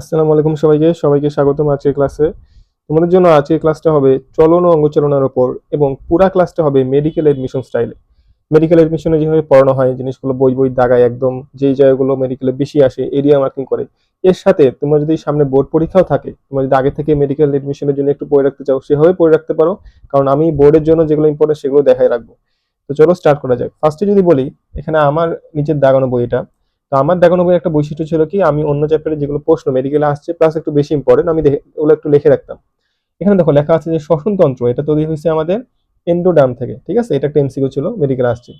আসসালামু আলাইকুম সবাইকে স্বাগতম আজকের ক্লাসে। তোমাদের জন্য আজকের ক্লাসটা হবে চলন ও অঙ্গচালনার উপর এবং পুরা ক্লাসটা হবে মেডিকেল এডমিশন স্টাইলে। মেডিকেল এডমিশনে যেভাবে পড়ানো হয় জিনিসগুলো বই দাগায় একদম যেই জায়গাগুলো মেডিকেলে বেশি আসে এরিয়া মার্কিং করে। এর সাথে তোমার যদি সামনে বোর্ড পরীক্ষাও থাকে, তোমরা যদি আগে থেকে মেডিকেল এডমিশনের জন্য একটু পড়ে রাখতে চাও সেভাবে পড়ে রাখতে পারো, কারণ আমি বোর্ডের জন্য যেগুলো ইম্পর্টেন্ট সেগুলো দেখাই রাখবো। তো চলো স্টার্ট করা যাক। ফার্স্টে যদি বলি, এখানে আমার নিচের দাগানো বই এটা। তো আমার দেখানো বইয়ের একটা বৈশিষ্ট্য ছিল কি, আমি অন্য চ্যাপ্টারে যেগুলো প্রশ্ন মেডিকেলে আসছে প্লাস একটু বেশি ইম্পর্টেন্ট আমি ওগুলো একটু লিখে রাখতাম। এখানে দেখো লেখা আছে যে শ্বসনতন্ত্র, এটা তৈরি হয়েছে আমাদের এন্ডোডার্ম থেকে, ঠিক আছে, এটা একটা এমসিকিউ ছিল মেডিকেলে আসছে।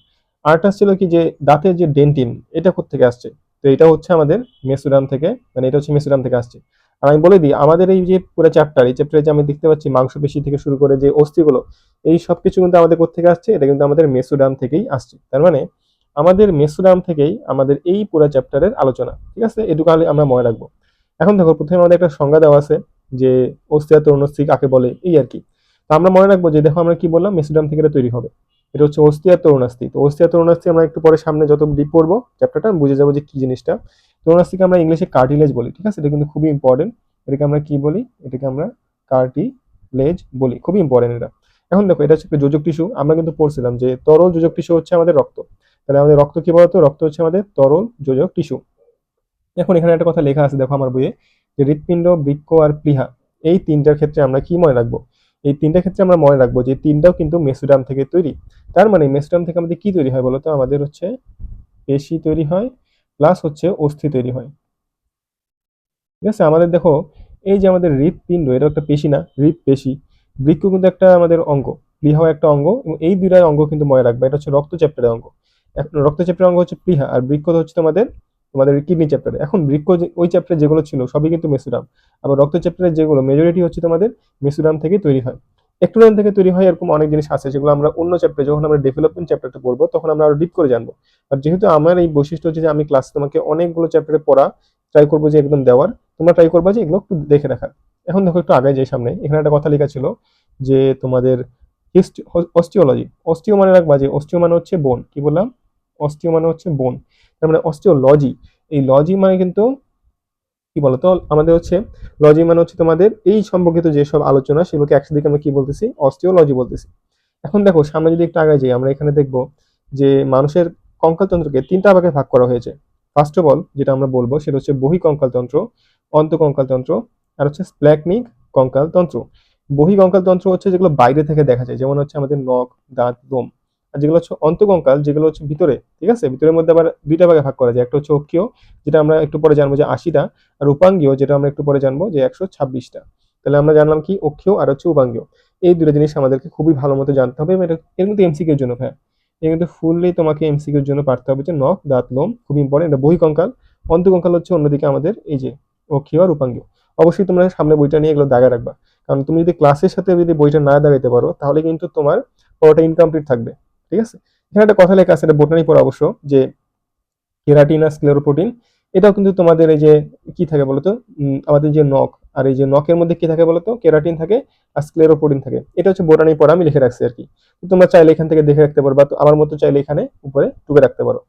আরেকটা ছিল কি যে দাঁতের যে ডেন্টিন, এটা কোত্থেকে আসছে? তো এটা হচ্ছে আমাদের মেসোডার্ম থেকে, মানে এটা হচ্ছে মেসোডার্ম থেকে আসছে। আর আমি বলে দিই, আমাদের এই যে পুরো চ্যাপ্টার, এই চ্যাপ্টারে যে আমি দেখতে পাচ্ছি মাংসপেশি থেকে শুরু করে যে অস্থিগুলো, এই সব কিছু কিন্তু আমাদের কোত্থেকে আসছে? এটা কিন্তু আমাদের মেসোডার্ম থেকেই আসছে। তার মানে আমাদের মেসোডার্ম থেকেই আমাদের এই পুরো চ্যাপ্টারের আলোচনা, ঠিক আছে, এটুকু আমরা মনে রাখবো। এখন দেখো, প্রথমে আমাদের একটা সংজ্ঞা দেওয়া আছে যে অস্থি আর তরুণাস্থি কাকে বলে, এই আর কি। তো আমরা মনে রাখবো যে দেখো আমরা কি বললাম, মেসোডার্ম থেকে এটা তৈরি হবে। এটা হচ্ছে অস্থি আর তরুণাস্থি। তো অস্থি আর তরুণাস্থি আমরা একটু পরে সামনে যত ডিপ পড়বো চ্যাপ্টারটা বুঝে যাবো যে কি জিনিসটা। তরুণাস্থিকে আমরা ইংলিশে কার্টিলেজ বলি, ঠিক আছে, এটা কিন্তু খুবই ইম্পর্টেন্ট। এটাকে আমরা কি বলি? এটাকে আমরা কার্টিলেজ বলি, খুবই ইম্পর্টেন্ট এটা। এখন দেখো, এটা হচ্ছে একটা যোজক টিস্যু। আমরা কিন্তু পড়ছিলাম যে তরল যোজক টিস্যু হচ্ছে আমাদের রক্ত। তাহলে আমাদের রক্ত কি বলতো? রক্ত হচ্ছে আমাদের তরল যোজক টিস্যু। এখন এখানে একটা কথা লেখা আছে দেখো আমার বইয়ে, যে হৃৎপিণ্ড, বৃক্ক আর প্লীহা, এই তিনটার ক্ষেত্রে আমরা কি মনে রাখবো? এই তিনটার ক্ষেত্রে আমরা মনে রাখবো যে তিনটাও কিন্তু মেসোডার্ম থেকে তৈরি। তার মানে মেসোডার্ম থেকে আমাদের কি তৈরি হয় বলতো? আমাদের হচ্ছে পেশি তৈরি হয়, প্লাস হচ্ছে অস্থি তৈরি হয়। ঠিক আছে, আমাদের দেখো, এই যে আমাদের হৃৎপিণ্ড, এটা একটা পেশি না? হৃৎপেশি। বৃক্ক কিন্তু একটা আমাদের অঙ্গ, প্লীহাও একটা অঙ্গ, এবং এই দুইটা অঙ্গ কিন্তু মনে রাখবে, এটা হচ্ছে রক্ত চ্যাপ্টারের অঙ্গ। রক্ত চ্যাপ্টারের অঙ্গ হচ্ছে প্লীহা, আর বৃক্ক হচ্ছে তোমাদের তোমাদের কিডনি চ্যাপ্টারে। এখন বৃক্ক ওই চ্যাপ্টারে যেগুলো ছিল সবই কিন্তু মেসোডার্ম, আবার রক্ত চ্যাপ্টারে যেগুলো মেজরিটি হচ্ছে তোমাদের মেসোডার্ম থেকে তৈরি হয়। একটুডার্ম থেকে তৈরি হয় এরকম অনেক জিনিস আছে, যেগুলো আমরা অন্য চ্যাপ্টারে যখন আমরা ডেভেলপমেন্ট চ্যাপ্টারটা পড়বো তখন আমরা আরো ডিপ করে জানবো। আর যেহেতু আমার এই বৈশিষ্ট্য হচ্ছে যে আমি ক্লাস তোমাকে অনেকগুলো চ্যাপ্টারে পড়া ট্রাই করবো যে একদম দেওয়ার, তোমরা ট্রাই করবা যে এগুলো একটু দেখে রাখার। এখন দেখো, একটু আগে যাই সামনে, এখানে একটা কথা লেখা ছিল যে তোমাদের অস্টিওলজি। অস্টিও মানে রাখবা যে অস্টিও মানে হচ্ছে বোন, কি বললাম? অস্টিও মানে হচ্ছে বোন। তার মানে অস্টিওলজি, এই লজি মানে কিন্তু কি বলতো আমাদের হচ্ছে, লজি মানে হচ্ছে তোমাদের এই সম্পর্কিত যেসব আলোচনা সেগুলোকে একসাথে আমরা কি বলতেছি? অস্টিওলজি বলতেছি। এখন দেখো সামনে যদি একটু আগে যাই, আমরা এখানে দেখবো যে মানুষের কঙ্কালতন্ত্রকে তিনটা ভাগে ভাগ করা হয়েছে। ফার্স্ট অফ অল যেটা আমরা বলবো সেটা হচ্ছে বহিঃকঙ্কালতন্ত্র, অন্তঃকঙ্কালতন্ত্র, আর হচ্ছে স্প্ল্যাকনিক কঙ্কালতন্ত্র। বহিঃকঙ্কালতন্ত্র হচ্ছে যেগুলো বাইরে থেকে দেখা যায়, যেমন হচ্ছে আমাদের নখ, দাঁত, লোম। আর যেগুলো হচ্ছে অন্তঃকঙ্কাল, যেগুলো হচ্ছে ভিতরে, ঠিক আছে, ভিতরের মধ্যে আবার দুইটা ভাগে ভাগ করা যায়। একটা হচ্ছে অক্ষীয়, যেটা আমরা একটু পরে জানবো যে 80টা, আর উপাঙ্গীয়, যেটা আমরা একটু পরে জানবো যে 126টা। তাহলে আমরা জানলাম কি অক্ষীয় আর হচ্ছে উপাঙ্গীয়। এই দুটো জিনিস আমাদেরকে খুবই ভালো মতো জানতে হবে, এবং এর কিন্তু এমসিকিউর জন্য, হ্যাঁ, এর কিন্তু ফুললি তোমাকে এমসিকিউর জন্য পারতে হবে যে নখ, দাঁত, লোম খুব ইম্পর্টেন্ট। এটা বহিঃকঙ্কাল। অন্তঃকঙ্কাল হচ্ছে অন্যদিকে আমাদের এই যে অক্ষীয় আর উপাঙ্গীয়। অবশ্যই তোমরা সামনে বইটা নিয়ে এগুলো দাগা রাখবা, কারণ তুমি যদি ক্লাসের সাথে যদি বইটা না দাগাইতে পারো তাহলে কিন্তু তোমার পড়াটা ইনকমপ্লিট থাকবে। ঠিক আছে, এখানে একটা কথা লেখা আছে, এটা বোটানি পড়া অবশ্য, যে কেরাটিন আর স্ক্লেরোপ্রোটিন, এটাও কিন্তু তোমাদের এই যে কি থাকে বলতো, আমাদের যে নখ, আর এই যে নখের মধ্যে কি থাকে বলতো? কেরাটিন থাকে আর স্ক্লেরোপ্রোটিন থাকে। এটা হচ্ছে বোটানি পড়া, আমি লিখে রাখছি আর কি। তো তোমরা চাইলে এখান থেকে দেখে রাখতে পারো, বা আমার মতো চাইলে এখানে উপরে টুকে রাখতে পারো।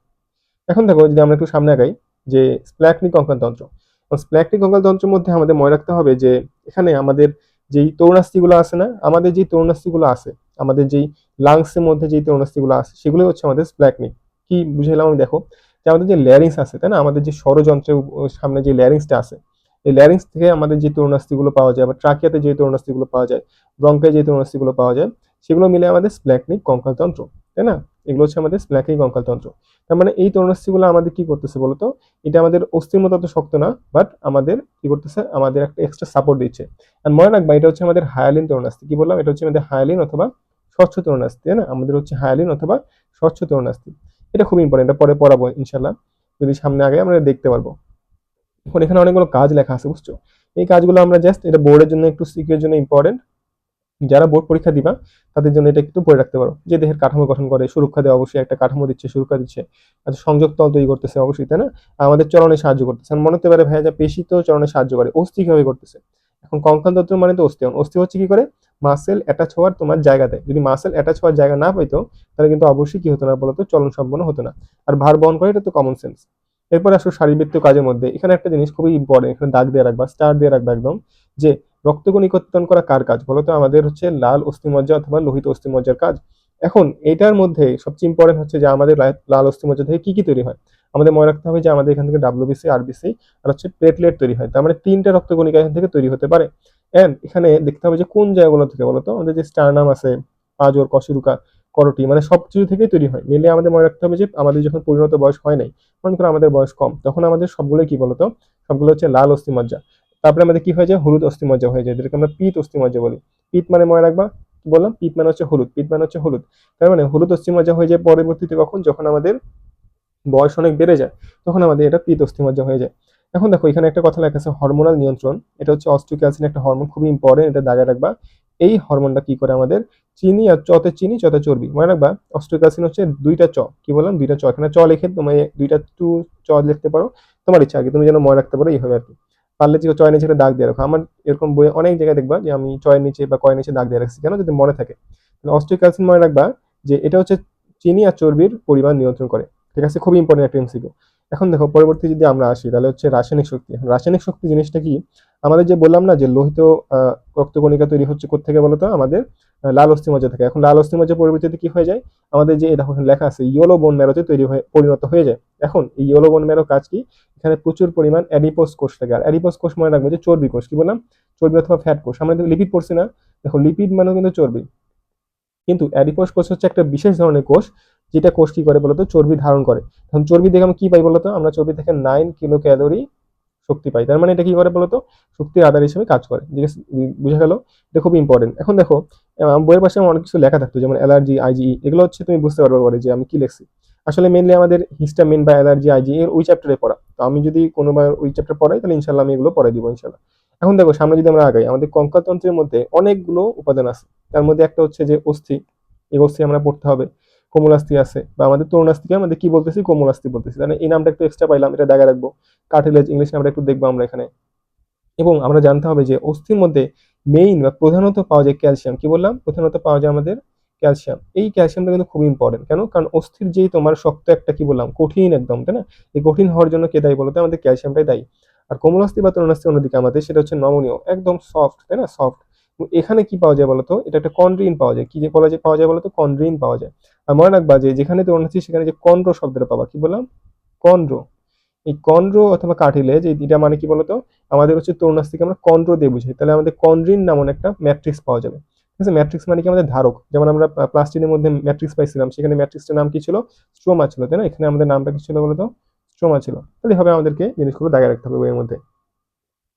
এখন দেখো, যদি আমরা একটু সামনে আগাই, যে স্প্ল্যাকনিক কঙ্কালতন্ত্র। স্প্ল্যাকনিক কঙ্কালতন্ত্রের মধ্যে আমাদের মনে রাখতে হবে যে এখানে আমাদের যেই তরুণাস্থিগুলো আছে না, আমাদের যেই তরুণাস্থিগুলো আছে, আমাদের যেই লাংসের মধ্যে যেই তরুণাস্থিগুলো আছে সেগুলো হচ্ছে আমাদের স্প্ল্যাকনিক। কি বুঝাইলাম আমি? দেখো, যে আমাদের যে ল্যারিংস আছে, তাই না, আমাদের যে স্বরযন্ত্রের সামনে যে ল্যারিংসটা আছে, এই ল্যারিংস থেকে আমাদের যে তরুণাস্থিগুলো পাওয়া যায়, বা ট্রাকিয়াতে যে তরুণাস্থিগুলো পাওয়া যায়, ব্রঙ্কে যে তরুণাস্থিগুলো পাওয়া যায়, সেগুলো মিলে আমাদের স্প্ল্যাকনিক কঙ্কালতন্ত্র, তাই না? এগুলো হচ্ছে আমাদের স্প্ল্যাকনিক কঙ্কালতন্ত্র। তার মানে এই তরুণাস্থিগুলো আমাদের কি করতেছে বলতো? এটা আমাদের অস্থির মতো অত শক্ত না, বাট আমাদের কি করতেছে? আমাদের একটা এক্সট্রা সাপোর্ট দিচ্ছে। আর মনে রাখবা, এটা হচ্ছে আমাদের হায়ালিন তরুণাস্থি। কি বললাম? এটা হচ্ছে আমাদের হায়ালিন অথবা স্বচ্ছ তরুণাস্থি, তাই না? আমাদের হচ্ছে হায়ালিন অথবা স্বচ্ছ তরুণাস্থি। এটা খুব ইম্পর্টেন্ট, এটা পরে পড়াবো ইনশাল্লাহ, যদি সামনে আগে আমরা দেখতে পারবো। এখন এখানে অনেকগুলো কাজ লেখা আছে, বুঝছো? এই কাজগুলো আমরা জাস্ট, এটা বোর্ডের জন্য একটু সিকিউর জন্য ইম্পর্টেন্ট। যারা বোর্ড পরীক্ষা দিবা তাদের জন্য এটা একটু পড়ে রাখতে পারো, যে দেহের কাঠামো গঠন করে, সুরক্ষা দেওয়া, অবশ্যই একটা কাঠামো দিচ্ছে, সুরক্ষা দিচ্ছে। আচ্ছা, সংযোগ তল তৈরি করতেছে অবশ্যই, তাই না? আমাদের চলনে সাহায্য করতেছে। আর মনে হতে পারে ভাইয়া যা পেশি তো চলনে সাহায্য করে, অস্থি কিভাবে করতেছে? এখন কঙ্কাল তন্ত্র মানে তো অস্থি। অস্থি হচ্ছে কি করে? মাসেল অ্যাটাচ হওয়ার তোমার জায়গাতে, যদি মাসেল অ্যাটাচ হওয়ার জায়গা না পাইতো তাহলে কিন্তু অবশ্যই কি হতো না বলতো? চলন সম্পন্ন হতো না। আর ভার বহন করে, এটা তো কমন সেন্স। এরপরে আসো শারীরবৃত্তীয় কাজের মধ্যে এখানে একটা জিনিস খুবই ইম্পর্টেন্ট, এখানে দাগ দিয়ে রাখবা, স্টার দিয়ে রাখবা একদম, যে রক্তকণিকত্তন করা কার কাজ বলো তো? আমাদের হচ্ছে লাল অস্থিমজ্জা অথবা লোহিত অস্থিমজ্জার কাজ। এখন এটার মধ্যে সবচেয়ে ইম্পর্টেন্ট হচ্ছে যে আমাদের লাল অস্থিমজ্জা থেকে কি কি তৈরি হয়। আমাদের মনে রাখতে হবে যে আমাদের এখান থেকে ডাব্লিউবিসি, আরবিসি আর হচ্ছে প্লেটলেট তৈরি হয়। তার মানে 3টা রক্তকণিকা এখান থেকে তৈরি হতে পারে। এন্ড এখানে দেখতে হবে যে কোন জায়গাগুলো থেকে বলতো, আমাদের যে স্টারনাম আছে, পাঁজর, কশেরুকা, করটি, মানে সবকিছু থেকেই তৈরি হয়। মেনলি আমাদের মনে রাখতে হবে যে আমাদের যখন পরিণত বয়স হয় নাই, মনে করো আমাদের বয়স কম, তখন আমাদের সবগুলোই কি বলতো, সবগুলো হচ্ছে লাল অস্থিমজ্জা। তারপরে আমাদের কি হয়ে যায়, হলুদ অস্থিমজ্জা হয়ে যায়, যেটাকে আমরা পিত অস্থিমজ্জা বলি। পিত মানে মনে রাখবা, কি বললাম, পিত মানে হচ্ছে হলুদ, পিত মানে হচ্ছে হলুদ। তার মানে হলুদ অস্থিমজ্জা হয়ে যায় পরবর্তীতে কখন, যখন আমাদের বয়স অনেক বেড়ে যায়, তখন আমাদের এটা পিত অস্থিমজ্জা হয়ে যায়। এখন দেখো এখানে একটা কথা লেখা আছে হরমোনাল নিয়ন্ত্রণ, এটা হচ্ছে অস্টিওক্যালসিন একটা হরমোন, খুবই ইম্পর্টেন্ট, এটা দাগায় রাখবা। এই হরমোনটা কি করে আমাদের, চিনি আর চতে চিনি, চতে চর্বি, মনে রাখবা। অস্টিওক্যালসিন হচ্ছে দুইটা চ, কি বললাম, দুইটা চ, এখানে চ লিখে তুমি দুইটা টু চ লিখতে পারো, তোমার ইচ্ছা, আগে তুমি যেন মনে রাখতে পারো এইভাবে আর কি। পারলে যে চয়ের নিচে একটা দাগ দিয়ে রাখো, আমার এরকম বইয়ে অনেক জায়গায় দেখবা যে আমি চয়ের নিচে বা কয়ের নিচে দাগ দিয়ে রাখছি, কেন, যদি মনে থাকে। অস্টিওক্যালসিন মনে রাখবা যে এটা হচ্ছে চিনি আর চর্বির পরিমাণ নিয়ন্ত্রণ করে। ঠিক আছে, খুবই ইম্পর্টেন্ট একটা এমসিকিউ। এখন দেখো পরবর্তী যদি আমরা আসি, তাহলে হচ্ছে রাসায়নিক শক্তি। এখন রাসায়নিক শক্তি জিনিসটা কি, আমাদের যে বললাম না যে লোহিত রক্তকণিকা তৈরি হচ্ছে কোত্থেকে বলতো, আমাদের লাল অস্থিমজ্জা থেকে। এখন লাল অস্থিমজ্জা পরবর্তীতে কি হয়ে যায়, আমাদের যে দেখো এখানে লেখা আছে ইয়েলো বোন ম্যারোতে তৈরি হয়ে পরিণত হয়ে যায়। এখন এই ইয়েলো বোন ম্যারো কাজ কি, এখানে প্রচুর পরিমাণ অ্যাডিপোস কোষ থাকে। আর অ্যাডিপোস কোষ মনে রাখবে যে চর্বি কোষ, কি বললাম, চর্বি অথবা ফ্যাট কোষ। আমরা লিপিড পড়ছি না, দেখো লিপিড মানে কিন্তু চর্বি, কিন্তু অ্যাডিপোস কোষ হচ্ছে একটা বিশেষ ধরনের কোষ, যেটা কোষ কি করে বলতো, চর্বি ধারণ করে। এখন চর্বি থেকে আমরা কি পাই বলতো, আমরা চর্বি থেকে 9 কিলো ক্যালোরি শক্তি পাই। তার মানে এটা কি করে বলতো, শক্তির আধার হিসেবে কাজ করে। ঠিক আছে, বুঝা গেল, এটা খুব ইম্পর্টেন্ট। এখন দেখো বইয়ের পাশে অনেক কিছু লেখা থাকতো, যেমন অ্যালার্জি, আইজিই, এগুলো হচ্ছে তুমি বুঝতে পারবে পরে যে আমি কি লিখছি। আসলে মেনলি আমাদের হিস্টামিন বা অ্যালার্জি, আইজি এর ওই চ্যাপ্টারে পড়া, তো আমি যদি কোনোবার ওই চ্যাপ্টার পড়াই, তাহলে ইনশাল্লাহ আমি এগুলো পড়াই দিব ইনশাল্লাহ। এখন দেখো সামনে যদি আমরা আগাই, আমাদের কঙ্কালতন্ত্রের মধ্যে অনেকগুলো উপাদান আছে। তার মধ্যে একটা হচ্ছে যে অস্থি, এই অস্থি আমরা পড়তে হবে। কোমলাস্থি আছে, বা আমাদের তরুণাস্থিকে আমাদের কি বলতেছি, কোমলাস্থি বলতেছি, তাহলে এই নামটা একটু এক্সট্রা পাইলাম, এটা দাগা রাখবো। কার্টিলেজ ইংলিশ নামটা একটু দেখবো আমরা এখানে। এবং আমরা জানতে হবে যে অস্থির মধ্যে মেইন বা প্রধানত পাওয়া যায় ক্যালসিয়াম, কি বললাম, প্রধানত পাওয়া যায় আমাদের ক্যালসিয়াম। এই ক্যালসিয়ামটা কিন্তু খুব ইম্পর্টেন্ট, কেন, কারণ অস্থির যেই তোমার শক্ত একটা, কি বললাম, কঠিন একদম, তাই না, এই কঠিন হওয়ার জন্য কে দায়ী বলতে, আমাদের ক্যালসিয়ামটাই দায়ী। আর কোমলাস্থি বা তরুণাস্থি অন্যদিকে আমাদের সেটা হচ্ছে নমনীয়, একদম সফট, তাই না, সফট। এখানে কি পাওয়া যায় বলতো, এটা একটা কন্ড্রিন পাওয়া যায়, কি যে বলা যায় পাওয়া যায় বলতো, কন্ড্রিন পাওয়া যায়। আর মনে রাখবা যে যেখানে তরুণাস্থি সেখানে যে কন্ড্র শব্দটা পাবা, কি বললাম, কন্ড্র। এই কন্ড্র অথবা কার্টিলেজ, এই দুইটা মানে কি বলতো, আমাদের হচ্ছে তরুণাস্থিকে আমরা কন্ড্র দিয়ে বুঝাই, তাহলে আমাদের কন্ড্রিন নামক একটা ম্যাট্রিক্স পাওয়া যাবে। ঠিক আছে, ম্যাট্রিক্স মানে কি, আমাদের ধারক। যেমন আমরা প্লাস্টিনের মধ্যে ম্যাট্রিক্স পাইছিলাম, সেখানে ম্যাট্রিক্সটার নাম কি ছিল, স্ট্রোমা ছিল, তাই না, এখানে আমাদের নামটা কি ছিল বলতো, স্ট্রোমা ছিল। তাহলে হবে আমাদেরকে জিনিসগুলো দাগায় রাখতে হবে বইয়ের মধ্যে।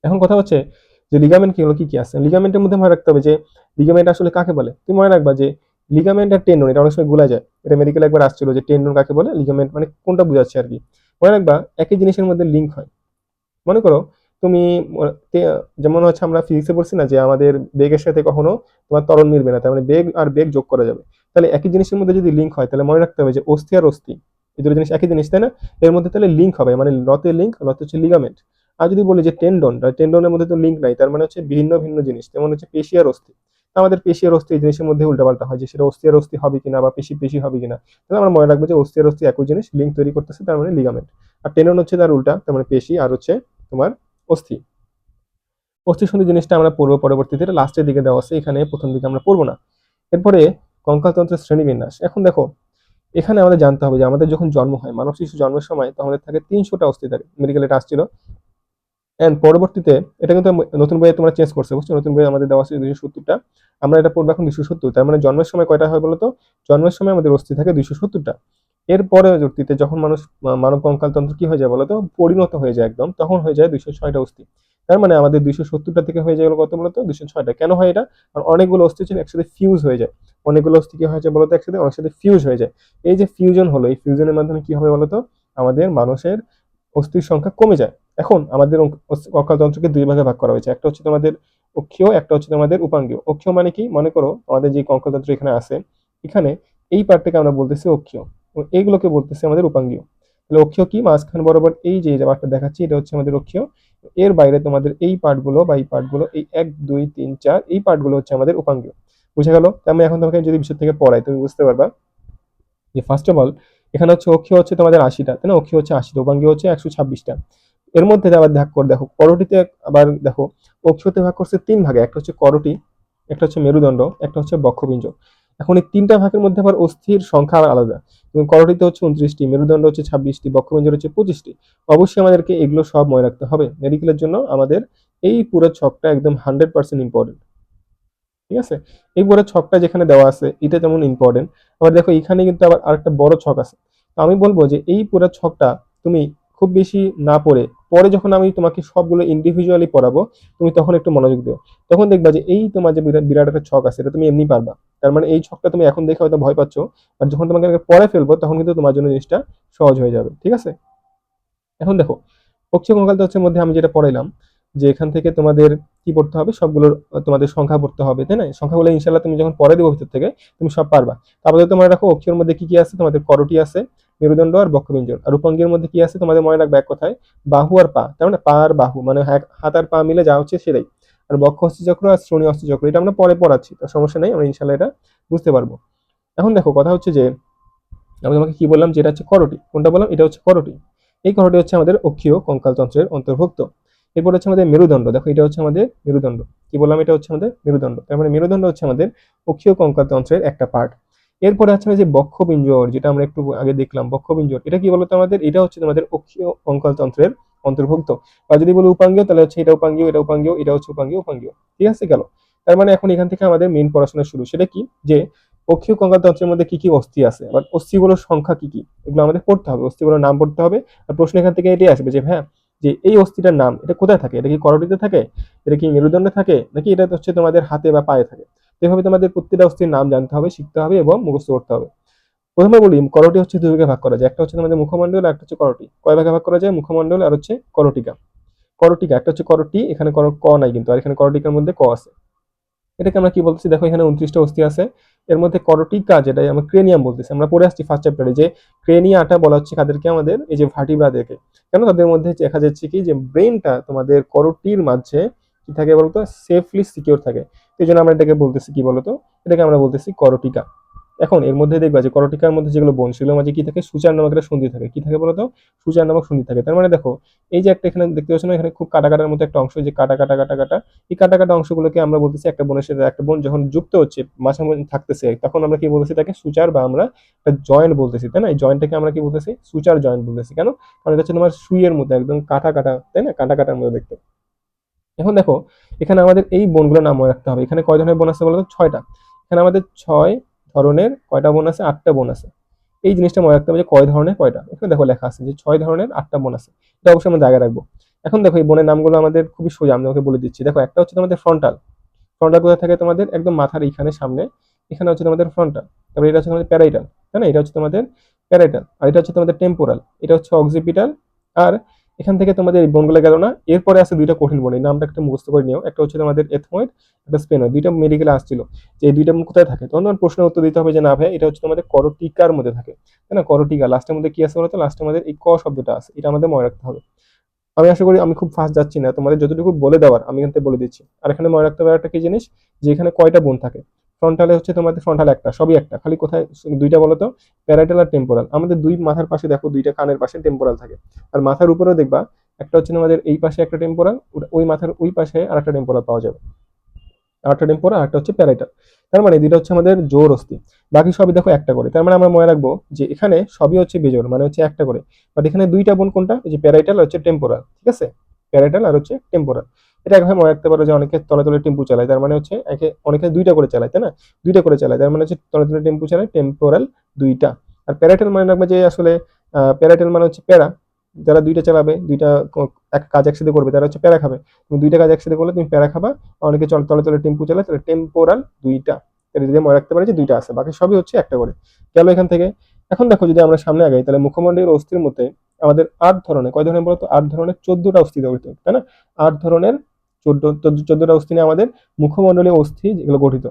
এখন কথা হচ্ছে যে লিগামেন্ট কি হলো, কি কি আছে লিগামেন্টের মধ্যে, মনে রাখতে হবে যে লিগামেন্ট আসলে কাকে বলে। তুমি মনে রাখবা যে লিগামেন্ট আর টেন্ডন এটা অনেক সময় ভুলা যায়, এটা মেডিকেল একবার আসছিল যে টেন্ডন কাকে বলে, লিগামেন্ট মানে কোনটা বোঝাচ্ছে আর কি। মনে রাখবা একই জিনিসের মধ্যে লিঙ্ক হয়। মনে করো তুমি যেমন হচ্ছে আমরা ফিজিক্সে পড়ছি না যে আমাদের বেগের সাথে কখনো তোমার ত্বরণ মিলবে না, তার মানে বেগ আর বেগ যোগ করা যাবে। তাহলে একই জিনিসের মধ্যে যদি লিঙ্ক হয়, তাহলে মনে রাখতে হবে যে অস্থি আর অস্থি, এই দুটো জিনিস একই জিনিস, তাই না, এর মধ্যে তাহলে লিঙ্ক হবে, মানে লতে লিঙ্ক, লত হচ্ছে লিগামেন্ট। আর যদি বলি যে টেন্ডন, টেন্ডনের মধ্যে তো লিঙ্ক নাই, তার মানে হচ্ছে ভিন্ন ভিন্ন জিনিস, যেমন হচ্ছে পেশি আর অস্থি। আমাদের পেশি আর অস্থি এই জিনিসের মধ্যে উল্টাপাল্টা হয়, যে সেটা অস্থি আর অস্থি হবে কিনা বা পেশি পেশি হবে কিনা। তাহলে আমরা মনে রাখবো যে অস্থি আর অস্থি একই জিনিস, লিঙ্ক তৈরি করতেছে, তার মানে লিগামেন্ট। আর টেন্ডন হচ্ছে তার উল্টা, তার মানে পেশি, আর হচ্ছে তোমার অস্থি। অস্থি সন্ধি জিনিসটা আমরা পড়বো পরবর্তীতে, লাস্টের দিকে দেওয়া আছে, এখানে প্রথম দিকে আমরা পড়বো না। এরপরে কঙ্কালতন্ত্রের শ্রেণীবিন্যাস। এখন দেখো এখানে আমাদের জানতে হবে যে আমাদের যখন জন্ম হয়, মানব শিশু জন্মের সময়, তো আমাদের থাকে 300টা অস্থি থাকে, মেডিকেলে এটা আসছিল। এন্ড পরবর্তীতে এটা কিন্তু নতুন বইয়ে তোমরা চেঞ্জ করছে, বুঝছো, নতুন বইয়ে আমাদের দেওয়া আছে 270টা, আমরা এটা পড়বো এখন 270। তার মানে জন্মের সময় কয়টা হয় বলতো, জন্মের সময় আমাদের অস্থি থাকে 270টা। এর পরবর্তীতে যখন মানুষ মানব কঙ্কালতন্ত্র কি হয়ে যায় বলতো, পরিণত হয়ে যায় একদম, তখন হয়ে যায় 206টা অস্থি। তার মানে আমাদের 270টা থেকে হয়ে যায় কত বলতো, 206টা। কেন হয় এটা, কারণ অনেকগুলো অস্থি ছিল একসাথে ফিউজ হয়ে যায়, অনেকগুলো অস্থি কি হয়েছে বলতো, একসাথে অনেক সাথে ফিউজ হয়ে যায়। এই যে ফিউশন হলো, এই ফিউশনের মাধ্যমে কি হবে বলতো, আমাদের মানুষের অস্থির সংখ্যা কমে যায়। এখন আমাদের অক্ষতন্ত্রকে দুই ভাগে ভাগ করা হয়েছে, একটা হচ্ছে তোমাদের অক্ষীয়, একটা হচ্ছে তোমাদের উপাঙ্গীয়। অক্ষীয় মানে কি, মনে করো আমাদের যে কঙ্কালতন্ত্র এখানে আছে, এখানে এই পার্টটাকে আমরা বলতেছি অক্ষীয়, এইগুলোকে বলতেছি আমাদের উপাঙ্গীয়। তাহলে অক্ষীয় কি, মাঝখান বরাবর এই যে পার্টটা দেখাচ্ছি, এটা হচ্ছে আমাদের অক্ষীয়। এর বাইরে তোমাদের এই পার্টগুলো বা এই পার্টগুলো, এই 1 2 3 4, এই পার্টগুলো হচ্ছে আমাদের উপাঙ্গীয়। বুঝা গেল, আমি এখন তোমাকে যদি বিষয় থেকে পড়াই, তুমি বুঝতে পারবা যে ফার্স্ট অফ অল এখানে হচ্ছে অক্ষীয় হচ্ছে তোমাদের 80টা, তাই না? অক্ষীয় হচ্ছে 80টা, উপাঙ্গীয় হচ্ছে 126টা। এর মধ্যে আবার ভাগ করে দেখো করটিতে, আবার দেখো অক্ষীয়তে ভাগ করছে 3 ভাগে, একটা হচ্ছে করটি, একটা হচ্ছে মেরুদণ্ড, একটা হচ্ছে বক্ষপিঞ্জ। এখন এই 3টা ভাগের মধ্যে আবার অস্থির সংখ্যা আবার আলাদা। এবং করটিতে হচ্ছে 29টি, মেরুদণ্ড হচ্ছে 26টি, বক্ষপিঞ্জের হচ্ছে 25টি। অবশ্যই আমাদেরকে এগুলো সব মনে রাখতে হবে। মেডিকেলের জন্য আমাদের এই পুরো ছকটা একদম 100% ইম্পর্টেন্ট। ঠিক আছে? এই পুরো ছকটা যেখানে দেওয়া আছে এটা যেমন ইম্পর্টেন্ট, আবার দেখো এখানে কিন্তু আবার আরেকটা বড় ছক আছে। তো আমি বলবো যে এই পুরো ছকটা তুমি খুব বেশি না পড়ে, পরে যখন আমি তোমাকে সবগুলো ইন্ডিভিজুয়ালি পড়াবো, তুমি তখন একটু মনোযোগ দিও। তখন দেখবা যে এই তোমার যে বিরাট বিরাট একটা ছক আছে এটা তুমি এমনি পারবা। তার মানে এই ছকটা তুমি এখন দেখে হয়তো ভয় পাচ্ছ, আর যখন তোমাকে আমি পড়ে ফেলবো তখন কিন্তু তোমার জন্য জিনিসটা সহজ হয়ে যাবে। ঠিক আছে? এখন দেখো পক্ষীয় কঙ্কাল তন্ত্রের মধ্যে আমি যেটা পড়াইলাম, যে এখান থেকে তোমাদের কি পড়তে হবে, সবগুলোর তোমাদের সংখ্যা পড়তে হবে, তাই না? সংখ্যাগুলো ইনশাল্লাহ তুমি যখন পড়ে দেবো ভিতর থেকে তুমি সব পারবা। তারপরে তোমার রাখো অক্ষীর মধ্যে কি কি আছে, তোমাদের করটি আছে, মেরুদণ্ড আর বক্ষপিঞ্জর। আর উপাঙ্গের মধ্যে কি আছে তোমাদের মনে রাখবে এক কথায়, বাহু আর পা, তার মানে পা আর বাহু মানে হাত আর পা মিলে যা হচ্ছে সেটাই। আর বক্ষ অস্থিচক্র আর শ্রোণী অস্থিচক্র এটা আমরা পরে পড়াচ্ছি, তো সমস্যা নেই, আমরা ইনশাল্লাহ এটা বুঝতে পারবো। এখন দেখো কথা হচ্ছে যে আমি তোমাকে কি বললাম, যেটা হচ্ছে করটি, কোনটা বললাম, এটা হচ্ছে করটি। এই করটি হচ্ছে আমাদের অক্ষীয় কঙ্কাল তন্ত্রের অন্তর্ভুক্ত। এরপর হচ্ছে আমাদের মেরুদণ্ড, দেখো এটা হচ্ছে আমাদের মেরুদণ্ড। কি বললাম, এটা হচ্ছে আমাদের মেরুদণ্ড, তার মানে মেরুদণ্ড হচ্ছে আমাদের অক্ষীয় কঙ্কাল তন্ত্রের একটা পার্ট। এরপরে হচ্ছে যে বক্ষপিঞ্জর, যেটা আমরা একটু আগে দেখলাম, বক্ষপিঞ্জর এটা কি বলতো আমাদের, এটা হচ্ছে তোমাদের অক্ষীয় কঙ্কাল তন্ত্রের অন্তর্ভুক্ত। বা যদি বলি উপাঙ্গীয়, তাহলে হচ্ছে এটা উপাঙ্গীয়, এটা উপাঙ্গীয়, এটা হচ্ছে উপাঙ্গীয়, উপাঙ্গীয়। ঠিক আছে গেল। তার মানে এখন এখান থেকে আমাদের মেইন পড়াশোনা শুরু, সেটা কি, যে অক্ষীয় কঙ্কাল তন্ত্রের মধ্যে কি কি অস্থি আছে, আবার অস্থিগুলোর সংখ্যা কি কি, এগুলো আমাদের পড়তে হবে, অস্থিগুলোর নাম পড়তে হবে। আর প্রশ্ন এখান থেকে এটাই আসবে যে হ্যাঁ, যে এই অস্থিটার নাম এটা কোথায় থাকে, এটা কি করটিতে থাকে, এটা কি মেরুদণ্ডে থাকে, নাকি এটা হচ্ছে তোমাদের হাতে বা পায়ে থাকে। তো এভাবে তোমাদের প্রত্যেকটা অস্থির নাম জানতে হবে, শিখতে হবে এবং মুখস্থ করতে হবে। প্রথমে বলি করটি হচ্ছে দুই ভাগে ভাগ করা যায়, একটা হচ্ছে তোমাদের মুখমণ্ডল আর একটা হচ্ছে করটি। কয় ভাগে ভাগ করা যায়, মুখমণ্ডল আর হচ্ছে করটিকা। করটিকা একটা হচ্ছে করটি, এখানে ক নাই কিন্তু, আর এখানে করটিকার মধ্যে ক আছে। এটাকে আমরা কি বলতেছি, দেখো এখানে 29টা অস্থি আছে। এর মধ্যে করটিকা যেটা আমরা ক্রেনিয়াম বলতেছি, আমরা পড়ে আসছি ফার্স্ট চ্যাপ্টারে যে ক্রেনিয়াটা বলা হচ্ছে কাদেরকে, আমাদের এই যে ভার্টিব্রাদেরকে। কেন, তাদের মধ্যে দেখা যাচ্ছে কি যে ব্রেনটা তোমাদের করটির মাঝে কি থাকে বলতো, সেফলি সিকিউর থাকে। এই জন্য আমরা এটাকে বলতেছি কি বলতো, এটাকে আমরা বলতেছি করটিকা। এখন এর মধ্যে দেখবা যে করটিকার মধ্যে যেগুলো বোন, সেগুলোর মাঝে কি থাকে, সূচার নামক একটা সন্ধি থাকে। কি থাকে বলতো, সূচার নামক সন্ধি থাকে। তার মানে দেখো এই যে একটা এখানে দেখতে পাচ্ছ না, এখানে খুব কাটা কাটার মতো একটা অংশ, যে কাটা কাটা কাটা কাটা, এই কাটা কাটা অংশগুলোকে আমরা বলতেছি একটা বোনের সাথে একটা বোন যখন যুক্ত হচ্ছে, মাঝামাঝি থাকতেছে, তখন আমরা কি বলতেছি, তাকে সূচার বা আমরা একটা জয়েন্ট বলতেছি, তাই না? এই জয়েন্টটাকে আমরা কি বলতেছি, সূচার জয়েন্ট বলতেছি। কেন, কারণ এটা হচ্ছে তোমার সুইয়ের মতো একদম কাটা কাটা, তাই না, কাটা কাটার মতো দেখতে। এখন দেখো এখানে আমাদের এই বোনগুলোর নাম মনে রাখতে হবে। এখানে কয় ধরনের বোন আছে বলতো, 6টা। এখানে আমাদের 6 ধরনের কয়টা বোন আছে, 8টা বোন আছে। এই জিনিসটা মনে রাখতে হবে যে কয় ধরনের কয়টা, এখানে দেখো লেখা আছে যে 6 ধরনের 8টা বোন আছে। এটা অবশ্যই আমরা জায়গায় রাখবো। এখন দেখো এই বোনের নামগুলো আমাদের খুবই সোজা, আমি তোমাকে বলে দিচ্ছি। দেখো একটা হচ্ছে তোমাদের ফ্রন্টাল। ফ্রন্টাল কোথায় থাকে, তোমাদের একদম মাথার এইখানে সামনে, এখানে হচ্ছে তোমাদের ফ্রন্টাল। তারপরে এটা হচ্ছে তোমাদের প্যারাইটাল, তাই না, এটা হচ্ছে তোমাদের প্যারাইটাল। আর এটা হচ্ছে তোমাদের টেম্পোরাল, এটা হচ্ছে অক্সিপিটাল। আর এখান থেকে তোমাদের এই বোনগুলো গেল না, এরপরে আছে দুইটা কঠিন বোন, এই নামটা একটা মুখস্থ করে নিও। একটা হচ্ছে তোমাদের এথময়েড, একটা স্পেনয়েড। দুইটা মেডিকেলে আসছিল যে এই দুইটা বোন কোথায় থাকে, তখন তোমার প্রশ্নের উত্তর দিতে হবে যে না ভাই, এটা হচ্ছে তোমাদের করটিকার মধ্যে থাকে, তাই না? করটিকা লাস্টের মধ্যে কি আছে বলতো, লাস্টে আমাদের এই ক শব্দটা আছে, এটা আমাদের মনে রাখতে হবে। আমি আশা করি আমি খুব ফাস্ট যাচ্ছি না, তোমাদের যতটুকু বলে দেওয়ার আমি এখান থেকে বলে দিচ্ছি। আর এখানে মনে রাখতে হবে একটা কি জিনিস, যে এখানে কয়টা বোন থাকে। ফ্রন্টালে হচ্ছে তোমাদের ফ্রন্টাল একটা, সবই একটা, খালি কোথায় দুইটা বলো তো, প্যারাইটাল আর টেম্পোরাল। আমাদের দুই মাথার পাশে দেখো, দুইটা কানের পাশে টেম্পোরাল থাকে। আর মাথার উপরেও দেখবা একটা হচ্ছে তোমাদের এই পাশে একটা টেম্পোরাল, ওই মাথার ওই পাশে আর একটা টেম্পোরাল পাওয়া যাবে। আরেকটা টেম্পোরাল, আরেকটা হচ্ছে প্যারাইটাল। তার মানে দুইটা হচ্ছে আমাদের জোর অস্থি, বাকি সবই দেখো একটা করে। তার মানে আমরা মনে রাখবো যে এখানে সবই হচ্ছে বেজোর, মানে হচ্ছে একটা করে। বাট এখানে দুইটা বোন কোনটা, এই যে প্যারাইটাল আর হচ্ছে টেম্পোরাল। ঠিক আছে, প্যারাইটাল আর হচ্ছে টেম্পোরাল। এটা একভাবে মনে রাখতে পারো যে অনেকে তলে তলে টেম্পু চালায়, তার মানে হচ্ছে একে অনেকে দুইটা করে চালায়, তাই না? দুইটা করে চালায়, তার মানে হচ্ছে তলে তলে টেম্পু চালায়, টেম্পোরাল দুইটা। আর প্যারাইটাল মানে রাখবে যে আসলে প্যারাইটাল মানে হচ্ছে প্যারা, যারা দুইটা চালাবে, দুইটা এক কাজ একসাথে করবে, তারা হচ্ছে প্যারা খাবে। তুমি দুইটা কাজ একসাথে করলে তুমি প্যারা খাবা। অনেকে তলে তলে টেম্পু চালায়, তাহলে টেম্পোরাল দুইটা। এটা যদি মনে রাখতে পারি যে দুইটা আছে, বাকি সবই হচ্ছে একটা করে। গেল এখান থেকে। এখন দেখো যদি আমরা সামনে আগাই, তাহলে মুখমণ্ডলের অস্থির মধ্যে আমাদের 8 ধরনের, কয় ধরনের বলতো, 8 ধরনের 14টা অস্থি গঠিত, তাই না? 8 ধরনের 14টা অস্থি নিয়ে আমাদের মুখমণ্ডলীয় অস্থি যেগুলো গঠিত।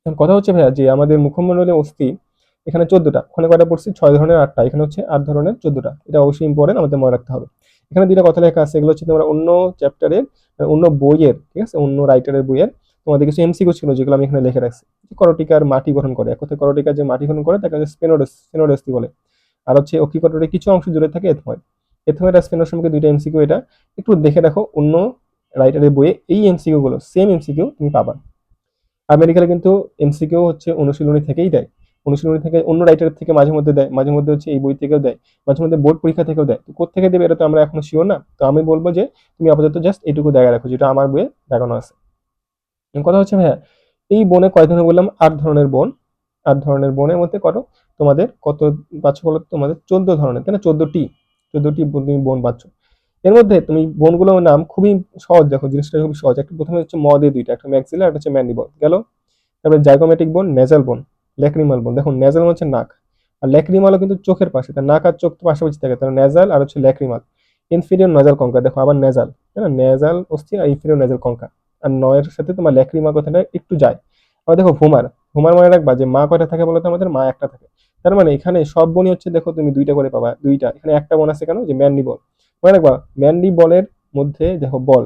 এখন কথা হচ্ছে ভাইয়া, যে আমাদের মুখমণ্ডলীয় অস্থি এখানে 14টা, ওখানে কয়টা পড়ছি, 6 ধরনের 8টা, এখানে হচ্ছে 8 ধরনের 14টা। এটা অবশ্যই ইম্পর্টেন্ট, আমাদের মনে রাখতে হবে। এখানে দুইটা কথা লেখা আছে, এগুলো হচ্ছে তোমরা অন্য চ্যাপ্টারের, অন্য বইয়ের, ঠিক আছে, অন্য রাইটারের বইয়ের তোমাদের কিছু এমসিকিউ ছিল, যেগুলো আমি এখানে লিখে রাখছি। করটিকার মাটি গঠন করে, এক কথায় করটিকার যে মাটি গঠন করে তাকে স্পেনোডোস, স্পেনোডোস্তি বলে। আর হচ্ছে অক্ষিকটরের কিছু অংশ জুড়ে থাকে এথময়েড। এথময়েড আর স্ফেনোর সম্পর্কে দুইটা এমসিকিউ, এটা একটু দেখে রাখো অন্য রাইটারের বইয়ে এই এমসিকিউ গুলো সেম এমসিকিউ তুমি পাবা। আর মেডিকেলে কিন্তু এমসিকিউ হচ্ছে অনুশীলনী থেকেই দেয়, অনুশীলনী থেকে অন্য রাইটারের থেকে মাঝে মধ্যে দেয়, মাঝে মধ্যে হচ্ছে এই বই থেকেও দেয়, মাঝে মধ্যে বোর্ড পরীক্ষা থেকেও দেয়। তো কোত্থেকে দেবে এটা তো আমরা এখনো শিওর না। তো আমি বলবো যে তুমি আপাতত জাস্ট এইটুকু দেখা রাখো যেটা আমার বইয়ে দেখানো আছে। কথা হচ্ছে ভাইয়া, এই বনে কয় ধরনের বললাম? 8 ধরনের বন। 8 ধরনের বনের মধ্যে তোমাদের কত পাচ্ছ বলো? তোমাদের 14 ধরনের, তাই না? 14টি তুমি বন পাচ্ছ। এর মধ্যে তুমি বনগুলোর নাম খুবই সহজ, দেখো জিনিসটা খুবই সহজ। একটা প্রথমে হচ্ছে ম দিয়ে দুইটা, একটা ম্যাক্সিলা, একটা হচ্ছে ম্যান্ডিবল গেল। তারপরে জাইগোমেটিক বোন, নেজাল বোন, ল্যাক্রিমাল বোন। দেখো নেজাল হচ্ছে নাক, আর ল্যাক্রিমালও কিন্তু চোখের পাশে, তার নাক আর চোখ তো পাশাপাশি থাকে, তাহলে নেজাল আর হচ্ছে ল্যাক্রিমাল। ইনফিরিয়র নেজাল কঙ্কা, দেখো আবার নেজাল, তাই না? নেজাল অস্থি আর ইনফিরিয়র নেজাল কঙ্কা। আর নয়ের সাথে তোমার ল্যাক্রিমা কথাটা একটু যায়। আবার দেখো ভুমার, ভুমার মনে রাখবা যে মা কয়টা থাকে বলতো? আমাদের মা একটা থাকে। তার মানে এখানে সব বনই হচ্ছে দেখো তুমি দুইটা করে পাবা, দুইটা। এখানে একটা বোন আছে কেন? যে ম্যান্ডিবল। মনে রাখবা ম্যান্ডিবলের মধ্যে দেখো বল,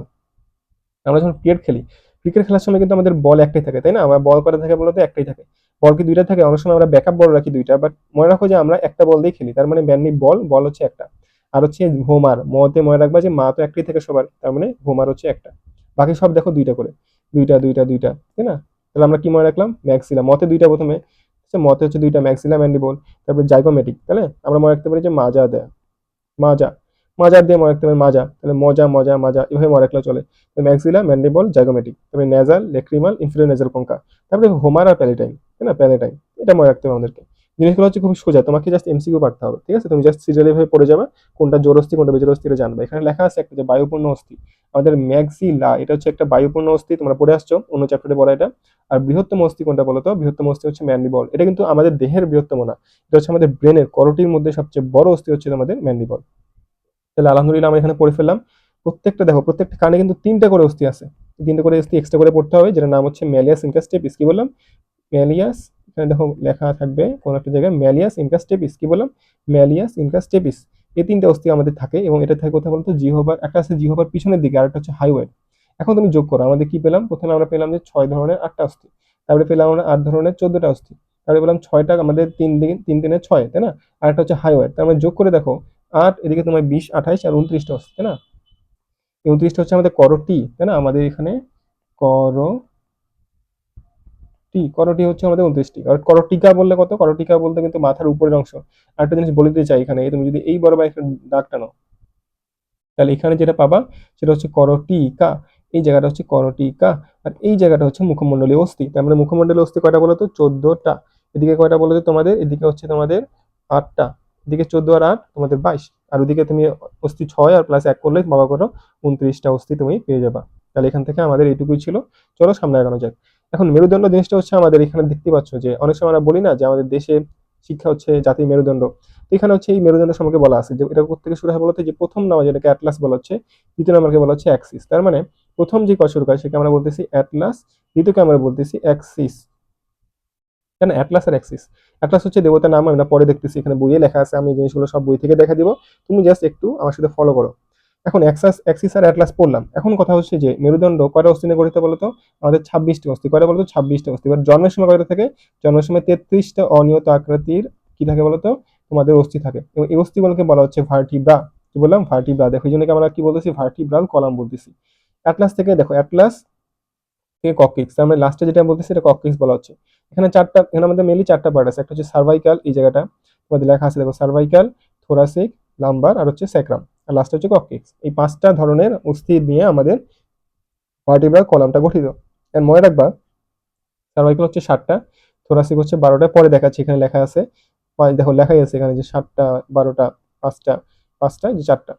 আমরা যখন ক্রিকেট খেলি, ক্রিকেট খেলার সময় কিন্তু আমাদের বল একটাই থাকে, তাই না? আমার বল কটা থাকে বলতো? একটাই থাকে। বল কি দুইটা থাকে? অনেক সময় আমরা ব্যাকআপ বল রাখি দুইটা, বাট মনে রাখো যে আমরা একটা বল দিয়ে খেলি। তার মানে ম্যানলি বল, বল হচ্ছে একটা। আর হচ্ছে হোমার, মতে মনে রাখবা যে মা তো একটাই থাকে সবার, তার মানে হোমার হচ্ছে একটা। বাকি সব দেখো দুইটা করে, দুইটা দুইটা দুইটা, তাই না? তাহলে আমরা কি মনে রাখলাম? ম্যাক্সিলা, মতে দুইটা প্রথমে, মতে হচ্ছে দুইটা, ম্যাক্সিলা ম্যান্ডিবল। তারপরে জাইগোমেটিক, তাহলে আমরা মনে রাখতে পারি যে মাজা দেয়, মাজা, মাজার দিয়ে মনে রাখতে পারি মাজা, তাহলে মজা মজা মাজা, এভাবে মনে রাখলে চলে। তো ম্যাক্সিলা, ম্যান্ডিবল, জাইগোমেটিক, তবে nasal, lacrimal, inferior nasal concha. তারপরে হোমার আর প্যালেটাইন, তাই না? প্যালেটাইন, এটা মনে রাখতে হবে আমাদেরকে। জিনিসগুলো হচ্ছে খুব সোজা, তোমাকে জাস্ট এমসিকিউ পাঠতে হবে, ঠিক আছে? তুমি জাস্ট সিরিয়ালি ভাবে পড়ে যাবে, কোনটা জোর অস্থি কোনটা বেজোর অস্থি এটা জানবে। এখানে লেখা আছে একটা যে বায়ুপূর্ণ অস্থি, আমাদের ম্যাক্সিলা, এটা হচ্ছে একটা বায়ুপূর্ণ অস্থি, তোমরা পড়ে আসছো অন্য চ্যাপ্টারে পড়া এটা। আর বৃহত্তম অস্থি কোনটা বলো তো? বৃহত্তম অস্থি হচ্ছে ম্যান্ডিবল। এটা কিন্তু আমাদের দেহের বৃহত্তম না, এটা হচ্ছে আমাদের ব্রেনের করোটির মধ্যে সবচেয়ে বড় অস্থি হচ্ছে আমাদের ম্যান্ডিবল। তাহলে আলহামদুলিল্লাহ আমরা এখানে পড়ে ফেললাম। প্রত্যেকটা দেখো, প্রত্যেকটা কানে কিন্তু 3টা করে অস্থি আছে, 3টা করে অস্থি এক্সট্রা করে পড়তে হবে, যেটা নাম হচ্ছে ম্যালিয়াস ইনকাস্টেপিস। কি বললাম? ম্যালিয়াস, এখানে দেখো লেখা থাকবে কোন একটা জায়গায় ম্যালিয়াস ইনকাস্টেপিস। কি বললাম? ম্যালিয়াস ইনকাস্টেপিস। এই 3টা অস্থি আমাদের থাকে, এবং এটা থাকে কোথায় বলতো? জিহ্বার, একটা আছে জিহ্বার পিছনের দিকে, আর একটা হচ্ছে হাইওয়েড। এখন তুমি যোগ করো, আমাদের কি পেলাম? প্রথমে আমরা পেলাম যে 6 ধরনের 8টা অস্থি, তারপরে পেলাম আমরা 8 ধরনের 14টা অস্থি, তারপরে পেলাম 6টা, আমাদের 3 3 6, তাই না? আর একটা হচ্ছে হাইওয়েড। তার মানে যোগ করে দেখো 8, এদিকে তোমার 20, 28 আর 29টা অস্থি, তাই না? 29টা হচ্ছে আমাদের করটি, তাই না? আমাদের এখানে করটি, করটি হচ্ছে আমাদের 29টি। আর করটিকা বললে কত? করটিকা বলতে কিন্তু মাথার উপরের অংশ। আর একটা জিনিস বলে দিতে চাই, এখানে তুমি যদি এই বরাবর একটা দাগ টানো, তাহলে এখানে যেটা পাবা সেটা হচ্ছে করটিকা। এই জায়গাটা হচ্ছে করটিকা, আর এই জায়গাটা হচ্ছে মুখমণ্ডলীয় অস্থি। তার মানে মুখমণ্ডলীয় অস্থি কয়টা বলো তো? 14টা। এদিকে কয়টা বলো তো তোমাদের? এদিকে হচ্ছে তোমাদের 8টা। এদিকে 14 আর 8 তোমাদের 22। আর ওদিকে তুমি অস্থি 6 আর প্লাস 1 করলে বাবা করো 29টা অস্থি তুমি পেয়ে যাবা। তাহলে এখান থেকে আমাদের এইটুকুই ছিল। চলো সামনে আগানো যাক। এখন মেরুদণ্ড জিনিসটা হচ্ছে আমাদের এখানে দেখতে পাচ্ছ যে অনেক সময় আমরা বলি না যে আমাদের দেশে শিক্ষা হচ্ছে জাতির মেরুদণ্ড। তো এখানে হচ্ছে এই মেরুদণ্ড সম্পর্কে বলা আছে যে এটা কোথেকে শুরু হয় বলতে? যে প্রথম নাম যেটাকে অ্যাটলাস বলা হচ্ছে, দ্বিতীয় নাম্বারকে বলা হচ্ছে অ্যাক্সিস। তার মানে প্রথম যে কশরুকা সেটা আমরা বলতেছি অ্যাটলাস, দ্বিতীয়কে আমরা বলতেছি অ্যাক্সিস। কেন অ্যাটলাস আর অ্যাক্সিস? অ্যাটলাস হচ্ছে দেবতার নাম, আমরা পরে দেখতেছি, এখানে বইয়ে লেখা আছে, আমি এই জিনিসগুলো সব বই থেকে দেখা দিব, তুমি জাস্ট একটু আমার সাথে ফলো করো। এখন অ্যাক্সিস আর অ্যাটলাস পড়লাম, এখন কথা হচ্ছে যে মেরুদণ্ড কয়টা অস্থি নিয়ে গঠিত বলতো? আমাদের 26টি অস্থি। কয়টা বলতো? 26টা অস্থি। এবার জন্মের সময় কয়টা থাকে? জন্মের সময় 33টা অনিয়ত আকৃতির কি থাকে বলতো? তোমাদের অস্থি থাকে, এবং এই অস্থিগুলোকে বলা হচ্ছে ভার্টিব্রা। কি বললাম? ভার্টিব্রা। দেখো এই জন্য আমরা কি বলতেছি? ভার্টিব্রাল কলাম বলতেছি। অ্যাটলাস থেকে দেখো, অ্যাটলাস থেকে কককিক্স, তার মানে লাস্টে যেটা বলতেছি এটা কককিক্স বলা হচ্ছে। এখানে 4টা, এখানে আমাদের মেনলি 4টা পার্ট আছে। একটা হচ্ছে সার্ভাইকাল, এই জায়গাটা তোমাদের লেখা আছে দেখো, সার্ভাইকাল, থোরাসিক, লাম্বার আর হচ্ছে স্যাক্রাম, আর লাস্টে হচ্ছে কককিক্স। এই 5টা ধরনের অস্থি নিয়ে আমাদের ভার্টিব্রাল কলামটা গঠিত। এন্ড মনে রাখবা সার্ভাইকাল হচ্ছে 7টা, থোরাসিক হচ্ছে 12টা, পরে দেখাচ্ছি এখানে লেখা আছে। দেখো লেখাই আছে এখানে যে 7টা, 12টা, 5টা, 5টা, যে 4টা।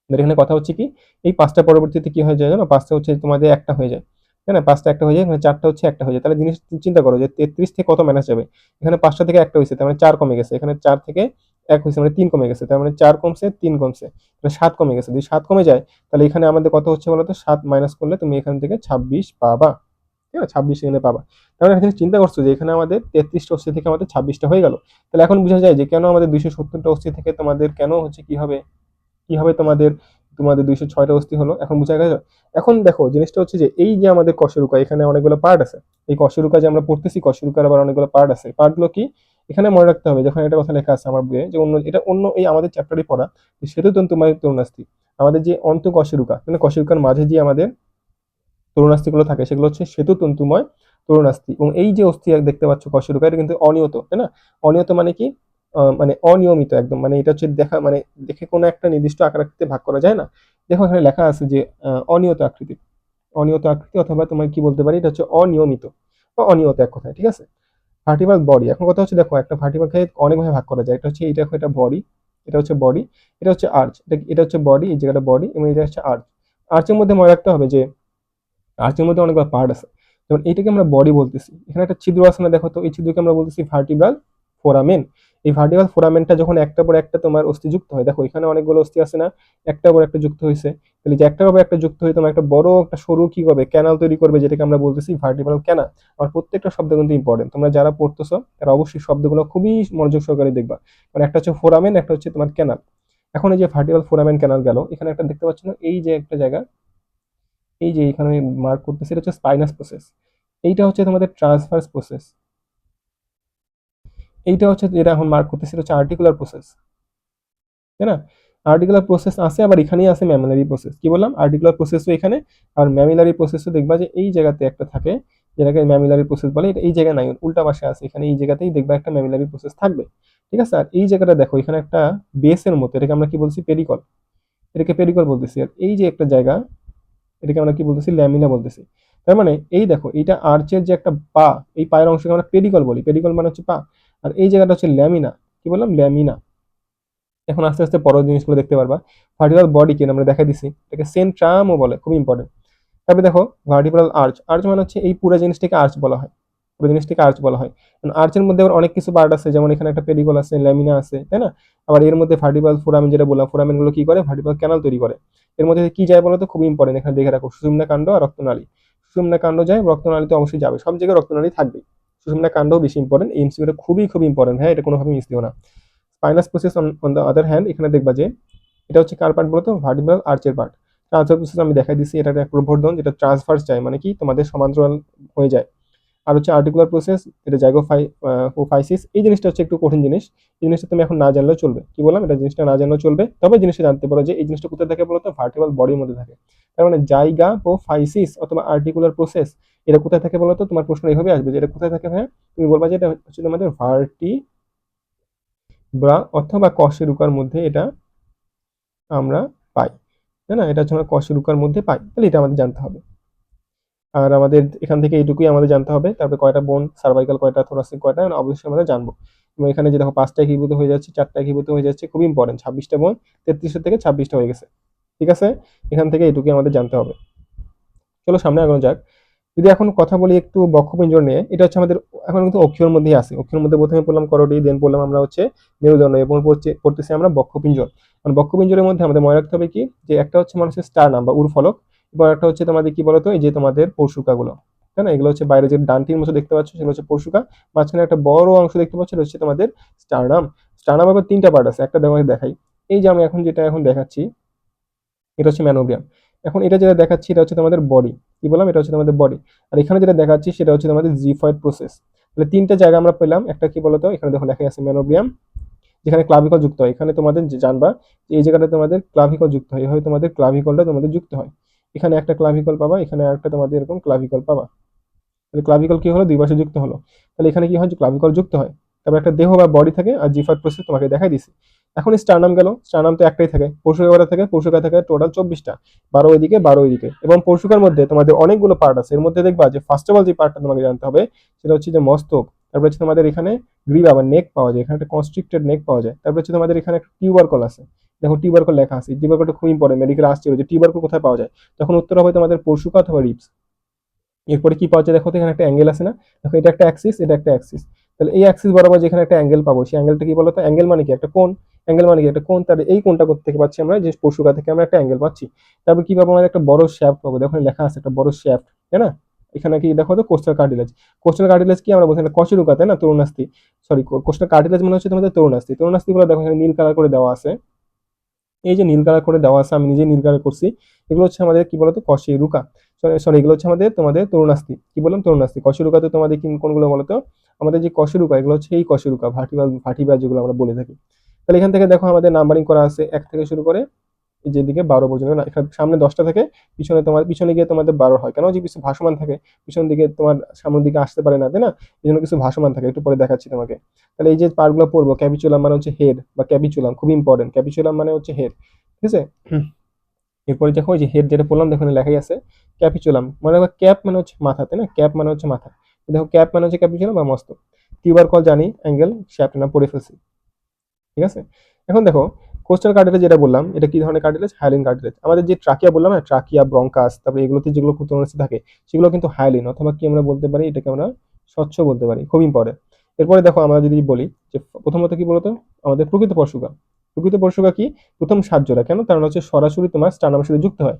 এখানে কথা হচ্ছে কি, এই 5টা পরবর্তীতে কি হয়ে যায় জানো? 5টা হচ্ছে তোমাদের একটা হয়ে যায়, তাই না? 5টা একটা হয়ে যায়, এখানে 4টা হচ্ছে একটা হয়ে যায়। তাহলে জিনিস চিন্তা করো যে 33 থেকে কত মাইনাস যাবে? এখানে 5টা থেকে একটা হয়েছে, তার মানে 4 কমে গেছে। এখানে 4 থেকে 1 হয়েছে, মানে 3 কমে গেছে, তার মানে 4 কমছে, 3 কমছে, তাহলে 7 কমে গেছে। যদি 7 কমে যায়, তাহলে এখানে আমাদের কত হচ্ছে বলো তো? 7 মাইনাস করলে তুমি এখান থেকে 26 পাবা, ঠিক আছে? 26 এখানে পাবা। তাহলে একটা জিনিস চিন্তা করছো যে এখানে আমাদের 33টা অস্থি থেকে আমাদের 26টা হয়ে গেল। তাহলে এখন বোঝা যায় যে কেন আমাদের 270টা অস্থি থেকে তোমাদের কেন হচ্ছে কি হবে, কি হবে তোমাদের, তোমাদের 206টা অস্থি হলো। এখন বুঝা গেল? এখন দেখো জিনিসটা হচ্ছে যে এই যে আমাদের কশেরুকা, এখানে অনেকগুলো পার্ট আছে। এই কশেরুকা যে আমরা পড়তেছি, কশেরুকার আবার অনেকগুলো পার্ট আছে। পার্টগুলো কি? এখানে মনে রাখতে হবে, যখন একটা কথা লেখা আছে আমার বইয়ে যে অন্য এই আমাদের চ্যাপ্টারে পড়া যে শ্বেততন্তুময় তরুণাস্থি, আমাদের যে অন্তঃকশেরুকা মানে কশেরুকার মাঝে যে আমাদের তরুণাস্থিগুলো থাকে সেগুলো হচ্ছে শ্বেততন্তুময় তরুণাস্থি। এবং এই যে অস্থি দেখতে পাচ্ছ কশেরুকা, এটা কিন্তু অনিয়ত, তাই না? অনিয়ত মানে কি? মানে অনিয়মিত একদম, মানে এটা হচ্ছে দেখা মানে দেখে কোনো একটা নির্দিষ্ট আকার আকৃতিতে ভাগ করা যায় না। দেখো এখানে লেখা আছে যে অনিয়ত আকৃতি, অনিয়ত আকৃতি, অথবা তোমার কি বলতে পারি, এটা হচ্ছে অনিয়মিত বা অনিয়ত এক কথায়, ঠিক আছে? ভার্টিব্রাল বডি, এখন কথা হচ্ছে দেখো একটা ভার্টিব্রালকে অনেকভাবে ভাগ করা যায়। এটা হচ্ছে এটা এটা বডি, এটা হচ্ছে বডি, এটা হচ্ছে আর্চ, এটা হচ্ছে বডি, এই জায়গাটা বডি এবং এটা হচ্ছে আর্চ। আর্চের মধ্যে মনে রাখতে হবে যে আর্চের মধ্যে অনেকগুলো পার্ট আছে। যেমন এইটাকে আমরা বডি বলতেছি, এখানে একটা ছিদ্র আছে না, দেখো তো এই ছিদ্রকে আমরা বলতেছি ভার্টিব্রাল ফোরামেন। এই ভার্টিব্রাল ফোরামেনটা যখন একটা পর একটা তোমার অস্থি যুক্ত হয়, দেখো এখানে অনেকগুলো অস্থি আছে না, একটা পর একটা যুক্ত হয়েছে, তাহলে যে একটার পর একটা যুক্ত হয়ে তোমার একটা বড় একটা সরু কি করবে, ক্যানাল তৈরি করবে, যেটাকে আমরা বলতেছি ভার্টিব্রাল ক্যানাল। আর প্রত্যেকটা শব্দ কিন্তু ইম্পর্টেন্ট, তোমরা যারা পড়তেছো তারা অবশ্যই শব্দগুলো খুবই মনোযোগ সহকারে দেখবা। মানে একটা হচ্ছে ফোরামেন, একটা হচ্ছে তোমার ক্যানাল। এখন এই যে ভার্টিব্রাল ফোরামেন ক্যানাল গেল, এখানে একটা দেখতে পাচ্ছ না, এই যে একটা জায়গা, এই যে এখানে মার্ক করতেছি, এটা হচ্ছে স্পাইনাস প্রসেস। এইটা হচ্ছে তোমাদের ট্রান্সভার্স প্রসেস। এইটা হচ্ছে যেটা এখন মার্ক করতেছি, এটা হচ্ছে আর্টিকুলার প্রসেস, তাই না? আর্টিকুলার প্রসেস আছে, আবার এখানেই আছে ম্যামিলারি প্রসেস। কি বললাম? আর্টিকুলার প্রসেসও এখানে, আর ম্যামিলারি প্রসেসও দেখবা যে এই জায়গাতে একটা থাকে, যেটাকে ম্যামিলারি প্রসেস বলে। এটা এই জায়গায় নাই, উল্টা পাশে আছে, এখানে এই জায়গাতেই দেখবা একটা ম্যামিলারি প্রসেস থাকবে, ঠিক আছে? আর এই জায়গাটা দেখো, এখানে একটা বেসের মতো, এটাকে আমরা কি বলছি? পেরিকল, এটাকে পেরিকল বলতেছি। আর এই যে একটা জায়গা, এটাকে আমরা কি বলতেছি? ল্যামিনা বলতেছি। তার মানে এই দেখো, এইটা আর্চের যে একটা পা, এই পায়ের অংশকে আমরা পেডিকল বলি, পেডিকল মানে হচ্ছে পা। আর এই জায়গাটা হচ্ছে ল্যামিনা, কি বললাম? ল্যামিনা। এখন আস্তে আস্তে বড় জিনিসগুলো দেখতে পারবা। ভার্টিব্রাল বডিকে আমরা দেখা দিছি, এটাকে সেন্ট্রামও বলে, খুব ইম্পর্টেন্ট। তারপরে দেখো ভার্টিব্রাল আর্চ, আর্চ মানে হচ্ছে এই পুরো জিনিসটাকে আর্চ বলা হয়, পুরো জিনিসটাকে আর্চ বলা হয়। আর্চের মধ্যে আবার অনেক কিছু পার্ট আছে, যেমন এখানে একটা পেডিকল আছে, ল্যামিনা আছে, তাই না? আবার এর মধ্যে ভার্টিব্রাল ফোরামেন, যেটা বললাম, ফোরামেন গুলো কি করে? ভার্টিব্রাল ক্যানাল তৈরি করে। এর মধ্যে কি যায় বলো তো? খুব ইম্পর্টেন্ট, এখানে দেখে রাখো, সুষুম্না কাণ্ড আর রক্তনালী। সুষুম্না কাণ্ড যায়, রক্তনালী তো অবশ্যই যাবে, সব জায়গায় রক্তনালী থাকবে। সুষুম্না কাণ্ডও বেশি ইম্পর্টেন্ট, এই এমসিকিউটা খুবই খুবই ইম্পর্টেন্ট, হ্যাঁ, এটা কোনোভাবে মিস দিও না। Spinous process on the other hand, এখানে দেখবা যে এটা হচ্ছে কার পার্ট বলতো? ভার্টিব্রাল আর্চের পার্ট। ট্রান্সভার্স প্রসেস আমি দেখাই দিচ্ছি, এটা একটা প্রবর্ধন, যেটা ট্রান্সভার্স যায় মানে কি তোমাদের সমান্তরাল হয়ে যায়। আর হচ্ছে আর্টিকুলার প্রসেস, এটা জাইগোফাইসিস। এই জিনিসটা হচ্ছে একটু কঠিন জিনিস, এই জিনিসটা তুমি এখন না জানলেও চলবে। কি বললাম? এটা জিনিসটা না জানলেও চলবে, তবে জিনিসটা জানতে পারো যে এই জিনিসটা কোথায় থাকে বলতো? ভার্টিব্রাল বডির মধ্যে থাকে। তার মানে জাইগা ও ফাইসিস অথবা আর্টিকুলার প্রসেস, এটা কোথায় থাকে বলতো? তোমার প্রশ্ন এইভাবে আসবে যে এটা কোথায় থাকে ভাইয়া? তুমি বলবা যে এটা হচ্ছে তোমাদের ভার্টিব্রা অথবা কশেরুকার মধ্যে এটা আমরা পাই, তাই না? এটা হচ্ছে আমরা কশেরুকার মধ্যে পাই, তাহলে এটা আমাদের জানতে হবে। আর আমাদের এখান থেকে এইটুকুই আমাদের জানতে হবে। তারপরে কয়টা বোন, সার্ভাইকাল কয়টা, থোরাসিক কয়টা, অবশ্যই আমরা জানবো। এবং এখানে যে দেখো 5টা একীভূত হয়ে যাচ্ছে, 4টা একীভূত হয়ে যাচ্ছে, খুব ইম্পর্টেন্ট। 26টা বোন, 33 থেকে 26টা হয়ে গেছে, ঠিক আছে? এখান থেকে এইটুকুই আমাদের জানতে হবে। চলো সামনে আগানো যাক। যদি এখন কথা বলি একটু বক্ষপিঞ্জর নিয়ে, এটা হচ্ছে আমাদের এখন কিন্তু অক্ষীয়র মধ্যেই আছে। অক্ষীয়র মধ্যে প্রথমে পড়লাম করোটি, দেন পড়লাম আমরা হচ্ছে মেরুদণ্ড, এবং পড়তেছি আমরা বক্ষপিঞ্জর। মানে বক্ষপিঞ্জরের মধ্যে আমাদের মনে রাখতে হবে কি, যে একটা হচ্ছে মানুষের স্টার্নাম বা উরফলক, এবং একটা হচ্ছে তোমাদের কি বলতো, এই যে তোমাদের পরশুকাগুলো, তাই না? এগুলো হচ্ছে বাইরে যে ডানটির মতো দেখতে পাচ্ছ, সেগুলো হচ্ছে পরশুকা। মাঝখানে একটা বড় অংশ দেখতে পাচ্ছ, এটা হচ্ছে তোমাদের স্টার্নাম। স্টার্নাম আবার 3টা পার্ট আছে, একটা তোমাকে দেখাই। এই যে আমি এখন যেটা এখন দেখাচ্ছি, এটা হচ্ছে ম্যানোবিয়াম। এখন এটা যেটা দেখাচ্ছি, এটা হচ্ছে তোমাদের বডি। কি বললাম? এটা হচ্ছে তোমাদের বডি। আর এখানে যেটা দেখাচ্ছি, সেটা হচ্ছে তোমাদের জিফয়েড প্রসেস। তাহলে 3টা জায়গা আমরা পেলাম। একটা কি বলতো? এখানে দেখো লেখা আছে ম্যানোবিয়াম, যেখানে ক্লাভিকল যুক্ত হয়। এখানে তোমাদের জানবা যে এই জায়গাটা তোমাদের ক্লাভিকল যুক্ত হয়, এভাবে তোমাদের ক্লাভিকলটা তোমাদের যুক্ত হয়। এখানে একটা ক্লাভিকল পাবা, এখানে একটা তোমাদের এরকম ক্লাভিকল পাবা। তাহলে ক্লাভিকল কি হলো? দুই পাশে যুক্ত হলো। তাহলে এখানে কি হয়? ক্লাভিকল যুক্ত হয়। তারপর একটা দেহ বা বডি থাকে, আর জিফার প্রসেস তোমাকে দেখাই দিছি। এখন স্টার্নাম গেল, স্টার্নাম তো একটাই থাকে, পরশুকা থাকে, পরশুকা থাকে টোটাল 24টা, 12 ওইদিকে 12 ওইদিকে। এবং পরশুকার মধ্যে তোমাদের অনেকগুলো পার্ট আছে। এর মধ্যে দেখবা যে ফার্স্ট অফ অল যে পার্টটা তোমাকে জানতে হবে, সেটা হচ্ছে যে মস্তক। তারপর হচ্ছে তোমাদের এখানে গ্রীবা বা নেক পাওয়া যায়, এখানে একটা কনস্ট্রিক্টেড নেক পাওয়া যায়। তারপর হচ্ছে তোমাদের এখানে একটা টিউবারকল আছে, দেখো টিউবারকল লেখা আছে। টিউবারকলটা খুব ইম্পর্টেন্ট, মেডিকেল আসছে যে টিউবারকল কোথায় পাওয়া যায়, তখন উত্তর হবে তোমাদের পরশুকা অথবা রিবস। এরপরে কি পাওয়া যায় দেখো তো, এখানে একটা অ্যাঙ্গেল আছে না, দেখো এটা একটা অ্যাক্সিস, এটা একটা অ্যাক্সিস। তাহলে এই অ্যাক্সিস বরাবর যেখানে একটা অ্যাঙ্গেল পাবো, সেই অ্যাঙ্গেলটা কি বলতো? অ্যাঙ্গেল মানে কি? একটা কোণ। অ্যাঙ্গেল মানে কি? একটা কোণ। তাহলে এই কোণটা কোথা থেকে পাচ্ছি আমরা? যে পরশুকা থেকে আমরা একটা অ্যাঙ্গেল পাচ্ছি। তারপর কি পাবো? আমাদের একটা বড় শ্যাফট পাবো, দেখো লেখা আছে একটা বড় শ্যাফট, তাই না? এখানে কি দেখো তো? Coastal cartilage. কোস্টাল কার্টিলেজ কি আমরা বলছি? কশেরুকা, তাই না? তরুণাস্থি, সরি, কোস্টাল কার্টিলেজ মানে হচ্ছে তোমাদের তরুণাস্থি। তরুণাস্থি গুলো দেখো এখানে নীল কালার করে দেওয়া আছে, এই যে নীল কালার করে দেওয়া আছে, আমি নিজে নীল কালার করছি। এগুলো হচ্ছে আমাদের কি বলতো? কশেরুকা। সরি, এগুলো হচ্ছে আমাদের তোমাদের তরুণাস্থি। কি বললাম? তরুণাস্থি। কশেরুকাতে তোমাদের কোনগুলো বলতো? আমাদের যে কশেরুকা এগুলো হচ্ছে এই কশেরুকা, ভার্টিব্রা যেগুলো আমরা বলে থাকি। তাহলে এখান থেকে দেখো আমাদের নাম্বারিং করা আছে 1 থেকে শুরু করে যেদিকে 12 পর্যন্ত, না এখানে সামনে 10টা থাকে, পিছনে গিয়ে তোমাদের 12 হয়, কেন যে কিছু ভাসমান থাকে, পিছন দিকে তোমার সামনের দিকে আসতে পারে না, তাই না? এই জন্য কিছু ভাসমান থাকে, একটু পরে দেখাচ্ছি তোমাকে। তাহলে এই যে পার্টগুলো পড়বো, ক্যাপিচুলাম মানে হচ্ছে হেড বা ক্যাপিচুলাম, খুব ইম্পর্টেন্ট, ক্যাপিচুলাম মানে হচ্ছে হেড, ঠিক আছে? এরপরে দেখো ওই যে হেড যেটা বললাম, দেখো লেখাই আছে ক্যাপিচুলাম, মানে ক্যাপ মানে হচ্ছে মাথা, তাই না? ক্যাপ মানে হচ্ছে মাথা, দেখো ক্যাপ মানে হচ্ছে ক্যাপিচুলাম বা মস্তক। টিউবারকল জানি, অ্যাঙ্গেল, শ্যাফট না পড়ে ফেলছি, ঠিক আছে? এখন দেখো কোস্টাল কার্টিলেজ যেটা বললাম, এটা কি ধরনের কার্টিলেজ? Hyaline cartilage. আমাদের যে ট্রাকিয়া বললাম না, ট্রাকিয়া, ব্রঙ্কাস, তারপরে এগুলোতে যেগুলো কুতুনসি থাকে সেগুলো কিন্তু হায়ালিন, অথবা কি আমরা বলতে পারি, এটাকে আমরা স্বচ্ছ বলতে পারি, খুব ইম্পর্টেন্ট। এরপরে দেখো আমরা যদি বলি যে প্রথমত কি বলতো, আমাদের প্রকৃত পরশুকা। প্রকৃত পরশুকা কি? প্রথম 7 জোড়া, কেন? কারণ হচ্ছে সরাসরি তোমার স্টার্নামের সাথে যুক্ত হয়।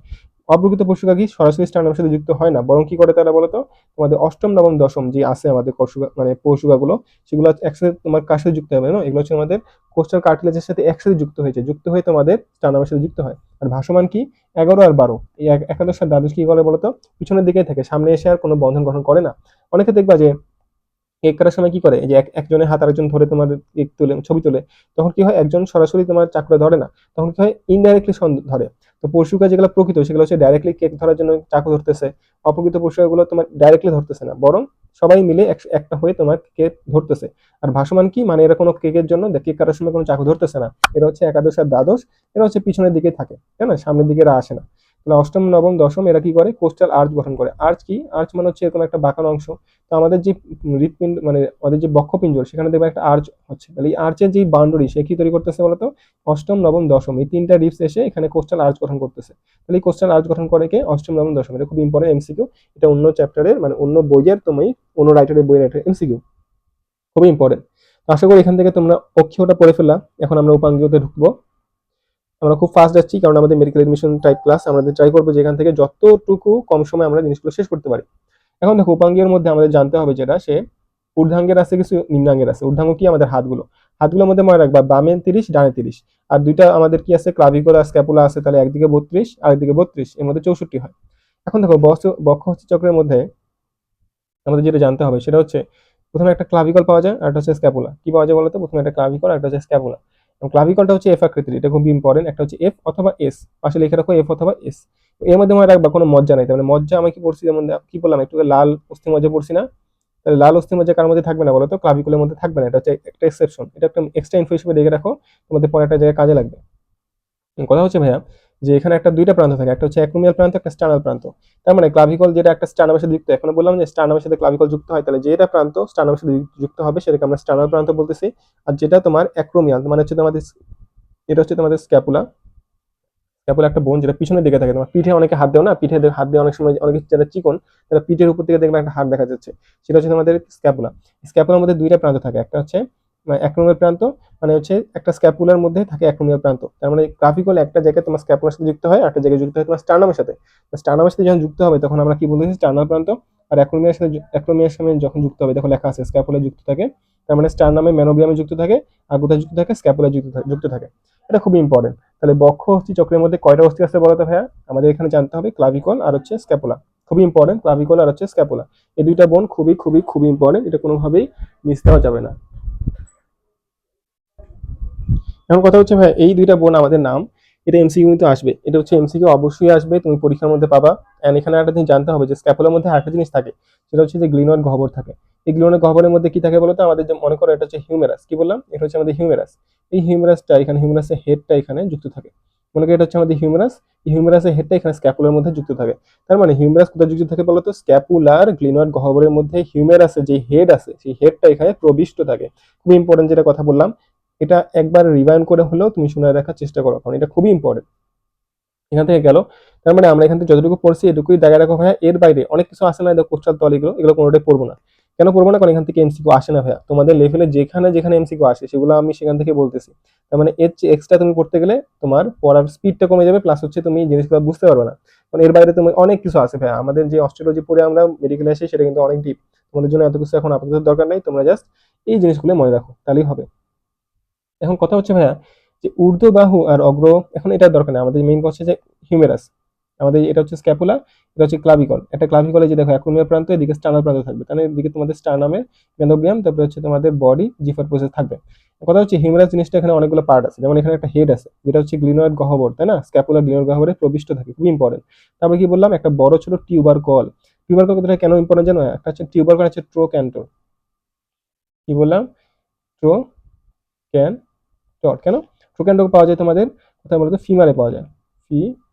অপ্রকৃত পরশুকা কি? সরাসরি স্টার্নামের সাথে যুক্ত হয় না, বরং কি করে তারা বলতো, তোমাদের অষ্টম, নবম, দশম যে আছে আমাদের পরশুকা, মানে পরশুকাগুলো, সেগুলো একসাথে তোমার কার সাথে যুক্ত হবে না, এগুলো হচ্ছে আমাদের কোস্টাল কার্টিলেজের সাথে একসাথে যুক্ত হয়েছে, যুক্ত হয়ে তোমাদের স্টার্নামের সাথে যুক্ত হয়। আর ভাসমান কি? 11 আর 12, এই একাদশ আর দ্বাদশ কি করে বলতো, পিছনের দিকে থাকে, সামনে এসে আর কোনো বন্ধন গঠন করে না। অনেকে দেখবা যে কেক কাটার সময় কি করে, এই যে একজনের হাত আরেকজন ধরে তোমার কেক তুলে, ছবি তুলে, তখন কি হয়, একজন সরাসরি তোমার চাকুটা ধরে না, তখন কি হয়, ইনডাইরেক্টলি ধরে। তো পরশুকা যেগুলো প্রকৃত, সেগুলো হচ্ছে ডাইরেক্টলি কেক ধরার জন্য চাকু ধরতেছে। অপ্রকৃত পরশুকাগুলো তোমার ডাইরেক্টলি ধরতেছে না, বরং সবাই মিলে একটা হয়ে তোমার কেক ধরতেছে। আর ভাসমান কি মানে, এরা কোনো কেকের জন্য কেক কাটার সময় কোনো চাকু ধরতেছে না, এরা হচ্ছে একাদশ আর দ্বাদশ, এরা হচ্ছে পিছনের দিকে থাকে, তাই না? সামনের দিকে এরা আসে না। তাহলে অষ্টম, নবম, দশম এরা কি করে, কোস্টাল আর্চ গঠন করে। আর্চ কি? আর্চ মানে হচ্ছে এরকম একটা বাঁকানো অংশ। তো আমাদের যে হৃৎপিণ্ড, মানে আমাদের যে বক্ষপিঞ্জর, সেখানে দেখবে একটা আর্চ হচ্ছে, তাহলে এই আর্চের যে বাউন্ডারি, সে কি তৈরি করতেছে বলতো, অষ্টম, নবম, দশম এই তিনটা রিপস এসে এখানে কোস্টাল আর্চ গঠন করতেছে। তাহলে এই কোস্টাল আর্চ গঠন করে কে? অষ্টম, নবম, দশম। এটা খুব ইম্পর্টেন্ট এমসিকিউ, এটা অন্য চ্যাপ্টারের, মানে অন্য বইয়ের, তুমি অন্য রাইটারের বইয়ের একটা এমসিকিউ, খুবই ইম্পর্টেন্ট। আশা করি এখান থেকে তোমরা অক্ষীয়টা পড়ে ফেললা। এখন আমরা উপাঙ্গীয়তে ঢুকবো। আমরা খুব ফাস্ট যাচ্ছি, কারণ আমাদের মেডিকেল এডমিশন টাইপ ক্লাস, আমাদের ট্রাই করবো যে এখান থেকে যতটুকু কম সময় আমরা জিনিসগুলো শেষ করতে পারি। এখন দেখো উপাঙ্গের মধ্যে আমাদের জানতে হবে যেটা, সে ঊর্ধ্বাঙ্গের আছে, কিছু নিম্নাঙ্গের আছে। ঊর্ধ্বাঙ্গ কি? আমাদের হাতগুলো, হাতগুলোর মধ্যে মনে রাখবা বামে 30, ডানে 30। আর দুইটা আমাদের কি আছে, ক্লাভিকল আর স্ক্যাপুলা আছে, তাহলে একদিকে 32 আর একদিকে 32, এর মধ্যে 64 হয়। এখন দেখো বক্ষ হস্ত চক্রের মধ্যে আমাদের যেটা জানতে হবে সেটা হচ্ছে, প্রথমে একটা ক্লাভিকল পাওয়া যায়, আর একটা হচ্ছে স্ক্যাপুলা। কি পাওয়া যায় বলতো? প্রথমে একটা ক্লাভিকল আর একটা হচ্ছে স্ক্যাপুলা। এবং ক্লাভিকলটা হচ্ছে এফ আকৃতির, এটা খুব ইম্পর্টেন্ট, একটা হচ্ছে এফ অথবা এস, পাশে লিখে রাখো এফ অথবা এস। এর মধ্যে মনে রাখবা কোনো মজ্জা নাই, তার মানে মজ্জা আমি কি পড়ছি, যেমন কি বললাম একটু আগে, লাল অস্থি মজ্জা পড়ছি না? তাহলে লাল অস্থি মজ্জা কার মধ্যে থাকবে না বলতো? ক্লাভিকুলের মধ্যে থাকবে না, এটা হচ্ছে একটা এক্সেপশন, এটা একটা এক্সট্রা ইনফো হিসেবে লিখে রাখো, তোমাদের পরে একটা জায়গায় কাজে লাগবে। কথা হচ্ছে ভাইয়া, যে এখানে একটা দুইটা প্রান্ত থাকে, একটা হচ্ছে অ্যাক্রোমিয়াল প্রান্ত, একটা স্টার্নাল প্রান্ত। তার মানে ক্লাভিকল যেটা একটা স্টার্নামের সাথে যুক্ত, এখন বললাম যে স্টার্নামের সাথে ক্লাভিকল যুক্ত হয়, তাহলে যেটা প্রান্ত স্টার্নামের সাথে যুক্ত হবে সেটাকে আমরা স্টার্নাল প্রান্ত বলতেছি। আর যেটা তোমার অ্যাক্রোমিয়াল মানে হচ্ছে তোমাদের, এটা হচ্ছে তোমাদের স্ক্যাপুলা। স্ক্যাপুলা একটা বোন যেটা পিছনের দিকে থাকে, তোমার পিঠে অনেকে হাত দেও না, পিঠে হাত দিয়ে অনেক সময়, অনেক যারা চিকন, তারা পিঠের উপর থেকে দেখবে একটা হাত দেখা যাচ্ছে, সেটা হচ্ছে তোমাদের স্ক্যাপুলা। স্ক্যাপুলার মধ্যে দুইটা প্রান্ত থাকে, একটা হচ্ছে অ্যাক্রোমিয়াল প্রান্ত, মানে হচ্ছে একটা স্ক্যাপুলার মধ্যে থাকে অ্যাক্রোমিয়াল প্রান্ত। তার মানে ক্লাভিকল একটা জায়গায় তোমার স্ক্যাপুলার সাথে যুক্ত হয়, একটা জায়গায় যুক্ত হয় তোমার স্টার্নামের সাথে। স্টার্নামের সাথে যখন যুক্ত হবে তখন আমরা কি বলতেছি, স্টার্নাল প্রান্ত। আর অ্যাক্রোমিয়ার সাথে যখন যুক্ত হবে, দেখো লেখা আছে স্ক্যাপুলা যুক্ত থাকে, তার মানে স্টার্নামে ম্যানোবিয়ামে যুক্ত থাকে, আর কোথায় যুক্ত থাকে? স্ক্যাপুলা যুক্ত থাকে। এটা খুবই ইম্পর্টেন্ট। তাহলে বক্ষ অস্থি চক্রের মধ্যে কয়টা অস্থি আছে বলতো ভাইয়া? আমাদের এখানে জানতে হবে ক্লাভিকল আর হচ্ছে স্ক্যাপুলা, খুবই ইম্পর্টেন্ট, ক্লাভিকল আর হচ্ছে স্ক্যাপুলা, এই দুইটা বোন খুবই খুবই খুবই ইম্পর্টেন্ট, এটা কোনোভাবেই মিস দেওয়া যাবে না। এখন কথা হচ্ছে ভাই, এই দুইটা বোন আমাদের নাম, এটা এমসিকিউ কিন্তু আসবে, এটা হচ্ছে এমসিকিউ অবশ্যই আসবে, তুমি পরীক্ষার মধ্যে পাবা। এন্ড এখানে একটা জিনিস জানতে হবে যে স্ক্যাপুলার মধ্যে আরেকটা জিনিস থাকে, সেটা হচ্ছে যে গ্লিনয়েড গহ্বর থাকে। এই গ্লিনয়েড গহ্বরের মধ্যে কি থাকে বলতো? আমাদের যে মনে করো এটা হচ্ছে হিউমেরাস, কি বললাম, এটা হচ্ছে আমাদের হিউমেরাস। এই হিউমেরাসটা এখানে, হিউমেরাসের হেডটা এখানে যুক্ত থাকে, মনে করি এটা হচ্ছে আমাদের হিউমেরাস। এই হিউমেরাসের হেডটা এখানে স্ক্যাপুলার মধ্যে যুক্ত থাকে। তার মানে হিউমেরাস কোথায় যুক্ত থাকে বলতো? স্ক্যাপুলার গ্লিনয়েড গহ্বরের মধ্যে হিউমেরাসের যে হেড আছে, সেই হেডটা এখানে প্রবিষ্ট থাকে। খুব ইম্পর্টেন্ট যেটা কথা বললাম, এটা একবার রিভাইন্ড করে হলেও তুমি শুনে রাখার চেষ্টা করো, কারণ এটা খুবই ইম্পর্টেন্ট। এখান থেকে গেল, তার মানে আমরা এখান থেকে যতটুকু পড়ছি এটুকুই দাগা রাখো ভাইয়া। এর বাইরে অনেক কিছু আসে না, কোস্টাল তল, এগুলো এগুলো কোনোটাই পড়বো না। কেন পড়বো না? কারণ এখান থেকে এমসিকিউ আসে না ভাইয়া, তোমাদের লেভেলে যেখানে যেখানে এমসিকিউ আসে সেগুলো আমি সেখান থেকে বলতেছি। তার মানে এর চেয়ে এক্সট্রা তুমি পড়তে গেলে তোমার পড়ার স্পিডটা কমে যাবে, প্লাস হচ্ছে তুমি জিনিসগুলো বুঝতে পারবে না। কারণ এর বাইরে তুমি অনেক কিছু আছে ভাইয়া, আমাদের যে অস্ট্রোলজি পড়ে আমরা মেডিকেলে আসি সেটা কিন্তু অনেক ডিপ। তোমাদের জন্য এত কিছু এখন আপাতত দরকার নেই, তোমরা জাস্ট এই জিনিসগুলো মনে রাখো, তাহলেই হবে। এখন কথা হচ্ছে ভাইয়া, যে ঊর্ধ্ব বাহু আর অগ্র, এখন এটা দরকার নেই, আমাদের মেইন কথা হচ্ছে যে হিউমেরাস। আমাদের এটা হচ্ছে স্ক্যাপুলা, এটা হচ্ছে ক্লাভিকল। একটা ক্লাভিকলে যে দেখো অ্যাক্রোমিয়াল প্রান্ত, এদিকে স্টার্নাল প্রান্ত থাকবে, তাহলে এদিকে তোমাদের স্টার্নামের মেনোগ্রাম, তারপরে হচ্ছে তোমাদের বডি জিফার প্রসেস থাকবে। কথা হচ্ছে হিউমেরাস জিনিসটা এখানে অনেকগুলো পার্ট আছে, যেমন এখানে একটা হেড আছে যেটা হচ্ছে গ্লিনয়েড গহ্বর, তাই না, স্ক্যাপুলা গ্লিনয়েড গহ্বরে প্রবিষ্ট থাকে, খুব ইম্পর্টেন্ট। তারপরে কি বললাম, একটা বড় ছোট টিউবার কল। টিউবার কল কথাটা কেন ইম্পর্টেন্ট জানো, একটা হচ্ছে টিউবার কল হচ্ছে ট্রোক্যান্টর। কি বললাম, ট্রো ক্যান টর, কেন ট্রোক্যান্টর পাওয়া যায় তোমাদের কোথায় বলতো, ফিমারে পাওয়া যায়,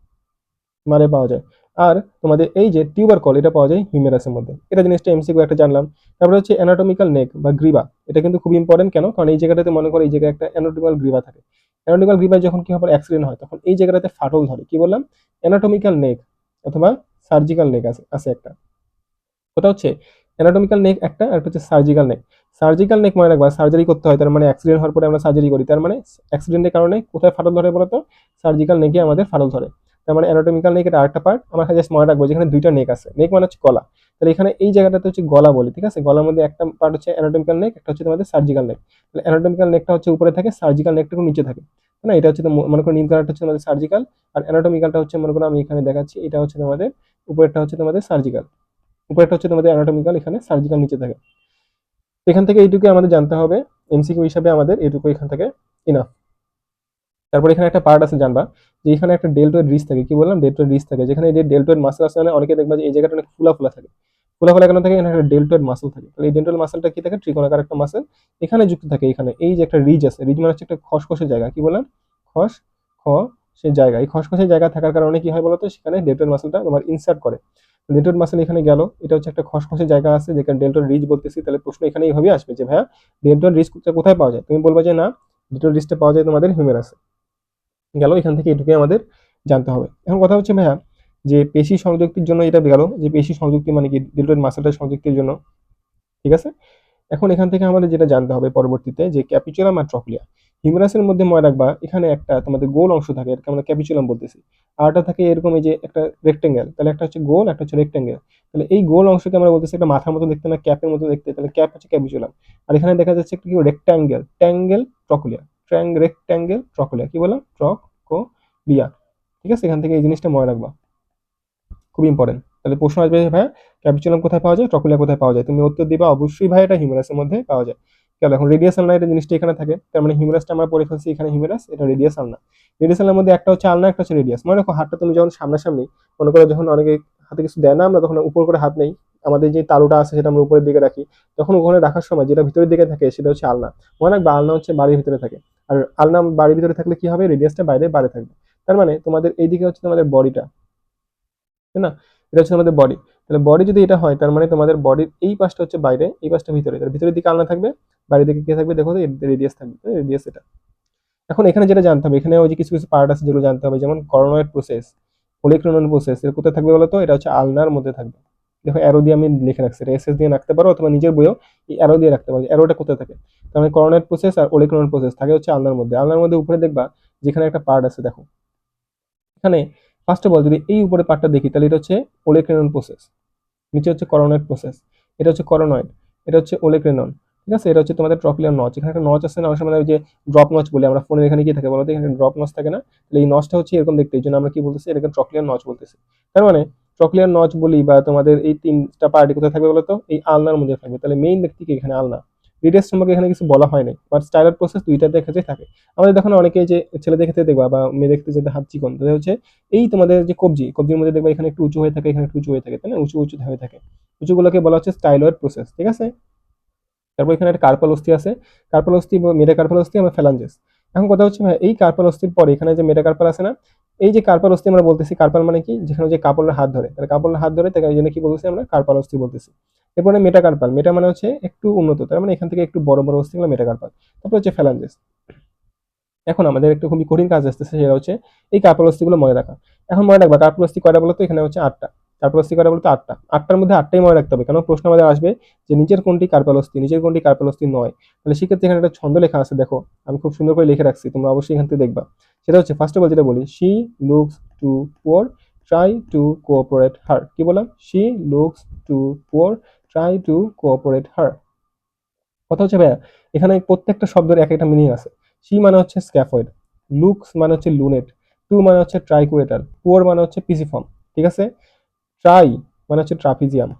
ফিমারে পাওয়া যায়। আর তোমাদের এই যে টিউবার কল, এটা পাওয়া যায় হিউমেরাসের মধ্যে। এটা জিনিসটা এমসিকিউ একটা জানলাম। তারপরে হচ্ছে অ্যানাটমিক্যাল নেক বা গ্রীবা, এটা কিন্তু খুব ইম্পর্টেন্ট। কেন, কারণ এই জায়গাটাতে মনে করো এই জায়গায় একটা অ্যানাটমিক্যাল গ্রীবা থাকে। অ্যানাটমিক্যাল গ্রীবায় যখন কি হবে, অ্যাক্সিডেন্ট হয়, তখন এই জায়গাটাতে ফাটল ধরে। কি বললাম, অ্যানাটমিক্যাল নেক অথবা সার্জিক্যাল নেক আছে আছে একটা। ওটা হচ্ছে অ্যানাটমিক্যাল নেক একটা, আর একটা হচ্ছে সার্জিক্যাল নেক। সার্জিক্যাল নেক মনে রাখবা, সার্জারি করতে হয়, তার মানে অ্যাক্সিডেন্ট হওয়ার পরে আমরা সার্জারি করি, তার মানে অ্যাক্সিডেন্টের কারণে কোথায় ফাটল ধরে বলতো, সার্জিক্যাল নেকে আমাদের ফাটল ধরে। তার মানে অ্যানাটমিক্যাল নেক এটা আরেকটা পার্ট। আমার জাস্ট মনে রাখবো যেখানে দুইটা নেক আছে, নেক মানে হচ্ছে গলা, তাহলে এখানে এই জায়গাটাতে হচ্ছে গলা বলি, ঠিক আছে। গলার মধ্যে একটা পার্ট হচ্ছে অ্যানাটমিক্যাল নেক, একটা হচ্ছে তোমাদের সার্জিক্যাল নেক। তাহলে অ্যানাটমিক্যাল নেকটা হচ্ছে উপরে থাকে, সার্জিক্যাল নেকটা নিচে থাকে, না। এটা হচ্ছে মনে করো নীল কালারটা হচ্ছে তোমাদের সার্জিক্যাল, আর অ্যানাটমিক্যালটা হচ্ছে মনে করো আমি এখানে দেখাচ্ছি, এটা হচ্ছে তোমাদের উপরেরটা হচ্ছে তোমাদের সার্জিক্যাল, উপরেরটা হচ্ছে তোমাদের অ্যানাটমিক্যাল, এখানে সার্জিক্যাল নিচে থাকে। এখান থেকে এইটুকু আমাদের জানতে হবে, এমসিকিউ হিসাবে আমাদের এইটুকু এখান থেকে ইনাফ। তারপর এখানে একটা পার্ট আছে জানবা, যে এখানে একটা ডেল্টয়েড রিজ থাকে। কি বললাম, ডেল্টয়েড রিজ থাকে, যেখানে এই যে ডেল্টয়েড মাসল আছে, মানে অনেকে দেখবা যে এই জায়গাটা অনেক ফুলা ফুলা থাকে। ফুলা ফুলা কেন থাকে, এখানে একটা ডেল্টয়েড মাসল থাকে। তাহলে এই ডেল্টয়েড মাসলটা কি থাকে, ত্রিকোণাকার একটা মাসল, এখানে যুক্ত থাকে। এখানে এই যে একটা রিজ আছে, রিজ মানে হচ্ছে একটা খসখসে জায়গা। কি বললাম, খস খ সে জায়গা, এই খসখসে জায়গা থাকার কারণে কি হয় বলতো, সেখানে ডেল্টয়েড মাসলটা তোমার ইনসার্ট করে। ডেল্টয়েড মাসল এখানে গেল, এটা হচ্ছে একটা খসখসে জায়গা আছে যেখানে ডেল্টয়েড রিজ বলতেছি। তাহলে প্রশ্ন এখানে এইভাবে আসবে যে ভাইয়া ডেল্টয়েড রিজ কোথায় পাওয়া যায়, তুমি বলবা যে না, ডেল্টয়েড রিজটা পাওয়া যায় তোমাদের হিউমেরাসে। গেল, এখান থেকে এটুকুই আমাদের জানতে হবে। এখন কথা হচ্ছে ভাইয়া, যে পেশি সংযুক্তির জন্য এটা গেল, যে পেশি সংযুক্তি মানে কি, ডেল্টয়েড মাসলটা সংযুক্তির জন্য, ঠিক আছে। এখন এখান থেকে আমাদের যেটা জানতে হবে পরবর্তীতে, যে ক্যাপিচুলাম আর ট্রকলিয়া। হিউমেরাসের মধ্যে মনে রাখবা এখানে একটা তোমাদের গোল অংশ থাকে, এটাকে আমরা ক্যাপিচুলাম বলতেছি। আরটা থাকে এরকম, এই যে একটা রেক্টেঙ্গেল, তাহলে একটা হচ্ছে গোল, একটা হচ্ছে রেক্টেঙ্গেল। তাহলে এই গোল অংশকে আমরা বলতেছি একটা মাথার মতো দেখতে, না ক্যাপের মতো দেখতে, তাহলে ক্যাপ হচ্ছে ক্যাপিচুলাম। আর এখানে দেখা যাচ্ছে একটা কি রেক্ট্যাঙ্গেল, ট্যাঙ্গেল ট্রকলিয়া, রেক্ট্যাঙ্গেল ট্রকলিয়া। কি বললাম, ট্রকলিয়া, ঠিক আছে। এখান থেকে এই জিনিসটা মনে রাখবা, খুব ইম্পর্টেন্ট। তাহলে প্রশ্ন আসবে, ভাইয়া ক্যাপিচুলাম কোথায় পাওয়া যায়, ট্রকলিয়া কোথায় পাওয়া যায়, তুমি উত্তর দিবা অবশ্যই ভাই এটা হিউমেরাসের মধ্যে পাওয়া যায়। গেল, এখন রেডিয়াস আলনা, এটা জিনিসটা এখানে থাকে, তার মানে হিউমেরাসটা আমরা পড়ে ফেলছি, এখানে হিউমেরাস, এটা রেডিয়াস আলনা। রেডিয়াস আলনার মধ্যে একটা হচ্ছে আলনা, একটা হচ্ছে রেডিয়াস। মনে রাখো হাতটা তুমি যখন সামনাসামনি, মনে করো যখন অনেকে হাতে কিছু দেয় না, আমরা তখন উপর করে হাত নেই, আমাদের যে তালুটা আছে সেটা আমরা উপরের দিকে রাখি, তখন ওখানে রাখার সময় যেটা ভিতরের দিকে থাকে সেটা হচ্ছে আলনা। মনে রাখবা আলনা হচ্ছে বাড়ির ভিতরে থাকে, আর আলনা বাড়ির ভিতরে থাকলে কি হবে, রেডিয়াসটা বাইরে থাকবে। তার মানে তোমাদের এইদিকে হচ্ছে তোমাদের বডিটা, তাই না, এটা হচ্ছে আমাদের বডি। তাহলে বডি যদি এটা হয়, তার মানে তোমাদের বডির এই পাশটা হচ্ছে বাইরে, এই পাশটা ভিতরে, তাহলে ভিতরের দিকে আলনা থাকবে, বাইরের দিকে কি থাকবে দেখো তো, রেডিয়াস থাকবে, রেডিয়াস এটা। এখন এখানে যেটা জানতে হবে, এখানে ওই যে কিছু কিছু পার্ট আছে যেগুলো জানতে হবে, যেমন করোনয়েড প্রসেস, ওলিক্রোনন প্রসেস, এর কোথায় থাকবে বলতো, এটা হচ্ছে আলনার মধ্যে থাকবে। দেখো অ্যারো দিয়ে আমি লিখে রাখছি, এটা এসএস দিয়ে রাখতে পারো, অথবা নিজের বইও এই অ্যারো দিয়ে রাখতে পারো, অ্যারোটা কোথায় থাকে। তার মানে করোনয়েড প্রসেস আর ওলিক্রোনন প্রসেস থাকে হচ্ছে আলনার মধ্যে। আলনার মধ্যে উপরে দেখবা যেখানে একটা পার্ট আছে, দেখো এখানে ফার্স্ট অফ অল যদি এই উপরে পার্টটা দেখি, তাহলে এটা হচ্ছে ওলিক্রোনন প্রসেস, নিচে হচ্ছে করোনয়েড প্রসেস, এটা হচ্ছে করোনয়েড, এটা হচ্ছে ওলেক্রেনন, ঠিক আছে। এটা হচ্ছে তোমাদের ট্রকলিয়ার নচ, এখানে একটা নচ আছে না, অনেক সময় ওই যে ড্রপ নচ বলে আমরা ফোনের, এখানে কি থাকে বলতো, এখানে ড্রপ নচ থাকে না, তাহলে এই নচটা হচ্ছে এরকম দেখতে, এই জন্য আমরা কি বলতেছি, এটাকে ট্রকলিয়ার নচ বলতেছি। তার মানে ট্রকলিয়ার নচ বলি, বা তোমাদের এই তিনটা পার্টি কোথায় থাকবে বলতো, এই আলনার মধ্যে থাকবে। তাহলে মেইন ব্যক্তি কি, এখানে আলনা। রেডিয়াস সম্পর্কে এখানে কিছু বলা হয় নাই, বাট স্টাইলার প্রসেস দুইটাতে ক্ষেত্রে থাকে। আমাদের দেখো না অনেকে যে ছেলেদের ক্ষেত্রে দেখবা, বা মেয়ে দেখতে যেতে হাত চিকন, তাহলে হচ্ছে এই তোমাদের যে কবজির মধ্যে দেখবা এখানে একটু উঁচু হয়ে থাকে, এখানে একটু উঁচু হয়ে থাকে, তাই না, উঁচু উঁচু হয়ে থাকে, উঁচুগুলোকে বলা হচ্ছে স্টাইলয়েড প্রসেস, ঠিক আছে। তারপর এখানে একটা কার্পাল অস্থি আছে, কার্পাল অস্থি, মেটাকার্পাল অস্থি, আমরা ফ্যালাঞ্জেস। এখন কথা হচ্ছে ভাই, এই কার্পাল অস্থির পরে এখানে যে মেটাকার্পাল আছে না, এই যে কার্পাল অস্থি আমরা বলতেছি, কার্পাল মানে কি, যেখানে যে কাপড়ের হাত ধরে, তাহলে কাপড়ের হাত ধরে, তাই এই জন্য কি বলতেছি আমরা, কার্পাল অস্থি বলতেছি। এরপরে মেটাকার্পাল, মেটা মানে হচ্ছে একটু উন্নত, তার মানে এখান থেকে একটু বড় বড় অস্থিগুলো মেটাকার্পাল। তারপর হচ্ছে ফ্যালাঞ্জেস। এখন আমাদের একটু খুবই কঠিন কাজ আসতেছে, সেটা হচ্ছে এই কার্পালস্থিগুলো মনে রাখা। এখন মনে রাখবা কার্পালস্থি কয়টা বলতো, এখানে হচ্ছে 8টা। কার্পালস্থি কয়টা বলতো, 8টা। 8টার মধ্যে 8টাই মনে রাখতে হবে, কারণ প্রশ্ন আমাদের আসবে যে নিচের কোনটি কার্পালস্থি, নিচের কোনটি কার্পালস্থি নয়। তাহলে সেক্ষেত্রে এখানে একটা ছন্দ লেখা আছে, দেখো আমি খুব সুন্দর করে লিখে রাখছি, তোমরা অবশ্যই এখান থেকে দেখবা। সেটা হচ্ছে ফার্স্ট অফ অল যেটা বলি, she looks too poor, try to cooperate her. কি বললাম, she looks too poor, try to cooperate her. কথা হচ্ছে ভাইয়া, এখানে প্রত্যেকটা শব্দের এক একটা মিনিং আছে। সি মানে হচ্ছে স্ক্যাফয়েড, লুকস মানে হচ্ছে লুনেট, টু মানে হচ্ছে ট্রাইকুয়েটার, পুয়ার মানে হচ্ছে পিসিফর্ম। ঠিক আছে। ট্রাই মানে হচ্ছে ট্রাপিজিয়াম,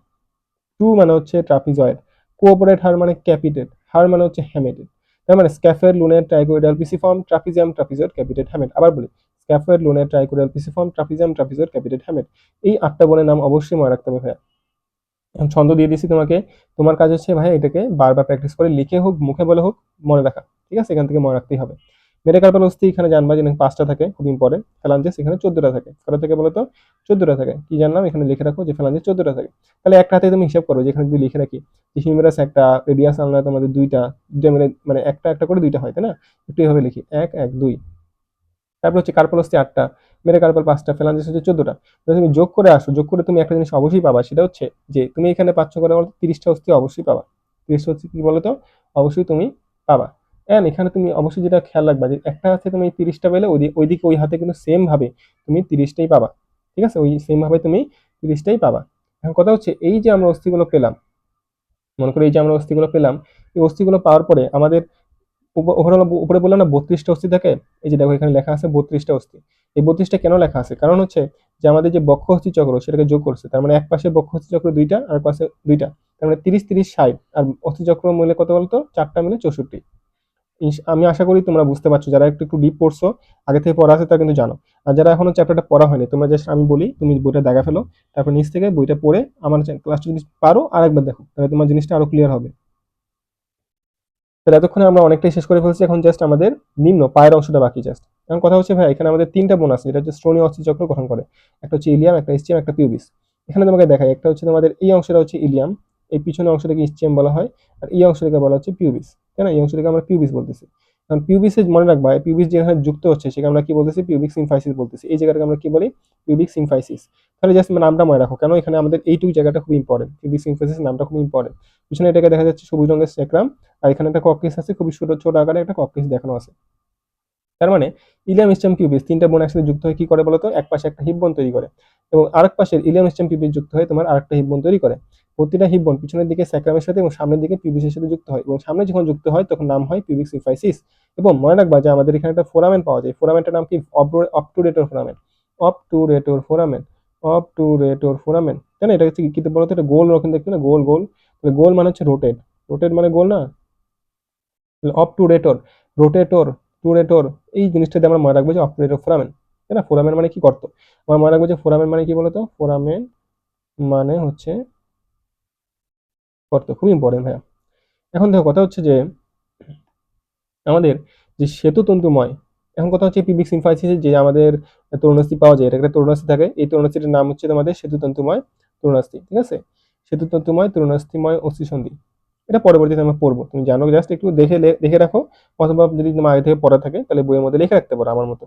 ট্রু মানে হচ্ছে ট্রাপিজয়েড, কোঅপারেট হার মানে ক্যাপিটেট, হার মানে হচ্ছে হ্যামেটেড। তার মানে scaphoid, lunate, triquetral, pisiform, trapezium, trapezoid, capitate, hamate. আবার বলি, scaphoid, lunate, triquetral, pisiform, trapezium, trapezoid, capitate, hamate. এই 8টা বনের নাম অবশ্যই মনে রাখতে হবে ভাইয়া। এখন ছন্দ দিয়ে দিছি তোমাকে, তোমার কাজ হচ্ছে ভাই এটাকে বারবার প্র্যাকটিস করে লিখে হোক মুখে বলে হোক মনে রাখা, ঠিক আছে? এখান থেকে মনে রাখতেই হবে। মেটাকার্পাল অস্থি এখানে জানবা যে 5টা থাকে, খুব ইম্পর্টেন্ট। ফ্যালাঞ্জেস এখানে 14টা থাকে। কটা থেকে বলো তো? 14টা থাকে। কি জানলাম? এখানে লিখে রাখো যে ফ্যালাঞ্জেস 14টা থাকে। তাহলে একটা হাতে তুমি হিসাব করো, যেখানে যদি লিখে রাখি যে হিউমেরাস একটা, রেডিয়াস আলনা তোমাদের দুইটা, দুইটা মিলে মানে একটা একটা করে দুইটা হয়, তাই না? একটু এভাবে লিখি, 1 1 2। তারপর হচ্ছে কার্পাল অস্থি 8টা, মেটাকার্পাল 5টা, ফ্যালাঞ্জেস হচ্ছে 14টা। তুমি যোগ করে আসো, যোগ করে তুমি একটা জিনিস অবশ্যই পাবা, সেটা হচ্ছে যে তুমি এখানে পাচ্ছ করে বলতো 30টা অস্থি অবশ্যই পাবা। 30টা অস্থি কি বলতো? অবশ্যই তুমি পাবা। এন্ড এখানে তুমি অবশ্যই যেটা খেয়াল রাখবা যে একটা হাতে তুমি 30টা পেলে ওইদিকে ওই হাতে কিন্তু সেম ভাবে তুমি 30টাই পাবা, ঠিক আছে? ওই সেম ভাবে তুমি 30টাই পাবা। এখন কথা হচ্ছে এই যে আমরা অস্থিগুলো পেলাম, মনে করো এই যে আমরা অস্থিগুলো পেলাম, এই অস্থিগুলো পাওয়ার পরে আমাদের ওভারঅল উপরে বললাম না 32টা অস্থি থাকে। এই যে দেখো এখানে লেখা আছে 32টা অস্থি। এই 32টা কেন লেখা আছে? কারণ হচ্ছে যে আমাদের যে বক্ষ অস্থি চক্র সেটাকে যোগ করছে, তার মানে এক পাশে বক্ষ অস্থি চক্র দুইটা আর পাশে দুইটা, তার মানে 30 30 60। আর অস্থি চক্র মিলে কত বলতো? 4টা মিলে 64। আমি আশা করি তোমরা বুঝতে পারছো, যারা একটু একটু ডিপ পড়ছো, আগে থেকে পড়া আছে তারা কিন্তু জানো। আর যারা এখনো চ্যাপ্টারটা পড়া হয়নি, তোমরা জাস্ট আমি বলি তুমি বইটা দেখা ফেলো, তারপর নিচ থেকে বইটা পড়ে আমার ক্লাসটা যদি পারো আরেকবার দেখো, তাহলে তোমার জিনিসটা আরো ক্লিয়ার হবে। তাহলে এতক্ষণে আমরা অনেকটাই শেষ করে ফেলছি, এখন জাস্ট আমাদের নিম্ন পায়ের অংশটা বাকি জাস্ট। এখন কথা হচ্ছে ভাই এখানে আমাদের 3টা বোন আছে, যেটা হচ্ছে শ্রোণী অস্থিচক্র গঠন করে। একটা হচ্ছে ইলিয়াম, একটা ইসচিয়াম, একটা পিউবিস। এখানে তোমাকে দেখাই, একটা হচ্ছে তোমাদের এই অংশটা হচ্ছে ইলিয়াম, এই পিছনের অংশটাকে ইসচিয়াম বলা হয়, আর এই অংশটাকে বলা হচ্ছে পিউবিস, তাই না? এই অংশটাকে আমরা পিউবিস বলতেছি। কারণ পিউবিসে মনে রাখবা, পিউবিস যেখানে যুক্ত হচ্ছে সেখানে আমরা কি বলতেছি? পিউবিক সিম্ফাইসিস বলতেছি। এই জায়গাটাকে আমরা কি বলি? Pubic symphysis. তাহলে জাস্ট নামটা মনে রাখো, কেন এখানে আমাদের এইটুকু জায়গাটা খুব ইম্পর্টেন্ট, পিউবিক সিম্ফাইসিস নামটা খুব ইম্পর্টেন্ট। পিছনে এটাকে দেখা যাচ্ছে সবুজ রঙের স্যাক্রাম, আর এখানে একটা ককপিস আছে, খুবই ছোট ছোট আকারে একটা ককপিস দেখানো আছে। তার মানে ইলিয়াম স্টেম পিউবিস 3টা বোন একসাথে যুক্ত হয়ে কি করে বলতো? এক পাশে একটা হিপ বোন তৈরি করে, এবং আরেক পাশের ইলিয়াম স্টেম পিউবিস যুক্ত হয়ে তোমার আরেকটা হিপ বোন তৈরি করে। প্রতিটা হিপ বোন পিছনের দিকে স্যাক্রামের সাথে এবং সামনের দিকে পিউবিসের সাথে যুক্ত হয়, এবং সামনে যখন যুক্ত হয় তখন নাম হয় পিউবিক সিম্ফাইসিস। এবং মনে রাখবা যে আমাদের এখানে একটা ফোরামেন পাওয়া যায়, ফোরামেনটার নাম কি? অবটুরেটর ফোরামেন। অবটুরেটর ফোরামেন, অবটুরেটর ফোরামেন, তাই না? এটা হচ্ছে কি বলতো? এটা গোল রকম দেখতে না, গোল গোল। গোল মানে হচ্ছে রোটেট, রোটেট মানে গোল না? অবটুরেটর, রোটেটর, টুরেটর, এই জিনিসটা দিয়ে আমরা মনে রাখবো যে অবটুরেটর ফোরামেন, তাই না? ফোরামেন মানে কি? গর্ত। আমরা মনে রাখবো যে ফোরামেন মানে কি বলতো? ফোরামেন মানে হচ্ছে গর্ত। খুব ইম্পর্টেন্ট ভাইয়া। এখন দেখো কথা হচ্ছে যে আমাদের যে সেতুতন্তুময়, এখন কথা হচ্ছে পিবিক সিম্ফাইসিসে যে আমাদের তরুণাস্থি পাওয়া যায়, এটা একটা তরুণাস্থি থাকে, এই তরুণাস্থিটির নাম হচ্ছে তোমাদের সেতুতন্তুময় তরুণাস্থি, ঠিক আছে? সেতুতন্তুময় তরুণাস্থিময় অস্থিসন্ধি। এটা পরবর্তীতে আমরা পড়বো, তুমি জানো, জাস্ট একটু দেখে দেখে রাখো, অথবা যদি তোমার আগে থেকে পড়া থাকে তাহলে বইয়ের মধ্যে লিখে রাখতে পারো আমার মতো।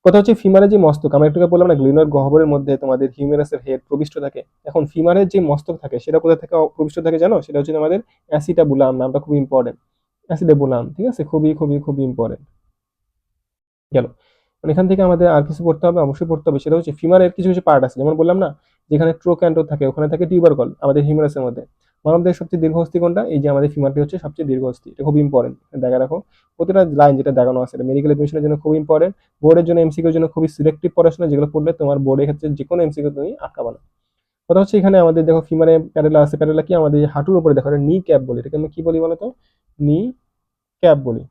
কথা হচ্ছে ফিমারের যে মস্তক, আমরা একটু আগে বললাম না গ্লিনোর গহ্বরের মধ্যে তোমাদের হিউমেরাসের হেড প্রবিষ্ট থাকে। এখন ফিমারের যে মস্তক থাকে সেটা কোথা থেকে প্রবিষ্ট থাকে জানো? সেটা হচ্ছে আমাদের অ্যাসিটাবুলাম, নামটা খুব ইম্পর্টেন্ট। অ্যাসিটাবুলাম, ঠিক আছে? খুবই খুবই খুবই ইম্পর্টেন্ট। গেল। মানে এখান থেকে আমাদের আর কিছু পড়তে হবে, অবশ্যই পড়তে হবে, সেটা হচ্ছে ফিমারের কিছু কিছু পার্ট আছে, যেমন বললাম না যেখানে ট্রোক্যান্টো থাকে ওখানে থাকে টিউবারকল আমাদের হিউমেরাসের মধ্যে। মানবদের সবচেয়ে দীর্ঘ অস্থি কোনটা? এই যে আমাদের ফিমারটি হচ্ছে সবচেয়ে দীর্ঘ অস্থি, এটা খুব ইম্পর্টেন্ট, দেখা রাখো। প্রতিটা লাইন যেটা দেখানো আছে এটা মেডিকেল এডমিশনের জন্য খুব ইম্পর্টেন্ট। বোর্ডের জন্য এমসিকিউর জন্য খুবই সিলেক্টিভ পড়াশোনা, যেগুলো পড়লে তোমার বোর্ডের ক্ষেত্রে যে কোনো এমসিকিউ তুমি আটকাবা না। কথা হচ্ছে এখানে আমাদের দেখো ফিমারে প্যারেলা আছে, প্যারেলা কি? আমাদের হাঁটুর উপরে দেখো, এটা নি ক্যাপ বলি, এটাকে আমি কি বলি বলতো? নি ক্যাপ বলি।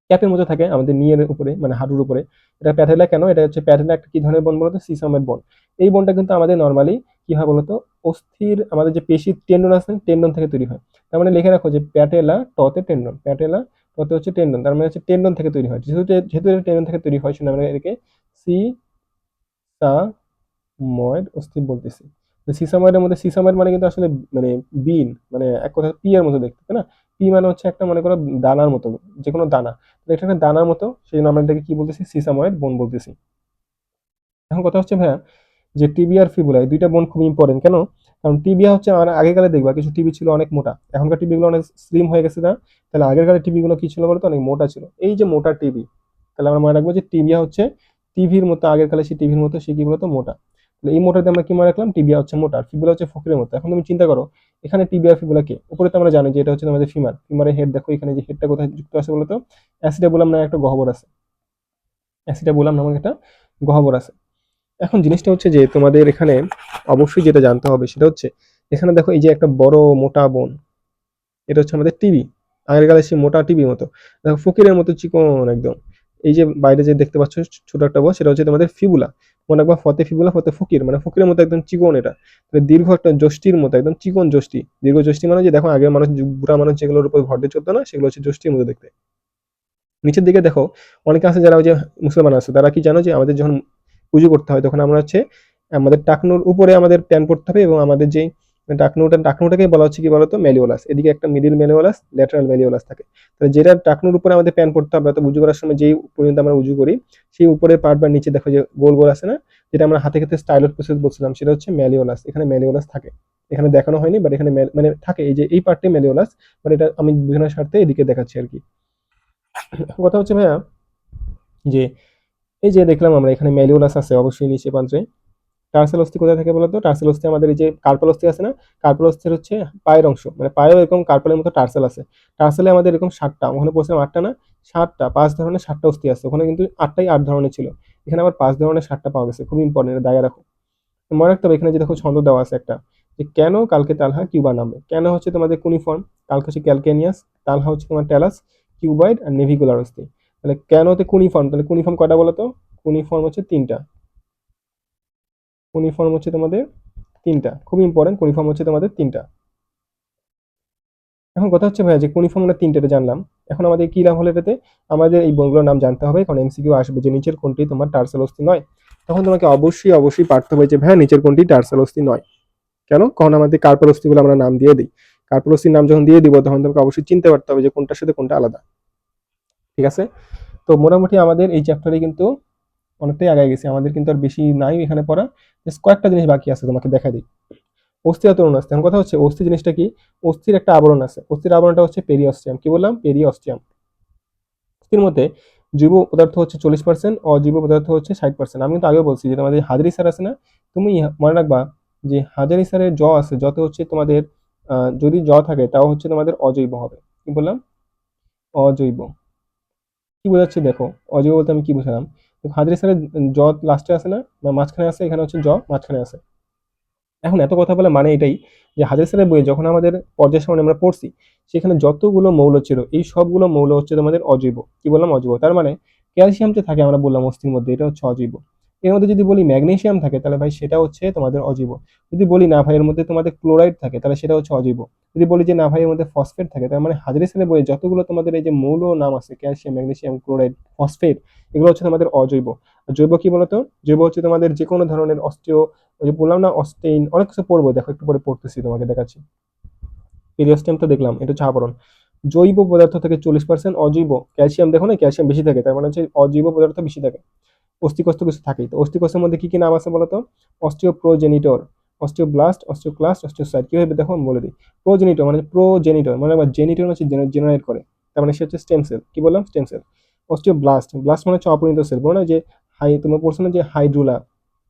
ক্যাপের মতো থাকে আমাদের নিয়ের উপরে, মানে হাঁটুর উপরে। এটা প্যাটেলা কেন? এটা হচ্ছে প্যাটেলা একটা কি ধরনের বন বলতো? সিসামের বন। এই বনটা কিন্তু আমাদের নর্মালি কি হয় বলতো? অস্থির আমাদের যে পেশি টেন্ডন আছে, টেন্ডন থেকে তৈরি হয়। তার মানে লিখে রাখো যে প্যাটেলা টতে টেন্ডন, প্যাটেলা টতে হচ্ছে টেন্ডন, তার মানে হচ্ছে টেন্ডন থেকে তৈরি হয়। যেহেতু যেহেতু এটা টেন্ডন থেকে তৈরি হয়, শুনে আমরা এটাকে সি সা ময়েড অস্থি বলতেছি। সিসাময়েডের মধ্যে সিসাময়েড মানে কিন্তু আসলে মানে বিন, মানে এক কথা পি এর মতো দেখতে, তাই না? পি মানে হচ্ছে একটা মনে করো দানার মতো, যে কোনো দানা। তো এটা একটা দানার মতো, সেই জন্য আমরা এটাকে কি বলতেছি? সিসাময়েড বোন বলতেছি। এখন কথা হচ্ছে ভাইয়া যে টিবিয়া আর ফিবুলা, এই দুইটা বোন খুব ইম্পর্টেন্ট। কেন? কারণ টিবিয়া হচ্ছে আমরা আগেকালে দেখবা কিছু টিবি ছিল অনেক মোটা, এখনকার টিবিগুলো অনেক স্লিম হয়ে গেছে না? তাহলে আগেরকার টিবিগুলো কি ছিল বলতো? অনেক মোটা ছিল। এই যে মোটা টিবি, তাহলে আমরা মনে রাখবো যে টিবিয়া হচ্ছে টিভির মতো, আগের কালে সে টিভির মতো সে কি বলতো? মোটা। তাহলে এই মোটাতে আমরা কি মনে রাখলাম? টিবিয়া হচ্ছে মোটা, আর ফিবুলা হচ্ছে ফকিরের মতো। এখন তুমি চিন্তা করো এখানে টিবিয়া ফিবুলা কে? উপরে তো আমরা জানি যে এটা হচ্ছে আমাদের ফিমার, ফিমারের হেড দেখো, এখানে যে হেডটা কোথায় যুক্ত আছে বলতো? অ্যাসিডে বললাম না একটা গহ্বর আছে, অ্যাসিডে বললাম না আমার একটা গহ্বর আছে। এখন জিনিসটা হচ্ছে যে তোমাদের এখানে অবশ্যই যেটা জানতে হবে সেটা হচ্ছে এখানে দেখো এই যে একটা বড় মোটা বোন, এটা হচ্ছে আমাদের টিবি। আগেরকালে সেই মোটা টিভির মতো, দেখো ফকিরের মতো চিকন একদম। এই যে বাইরে যে দেখতে পাচ্ছ ছোট একটা বস, সেটা হচ্ছে তোমাদের ফিবুলা। মনে রাখবা ফতে ফিবুলা ফতে ফকির, মানে ফকিরের মতো একদম চিকন এটা। তাহলে দীর্ঘ একটা যষ্টির মতো একদম চিকন যষ্টি। দীর্ঘ যষ্টি মানে যে দেখো আগের মানুষ বুড়া মানুষ যেগুলোর উপর ভর দিয়ে চলতো না, সেগুলো হচ্ছে যষ্টির মতো দেখতে। নিচের দিকে দেখো অনেকে আছে যারা ওই যে মুসলমান আছে, তারা কি জানো যে আমাদের যখন পুজো করতে হয় তখন আমরা হচ্ছে আমাদের টাকনুর উপরে আমাদের প্যান পড়তে হবে, এবং আমাদের যেই টাকনুটাকে বলা হচ্ছে কি বলতো ম্যালিওলাস। এদিকে একটা মিডিল ম্যালিওলাস, ল্যাটারাল ম্যালিওলাস থাকে। তাহলে যেটা টাকনুর উপরে আমাদের প্যান পড়তে হবে, অর্থাৎ উজু করার সময় যেই পর্যন্ত আমরা উজু করি, সেই উপরের পার্ট বা নিচে দেখো যে গোল গোল আছে না, যেটা আমরা হাতে হাতে স্টাইলট প্রসেস বলছিলাম, সেটা হচ্ছে ম্যালিওলাস। এখানে ম্যালিওলাস থাকে, এখানে দেখানো হয়নি, বাট এখানে মানে থাকে, এই যে এই পার্টে ম্যালিওলাস। বাট এটা আমি বোঝানোর স্বার্থে এদিকে দেখাচ্ছি আর কি। কথা হচ্ছে ভাইয়া যে এই যে দেখলাম আমরা এখানে ম্যালিওলাস আছে অবশ্যই নিচে প্রান্তে। টার্সেল অস্থি কোথায় থাকে বলতো? টার্সেল অস্থি আমাদের এই যে কার্পাল অস্থি আছে না, কার্পাল অস্থির হচ্ছে পায়ের অংশ, মানে পায়েও এরকম কার্পালের মতো টার্সেল আছে। টার্সেলে আমাদের এরকম 7টা, ওখানে পড়ছিলাম 8টা না, 7টা, 5 ধরনের 7টা অস্থি আছে ওখানে, কিন্তু 8টাই 8 ধরনের ছিল। এখানে আবার 5 ধরনের 7টা পাওয়া গেছে, খুব ইম্পর্টেন্ট, এটা দাগে রাখো। মনে রাখতে হবে এখানে যে দেখো ছন্দ দেওয়া আছে একটা, যে কেন কালকে তালহা কিউবা নামবে। কেন হচ্ছে তোমাদের কুনিফর্ম, কালকে হচ্ছে ক্যালকেনিয়াস, তালহা হচ্ছে তোমার ট্যালাস, কিউবাইড আর নেভিকুলার অস্থি। তাহলে কেনতে কুনিফর্ম, তাহলে কুনিফর্ম কয়টা বলো তো? কুনিফর্ম হচ্ছে 3টা। কুনিফর্ম হচ্ছে তোমাদের 3টা, খুব ইম্পর্টেন্ট, কুনিফর্ম হচ্ছে তোমাদের 3টা। এখন কথা হচ্ছে ভাইয়া যে কুনিফর্ম আমরা 3টা জানলাম, এখন আমাদের কি লাভ হলো এটাতে? আমাদের এই বনগুলোর নাম জানতে হবে, কারণ এমসিকিউ আসবে যে নিচের কোনটি তোমার টার্সেল অস্থি নয়। তখন তোমাকে অবশ্যই অবশ্যই পারতে হবে যে ভাইয়া নিচের কোনটি টার্সেল অস্থি নয়। কেন? কারণ আমাদের কার্পাল অস্থিগুলো আমরা নাম দিয়ে দিই। কার্পাল অস্থির নাম যখন দিয়ে দিব তখন তোমাকে অবশ্যই চিনতে পারতে হবে যে কোনটার সাথে কোনটা আলাদা। ঠিক আছে? তো মোটামুটি আমাদের এই চ্যাপ্টারে কিন্তু অনেকটাই আগায় গেছে, আমাদের কিন্তু আর বেশি নাই এখানে পড়া। জাস্ট কয়েকটা জিনিস বাকি আছে, তোমাকে দেখা দিই। অস্থি আতরণ আছে। এখন কথা হচ্ছে অস্থি জিনিসটা কি? অস্থির একটা আবরণ আছে, অস্থির আবরণটা হচ্ছে পেরিঅস্টিয়াম। কি বললাম? পেরিঅস্টিয়াম। অস্থির মধ্যে জৈব পদার্থ হচ্ছে 40%, অজৈব পদার্থ হচ্ছে 60%। আমি কিন্তু আগেও বলছি যে তোমাদের হাজারি স্যার আছে না, তুমি মনে রাখবা যে হাজারি স্যারের জ আছে, যত হচ্ছে তোমাদের যদি জ থাকে তাও হচ্ছে তোমাদের অজৈব হবে। কি বললাম? অজৈব। কি বোঝাচ্ছে দেখো, অজৈব বলতে আমি কি বুঝালাম? হাজারি স্যারের জ লাস্টে আছে না, বা মাঝখানে আছে, এখানে হচ্ছে জ মাঝখানে আছে। এখন এত কথা বলে মানে এটাই যে হাজার স্যারের বইয়ে যখন আমাদের পর্যায় সারণী আমরা পড়ছি, সেখানে যতগুলো মৌল ছিল এই সবগুলো মৌল হচ্ছে তোমাদের অজৈব। কি বললাম? অজৈব। তার মানে ক্যালসিয়াম যে থাকে আমরা বললাম অস্থির মধ্যে, এটা হচ্ছে অজৈব। এর মধ্যে যদি বলি ম্যাগনেসিয়াম থাকে, তাহলে ভাই সেটা হচ্ছে তোমাদের অজৈব। যদি বলি না ভাই এর মধ্যে তোমাদের ক্লোরাইড থাকে, তাহলে সেটা হচ্ছে অজৈব। যদি বলি যে না ভাই এর মধ্যে ফসফেট থাকে, তার মানে হাজারি স্যারের বইয়ে যতগুলো তোমাদের এই যে মৌল নাম আছে, ক্যালসিয়াম, ম্যাগনেসিয়াম, ক্লোরাইড, ফসফেট, এগুলো হচ্ছে তোমাদের অজৈব। আর জৈব কি বলতো? জৈব হচ্ছে তোমাদের যে কোনো ধরনের অস্টিও, ওই যে বললাম না অস্টেইন, অনেক কিছু পড়বো, দেখো একটু পরে পড়তেছি, তোমাকে দেখাচ্ছি। পেরিওস্টেম তো দেখলাম, এটা হচ্ছে আবরণ। জৈব পদার্থ থেকে 40%, অজৈব ক্যালসিয়াম দেখো না, ক্যালসিয়াম বেশি থাকে, তার মানে হচ্ছে অজৈব পদার্থ বেশি থাকে। অস্থিকোষ তো কিছু থাকেই, তো অস্থিকোষের মধ্যে কি কি নাম আছে বলতো? অস্টিওপ্রোজেনিটর, অস্টিওব্লাস্ট, অস্টিওক্লাস্ট, অস্টিওসাইট। কি হবে দেখো আমি বলে দিই। প্রোজেনিটর মানে প্রোজেনিটর, মানে আবার জেনিটর হচ্ছে জেনারেট করে, তার মানে সে হচ্ছে স্টেম সেল। কি বললাম? Stem cell. অস্টিওব্লাস্ট, ব্লাস্ট মানে হচ্ছে অপরিণত সেল, বলো না যে হাই, তুমি পড়ছো না যে হাইড্রুলা,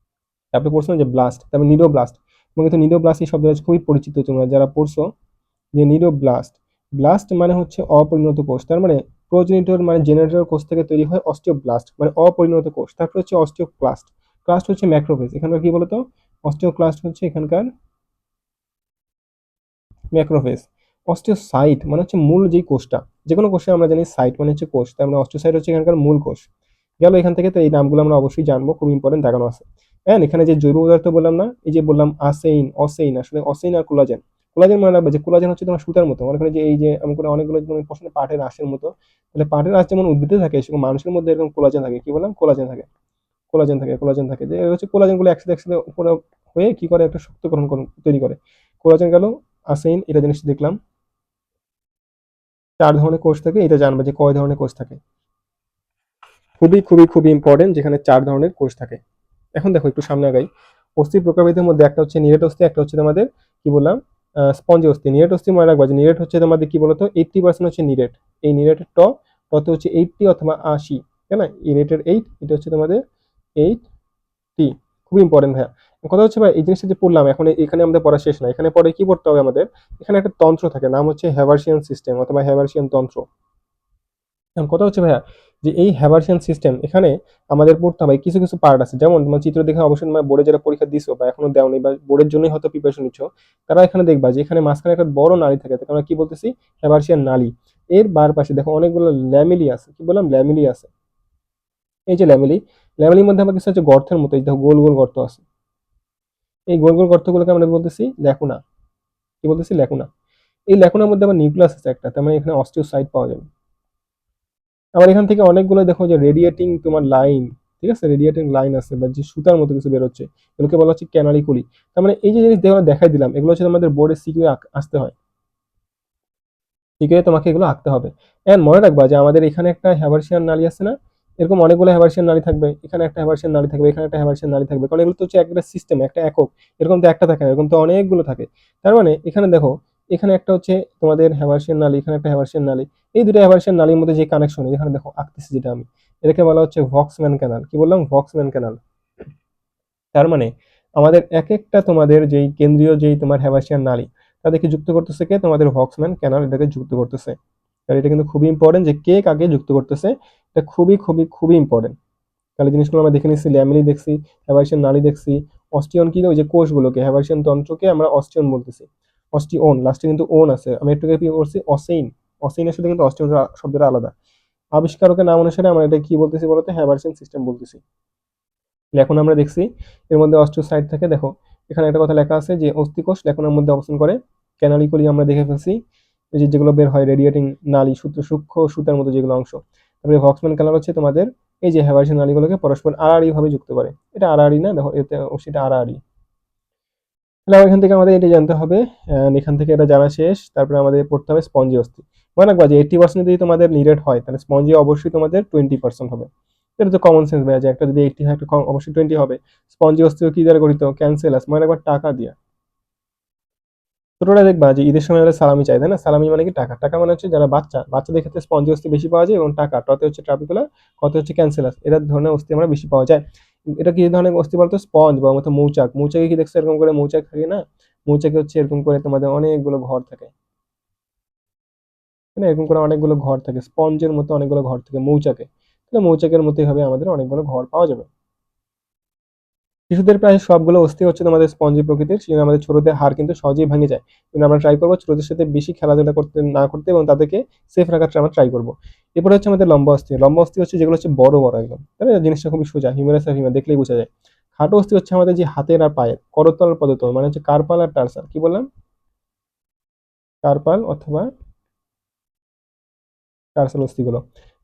তারপরে পড়ছো না যে ব্লাস্ট, তারপরে নিডোব্লাস্ট। এবং কিন্তু নিডোব্লাস্ট এই শব্দটা খুবই পরিচিত তোমরা যারা পড়ছো, যে নিডোব্লাস্ট। ব্লাস্ট মানে হচ্ছে অপরিণত কোষ, তার মানে প্রোজেনিটর মানে জেনারেটর কোষ থেকে তৈরি হয় অস্টিওব্লাস্ট, মানে অপরিণত কোষ। তারপর হচ্ছে অস্টিওক্লাস্ট। ক্লাস্ট হচ্ছে ম্যাক্রোফেজ, এখানকার কি বলতো? অস্টিওক্লাস্ট হচ্ছে এখানকার ম্যাক্রোফেজ। অস্টিওসাইট মানে হচ্ছে মূল যেই কোষটা, যে কোনো কোষে আমরা জানি সাইট মানে হচ্ছে কোষ, তার মানে অস্টিওসাইট হচ্ছে এখানকার মূল কোষ। গেল এখান থেকে, তো এই নামগুলো আমরা অবশ্যই জানবো, খুব ইম্পর্টেন্ট, দেখানো আছে। হ্যাঁ, এখানে যে জৈব পদার্থ বললাম না, এই যে বললাম আসেইন, অসেইন, আসলে অসেইন আর কোলাজেন। কোলাজেন মনে রাখবে যে কোলাজেন হচ্ছে তোমার সুতার মতো, মনে করে যে এই যে আমি করে অনেকগুলো তুমি প্রশ্নে পাটের আঁশের মতো, তাহলে পাটের আঁশ যেমন উদ্ভিদে থাকে, সেরকম মানুষের মধ্যে এরকম কোলাজেন থাকে। কি বললাম? কোলাজেন থাকে। কোলাজেন থাকে, কোলাজেন থাকে, যে হচ্ছে কোলাজেন গুলো একসাথে একসাথে উপরে হয়ে কি করে একটা শক্তকরণ তৈরি করে। কোলাজেন গেল। আসেইন, এটা জিনিস দেখলাম। 4 ধরনের কোষ থাকে, এটা জানবে যে কয় ধরনের কোষ থাকে। খুবই খুবই খুবই ইম্পর্টেন্ট, যেখানে 4 ধরনের কোষ থাকে। এখন দেখো একটু সামনে আগাই। অস্থির প্রকারভেদের মধ্যে একটা হচ্ছে নিরেট অস্থি, একটা হচ্ছে তোমাদের কি বললাম স্পঞ্জি অস্থি। নিরেট অস্থি মনে রাখবা যে নিরেট হচ্ছে তোমাদের কি বলতো 80% হচ্ছে নিরেট। এই নিরেটের টতে হচ্ছে 80 অথবা 80, তাই না? ইরেটের 8, এটা হচ্ছে তোমাদের 8T। খুবই ইম্পর্টেন্ট ভাইয়া। কথা হচ্ছে ভাই এই জিনিসটা যে পড়লাম, এখন এখানে আমাদের পড়া শেষ না, এখানে পরে কি পড়তে হবে আমাদের? এখানে একটা তন্ত্র থাকে, নাম হচ্ছে হ্যাভার্সিয়ান সিস্টেম অথবা হ্যাভার্সিয়ান তন্ত্র। এখন কথা হচ্ছে ভাইয়া যে এই হ্যাভার্সিয়ান সিস্টেম এখানে আমাদের পড়তে হবে কিছু কিছু পার্ট আছে, যেমন তোমার চিত্র দেখে অবশ্যই তোমার বোর্ডে যারা পরীক্ষা দিছো বা এখনো দেওনি বা বোর্ডের জন্যই হয়তো প্রিপারেশন নিচ্ছ, তারা এখানে দেখবা যে এখানে মাঝখানে একটা বড় নালী থাকে, তাকে আমরা কি বলতেছি, হ্যাভার্সিয়ান নালী। এর বার পাশে দেখো অনেকগুলো ল্যামেলি আছে, কি বললাম, ল্যামেলি আছে। এই যে ল্যামেলি, ল্যামেলির মধ্যে আমার কিছু হচ্ছে গর্তের মতো, এই দেখো গোল গোল গর্ত আছে। এই গোল গোল গর্তগুলোকে আমরা বলতেছি ল্যাকুনা। কি বলতেছি, ল্যাকুনা। এই ল্যাকুনার মধ্যে আবার নিউক্লিয়াস আছে একটা, তার মানে এখানে অস্টিওসাইট পাওয়া যাবে। আবার এখান থেকে অনেকগুলো দেখো যে রেডিয়েটিং তোমার লাইন, ঠিক আছে, রেডিয়েটিং লাইন আছে বা যে সুতার মতো কিছু বেরোচ্ছে, এগুলোকে বলা হচ্ছে ক্যানালিকুলি। তার মানে এই যে জিনিস দেখাই দিলাম, এগুলো হচ্ছে আমাদের বোর্ডে সিকিউ আসতে হয়, সিকিউ তোমাকে এগুলো আঁকতে হবে। এন্ড মনে রাখবা যে আমাদের এখানে একটা হ্যাভার্সিয়ান নালী আছে না, এরকম অনেকগুলো হ্যাভার্সিয়ান নালী থাকবে, এখানে একটা হ্যাভার্সিয়ান নালী থাকবে, এখানে একটা হ্যাভার্সিয়ান নালী থাকবে, কারণ এগুলো তো হচ্ছে একটা সিস্টেম, একটা একক। এরকম তো একটা থাকে না, এরকম তো অনেকগুলো থাকে। তার মানে এখানে দেখো, এখানে একটা হচ্ছে তোমাদের হ্যাভার্সিয়ান নালী, এখানে একটা হ্যাভার্সিয়ান নালী। এই দুটো হ্যাভার্সিয়ান নালীর মধ্যে যে কানেকশন, এখানে দেখো আঁকতেছি যেটা আমি, এটাকে বলা হচ্ছে ভক্সম্যান ক্যানাল। কি বললাম, ভক্সম্যান ক্যানাল। তার মানে আমাদের এক একটা তোমাদের যেই কেন্দ্রীয় যেই তোমার হ্যাভার্সিয়ান নালী, তাদেরকে যুক্ত করতেছে কে, তোমাদের ভক্সম্যান ক্যানাল এটাকে যুক্ত করতেছে। আর এটা কিন্তু খুবই ইম্পর্টেন্ট যে কে কাকে যুক্ত করতেছে, এটা খুবই খুবই খুবই ইম্পর্টেন্ট। তাহলে জিনিসগুলো আমরা দেখে নিচ্ছি, ল্যামেলি দেখছি, হ্যাভার্সিয়ান নালী দেখছি, অস্টিয়ন কি, ওই যে কোষগুলোকে, হ্যাভার্সিয়ান তন্ত্রকে আমরা অস্টিয়ন বলতেছি। অস্টিওন, লাস্টে কিন্তু ওন আছে, আমি একটু কি করছি, অসেইন। অসেইনের সাথে কিন্তু অস্টিয়ন শব্দটা আলাদা। আবিষ্কারকের নাম অনুসারে আমরা এটা কি বলতেছি বলতে, হ্যাভার্সিয়ান সিস্টেম বলতেছি। এখন আমরা দেখছি এর মধ্যে অস্টিওসাইট থাকে, দেখো এখানে একটা কথা লেখা আছে যে অস্থিকোষ লেখনের মধ্যে অবস্থান করে। ক্যানালিকুলি আমরা দেখে ফেলছি, এই যে যেগুলো বের হয় রেডিয়েটিং নালী, সূক্ষ্ম সুতার মতো যেগুলো অংশ। তারপরে ভক্সম্যান ক্যানাল হচ্ছে তোমাদের এই যে হ্যাভার্সিয়ান নালীগুলোকে পরস্পর আড়াআড়ি ভাবে যুক্ত করে। এটা আড়াআড়ি না, দেখো এতে সেটা আড়াআড়ি। তাহলে এখান থেকে আমাদের এটা জানতে হবে, এখান থেকে এটা জানা শেষ, তারপরে আমাদের পড়তে হবে স্পঞ্জি অস্থি। মনে রাখবা যে 80% যদি তোমাদের নিডেড হয়, তাহলে স্পঞ্জি অবশ্যই তোমাদের 20% হবে। এটা তো কমন সেন্স ভাইয়া, যে একটা যদি 80 হয় একটা অবশ্যই 20 হবে। স্পঞ্জি অস্থিও কি দ্বারা গঠিত, ক্যান্সেলাস, মনে রাখবা টাকা দিয়া। ছোটরা দেখবা যে ঈদের সময় হলে সালামি চাই, তাই না, সালামি মানে কি টাকা, টাকা মানে হচ্ছে যারা বাচ্চা, বাচ্চাদের ক্ষেত্রে স্পঞ্জি অস্থি বেশি পাওয়া যায়, এবং টাকা টতে হচ্ছে ট্রাপিকুলার, কত হচ্ছে ক্যান্সেলাস, এরা ধরনের অস্থি আমরা বেশি পাওয়া যায়। এটা কি ধরনের অস্থি বলতো, স্পঞ্জ বা মতো মৌচাক। মৌচাকে কি দেখছো এরকম করে মৌচাক থাকে না, মৌচাকে হচ্ছে এরকম করে তোমাদের অনেকগুলো ঘর থাকে, তাই না, এরকম করে অনেকগুলো ঘর থাকে, স্পঞ্জের মতো অনেকগুলো ঘর থাকে মৌচাকে। তাহলে মৌচাকের মতোই হবে আমাদের অনেকগুলো ঘর পাওয়া যাবে। শিশুদের প্রায় সবগুলো অস্থি হচ্ছে তোমাদের স্পঞ্জি প্রকৃতির, সেজন্য আমাদের ছোটদের হাড় কিন্তু সহজেই ভেঙে যায়। কিন্তু আমরা ট্রাই করবো ছোটদের সাথে বেশি খেলাধুলা করতে না করতে, এবং তাদেরকে সেফ রাখার আমরা ট্রাই করবো। এরপরে হচ্ছে আমাদের লম্বা অস্থি। লম্বা অস্থি হচ্ছে যেগুলো হচ্ছে বড় বড় একদম, তাই না, জিনিসটা খুবই সোজা, হিউমেরাস আর হিউমার দেখলেই বোঝা যায়। খাটো অস্থি হচ্ছে আমাদের যে হাতের আর পায়ের করতল আর পদতল, মানে হচ্ছে কার্পাল আর টার্সাল। কি বললাম, কার্পাল অথবা টার্সাল অস্থিগুলো।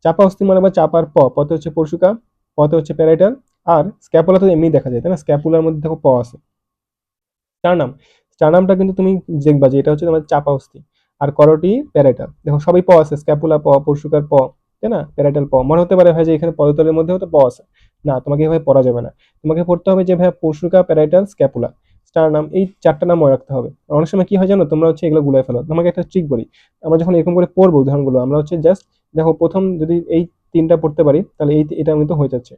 চাপা অস্থি মানে বা চাপার পথে হচ্ছে পরশুকা, পথে হচ্ছে প্যারাইটাল। আর স্ক্যাপুলা তো এমনি দেখা যায়, তাই না, স্ক্যাপুলার মধ্যে দেখো আছে। স্টারনাম, স্টারনামটা কিন্তু তুমি দেখবা যে এটা হচ্ছে তোমার চাপা অস্থি। আর করোটি প্যারাইটাল, দেখো সবই আছে, স্ক্যাপুলা পরশুকার তাই না, প্যারাইটাল মনে হতে পারে ভাই যে এখানে পদতলের মধ্যেও তো আছে। না, তোমাকে এভাবে পড়া যাবে না। তোমাকে পড়তে হবে যে ভাই পরশুকা, প্যারাইটাল, স্ক্যাপুলা, স্টারনাম, এই চারটা নাম মনে রাখতে হবে। অনেক সময় কি হয় জানো, তোমরা হচ্ছে এগুলো গুলাই ফেলো। তোমাকে একটা ট্রিক বলি, আমরা যখন এরকম করে পড়বো উদাহরণগুলো, আমরা হচ্ছে জাস্ট দেখো প্রথম যদি এই তিনটা পড়তে পারি, তাহলে এটা কিন্তু হয়ে যাচ্ছে।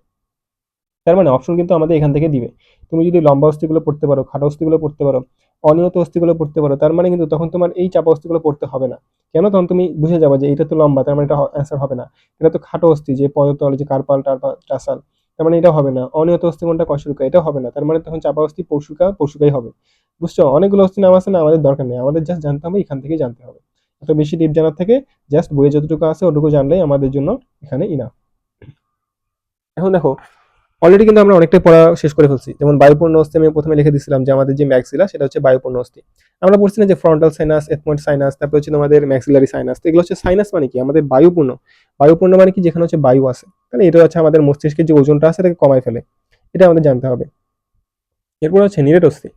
তার মানে অপশন কিন্তু আমাদের এখান থেকে দিবে। তুমি যদি লম্বা অস্থিগুলো পড়তে পারো, খাটো অস্থিগুলো পড়তে পারো, অনিয়ত অস্থিগুলো পড়তে পারো, তার মানে কিন্তু তখন তোমার এই চাপা অস্থিগুলো পড়তে হবে না। কেন, তখন তুমি বুঝে যাবে যে এটা তো লম্বা, তার মানে এটা অ্যান্সার হবে না। এটা তো খাটো অস্থি, যে পদতল, যে কার্পাল টার্পাল টাসাল, তার মানে এটা হবে না। অনিয়ত অস্থি কোনটা, কশেরুকা, এটা হবে না। তার মানে তখন চাপা অস্থি পরশুকা, পরশুকাই হবে। বুঝছো, অনেকগুলো অস্থি নাম আছে না, আমাদের দরকার নেই, আমাদের জাস্ট জানতে হবে, এখান থেকেই জানতে হবে। এত বেশি ডিপ জানার থেকে জাস্ট বইয়ে যতটুকু আছে ওটুকু জানলেই আমাদের জন্য এখানে ইনাফ। এখন দেখো, অলরেডি কিন্তু আমরা অনেকটাই পড়া শেষ করে ফেলছি। যেমন বায়ুপূর্ণ অস্থি আমি প্রথমে লিখে দিচ্ছিলাম যে আমাদের যে ম্যাক্সিলা, সেটা হচ্ছে বায়ুপূর্ণ অস্থি। আমরা পড়ছি না যে ফ্রন্টাল সাইনাস, এথময়েড সাইনাস, তারপর হচ্ছে তোমাদের ম্যাক্সিলারি সাইনাস। তো এগুলো হচ্ছে সাইনাস মানে কি, আমাদের বায়ুপূর্ণ। বায়ুপূর্ণ মানে কি, যেখানে হচ্ছে বায়ু আছে, তাহলে এটা হচ্ছে আমাদের মস্তিষ্কের যে ওজনটা আছে এটাকে কমায় ফেলে। এটা আমাদের জানতে হবে। এরপর হচ্ছে নিরেট অস্থি।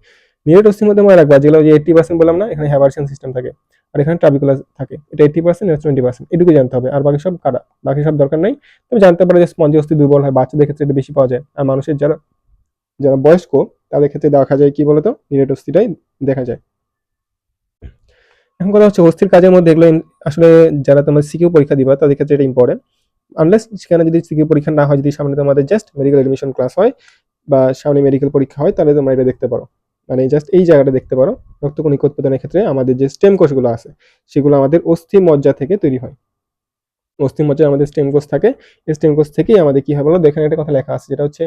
নিরেট অস্থির মধ্যে মনে রাখবা যেগুলো যে 80% বললাম না, এখানে হ্যাভার্সিয়ান সিস্টেম থাকে, আর এখানে ট্রাবিকুলার থাকে। এটা 80%, এটা 20%, এটুকু জানতে হবে, আর বাকি সব কাটা, বাকি সব দরকার নাই। তুমি জানতে পারো যে স্পঞ্জি অস্থি দুর্বল হয়, বাচ্চাদের ক্ষেত্রে এটা বেশি পাওয়া যায়, আর মানুষের যারা যারা বয়স্ক তাদের ক্ষেত্রে দেখা যায় কি বলতো, নিরেট অস্থিটাই দেখা যায়। এখন কথা হচ্ছে অস্থির কাজের মধ্যে এগুলো আসলে যারা তোমার সিকিউ পরীক্ষা দিবা তাদের ক্ষেত্রে এটা ইম্পর্টেন্ট। আনলেস সেখানে যদি সিকিউ পরীক্ষা না হয়, যদি সামনে তোমাদের জাস্ট মেডিকেল এডমিশন ক্লাস হয় বা সামনে মেডিকেল পরীক্ষা হয়, তাহলে তোমরা এটা দেখতে পারো। মানে জাস্ট এই জায়গাটা দেখতে পারো, রক্তকণিকা উৎপাদনের ক্ষেত্রে আমাদের যে স্টেম কোষগুলো আছে সেগুলো আমাদের অস্থি মজ্জা থেকে তৈরি হয়। অস্থিমজ্জায় আমাদের স্টেম কোষ থাকে, এই স্টেম কোষ থেকেই আমাদের কি হয় বলো, এখানে একটা কথা লেখা আছে যেটা হচ্ছে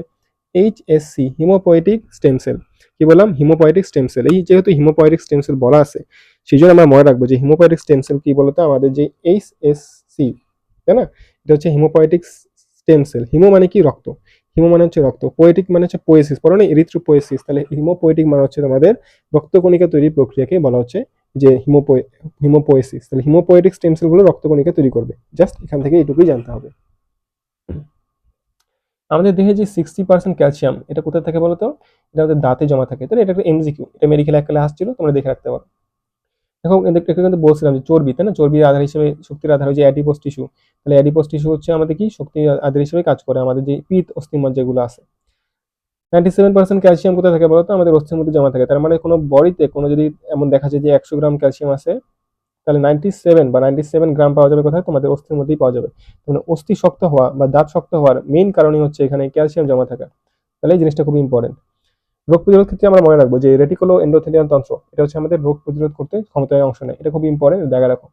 HSC, হিমোপয়েটিক স্টেম সেল। কি বললাম? Haemopoietic stem cell. এই যেহেতু হিমোপয়েটিক স্টেম সেল বলা আছে, সেই জন্য আমরা মনে রাখবো যে হিমোপয়েটিক স্টেম সেল কি বলতো, আমাদের যে HSC, তাই না, এটা হচ্ছে হিমোপয়েটিক স্টেম সেল। হিমো মানে কি? রক্ত। হিমো মানে হচ্ছে রক্ত, পোয়েটিক মানে হচ্ছে পোয়েসিস, পড়ো না এরিথ্রোপোয়েসিস। তাহলে হিমোপোয়েটিক মানে হচ্ছে তোমাদের রক্তকণিকা তৈরির প্রক্রিয়াকে বলা হচ্ছে যে হিমোপোয়েসিস। তাহলে হিমোপোয়েটিক স্টেম সেলগুলো রক্তকণিকা তৈরি করবে। জাস্ট এখান থেকে এটুকুই জানতে হবে। আমাদের দেহে যে 60% ক্যালসিয়াম, এটা কোথায় থাকে বলতো? এটা আমাদের দাঁতে জমা থাকে। তাহলে এটা একটা MCQ, এটা মেডিকেল এককালে আসছিল, তোমরা দেখে রাখতে পারো। দেখো এটা কিন্তু বলছিলাম যে চর্বি, তাই না, চর্বির আধার হিসেবে, শক্তির আধার হচ্ছে অ্যাডিপোস টিস্যু। তাহলে অ্যাডিপোস টিস্যু হচ্ছে আমাদের কি শক্তির আধার হিসেবে কাজ করে আমাদের যে পিত্ত অস্থিমজ্জা যেগুলো আছে। 97% ক্যালসিয়াম কোথায় থাকে বলতো? আমাদের অস্থির মধ্যে জমা থাকে। তার মানে কোনো বডিতে কোনো যদি এমন দেখা যায় যে 100 গ্রাম ক্যালসিয়াম আছে, তাহলে 97 গ্রাম পাওয়া যাবে কোথায়? তোমাদের অস্থির মধ্যেই পাওয়া যাবে। মানে অস্থি শক্ত হওয়া বা দাঁত শক্ত হওয়ার মেইন কারণই হচ্ছে এখানে ক্যালসিয়াম জমা থাকা। তাহলে এই জিনিসটা খুবই ইম্পর্টেন্ট। রোগ প্রতিরোধ ক্ষেত্রে আমরা মনে রাখবো যে রেটিকুলো এন্ডোথেলিয়াল তন্ত্র, এটা হচ্ছে আমাদের রোগ প্রতিরোধ করতে ক্ষমতায় অংশ নেয়। এটা খুব ইম্পর্টেন্ট, দেখা রাখো।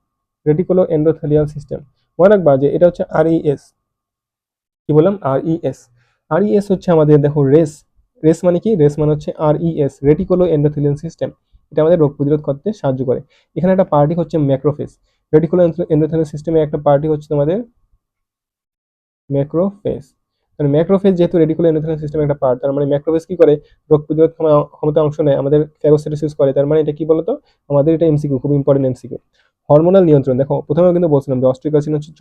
রেটিকুলো এন্ডোথেলিয়াল সিস্টেম, মনে রাখবা যে এটা হচ্ছে RES। কি বললাম? RES। RES হচ্ছে আমাদের, দেখো, রেস। রেস মানে কি? রেস মানে হচ্ছে RES, রেটিকুলো এন্ডোথেলিয়াল সিস্টেম। এটা আমাদের রোগ প্রতিরোধ করতে সাহায্য করে। এখানে একটা পার্টি হচ্ছে ম্যাক্রোফেজ। রেটিকুলো এন্ডোথেলিয়াল সিস্টেমে একটা পার্টি হচ্ছে তোমাদের ম্যাক্রোফেজ। মানে ম্যাক্রোফেজ যেহেতু রেটিকুলো এন্ডোথেলিয়াল সিস্টেমের একটা পার্ট, তার মানে ম্যাক্রোফেজ কি করে? রোগ প্রতিরোধ ক্ষমতায় অংশ নেয়, আমাদের ফ্যাগোসাইটোসিস করে। তার মানে এটা কি বলতো? আমাদের এটা MCQ, খুব ইম্পর্টেন্ট MCQ। হরমোনাল নিয়ন্ত্রণ, দেখো প্রথমে কিন্তু বলছিলাম যে অস্ট্রিক অ্যাসিড হচ্ছে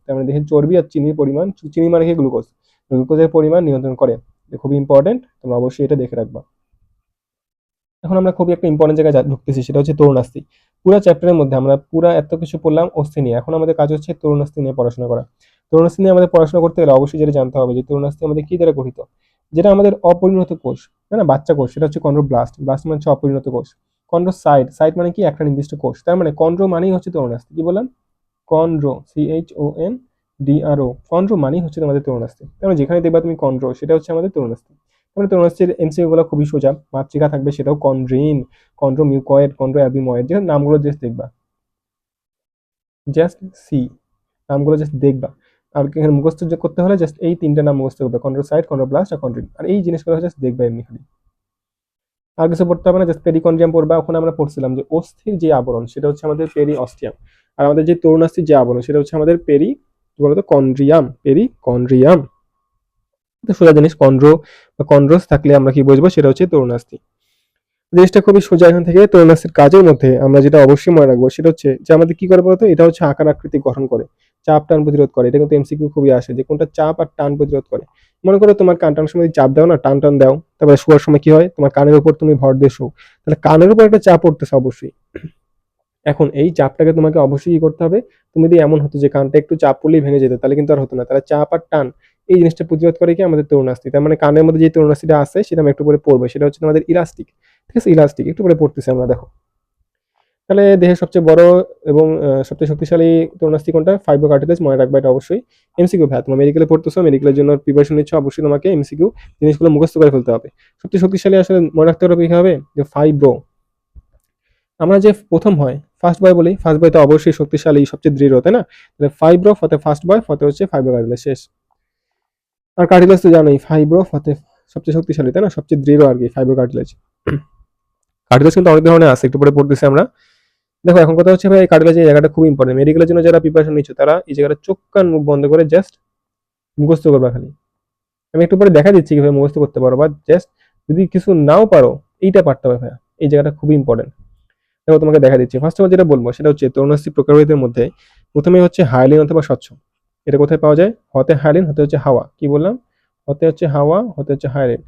তার মানে দেহের চর্বি আর চিনির পরিমাণ, চিনি মানে কি? গ্লুকোজ। গ্লুকোজের পরিমাণ নিয়ন্ত্রণ করে। এটা খুবই ইম্পর্টেন্ট, তোমরা অবশ্যই এটা দেখে রাখবা। এখন আমরা খুবই একটা ইম্পর্টেন্ট জায়গায় ঢুকতেছি, সেটা হচ্ছে তরুণাস্থি। পুরো চ্যাপ্টারের মধ্যে আমরা পুরা এত কিছু পড়লাম অস্থি নিয়ে, এখন আমাদের কাজ হচ্ছে তরুণাস্থি নিয়ে পড়াশোনা করা। তরুণাস্থি নিয়ে আমাদের পড়াশোনা করতে গেলে অবশ্যই যেটা জানতে হবে যে তরুণাস্থি আমাদের কি দ্বারা গঠিত। যেটা আমাদের অপরিণত কোষ, তাই না, বাচ্চা কোষ, সেটা হচ্ছে কন্ড্রোব্লাস্ট। ব্লাস্ট মানে হচ্ছে অপরিণত কোষ। কন্ড্রোসাইট, সাইট মানে কি? একটা নির্দিষ্ট কোষ। তার মানে কন্ড্রো মানেই হচ্ছে তরুণাস্থি। কি বললাম? কন্ড্রো, CHONDRO, কন্ড্রো মানেই হচ্ছে তোমাদের তরুণাস্থি। তার মানে যেখানে দেখবা তুমি কন্ড্রো, সেটা হচ্ছে আমাদের তরুণাস্থি। তার মানে তরুণাস্থির MCQ গুলো খুবই সোজা। মাতৃকা থাকবে, সেটাও কন্ড্রিন, কন্ড্রোমিউকয়েড, কন্ড্রোঅ্যাবিময়েড, যে নামগুলো জাস্ট দেখবা, জাস্ট সি, নামগুলো জাস্ট দেখবা। আর এখানে মুখস্থ যে করতে হলে জাস্ট এই তিনটা নাম মুখস্থ করবে, কন্ড্রোসাইট, কন্ড্রোব্লাস্ট আর কন্ড্রিন। আর এই জিনিসগুলো জাস্ট দেখবা এমনি খালি, আর কিছু পড়তে হবে না। জাস্ট পেরিকন্ড্রিয়াম পড়বা। ওখানে আমরা পড়ছিলাম যে অস্থির যে আবরণ, সেটা হচ্ছে আমাদের পেরি অস্টিয়াম। আর আমাদের যে তরুণাস্থির যে আবরণ, সেটা হচ্ছে আমাদের পেরি, কি বলতো, কন্ড্রিয়াম, পেরিকন্ড্রিয়াম। তো সোজা জিনিস, কন্ড্রো বা কন্ড্রোস থাকলে আমরা কি বুঝবো? সেটা হচ্ছে তরুণাস্থি। জিনিসটা খুবই সোজা। এখান থেকে তরুণাস্থির কাজের মধ্যে আমরা যেটা অবশ্যই মনে রাখবো, সেটা হচ্ছে যে আমাদের কি করে বলতো, এটা হচ্ছে আকার আকৃতি গঠন করে, চাপ টান প্রতিরোধ করে। এটা কিন্তু MCQ খুবই আসে যে কোনটা চাপ আর টান প্রতিরোধ করে। মনে করো তোমার কান টানার সময় চাপ দাও না, টান টান দাও, তারপরে শোয়ার সময় কি হয়, তোমার কানের উপর তুমি ভর দিয়ে শো, তাহলে কানের উপর একটা চাপ পড়তেছে অবশ্যই। এখন এই চাপটাকে তোমাকে অবশ্যই কি করতে হবে, তুমি যদি এমন হতো যে কানটা একটু চাপ পড়লেই ভেঙে যেত, তাহলে কিন্তু আর হতো না। তাহলে চাপ আর টান, এই জিনিসটা প্রতিরোধ করে কি আমাদের তরুণাস্থি। তার মানে কানের মধ্যে যে তরুণাস্থিটা আছে, সেটা আমরা একটু পরে পড়বো। সেটা হচ্ছে আমাদের ইলাস্টিক। ঠিক আছে, ইলাস্টিক একটু পরে পড়তেছি আমরা, দেখো। তাহলে দেহের সবচেয়ে বড় এবং সবচেয়ে শক্তিশালী তরুণাস্থি কোনটা? ফাইব্রো কার্টিলেজ, মনে রাখবা এটা অবশ্যই। MCQ, ভাই তোমরা মেডিকেলে পড়তেছো, মেডিকেলের জন্য প্রিপারেশন নিচ্ছ, অবশ্যই তোমাকে MCQ জিনিসগুলো মুখস্থ করে ফেলতে হবে। সবচেয়ে শক্তিশালী আসলে মনে রাখতে পারবে কি হবে, যে ফাইব্রো। আমরা যে প্রথম হয় ফার্স্ট বয় বলি, ফার্স্ট বয় তো অবশ্যই শক্তিশালী, সবচেয়ে দৃঢ়, তাই না? তাহলে ফাইব্রো ফতে ফার্স্ট বয়, ফতে হচ্ছে ফাইব্রো কার্টিলেজ, শেষ। আর কার্টিলেজ তো জানোই, ফাইব্রো ফতে সবচেয়ে শক্তিশালী, তাই না, সবচেয়ে দৃঢ় আর কি ফাইব্রো কার্টিলেজ। কার্টিলেজ কিন্তু অনেক ধরনের আছে, একটু পরে পড়তেছি আমরা। দেখো এখন কথা হচ্ছে ভাই, কার্টিলেজ এই জায়গাটা খুব ইম্পর্টেন্ট। মেডিকেলের জন্য যারা প্রিপারেশন নিচ্ছ, তারা এই জায়গাটা চোখ কান মুখ বন্ধ করে জাস্ট মুখস্থ করবা খালি। আমি একটু পরে দেখা দিচ্ছি কিভাবে মুখস্থ করতে পারো, বা জাস্ট যদি কিছু নাও পারো, এইটা পারতে হবে ভাইয়া। এই জায়গাটা খুবই ইম্পর্টেন্ট। দেখো তোমাকে দেখা দিচ্ছি। ফার্স্ট অফ অল যেটা বলবো, সেটা হচ্ছে তরুণাস্থি প্রকারভেদের মধ্যে প্রথমে হচ্ছে হায়ালিন অথবা স্বচ্ছ। এটা কোথায় পাওয়া যায়? হতে হায়ালিন, হতে হচ্ছে হাওয়া। কি বললাম? হতে হচ্ছে হাওয়া, হতে হচ্ছে হায়ালিন।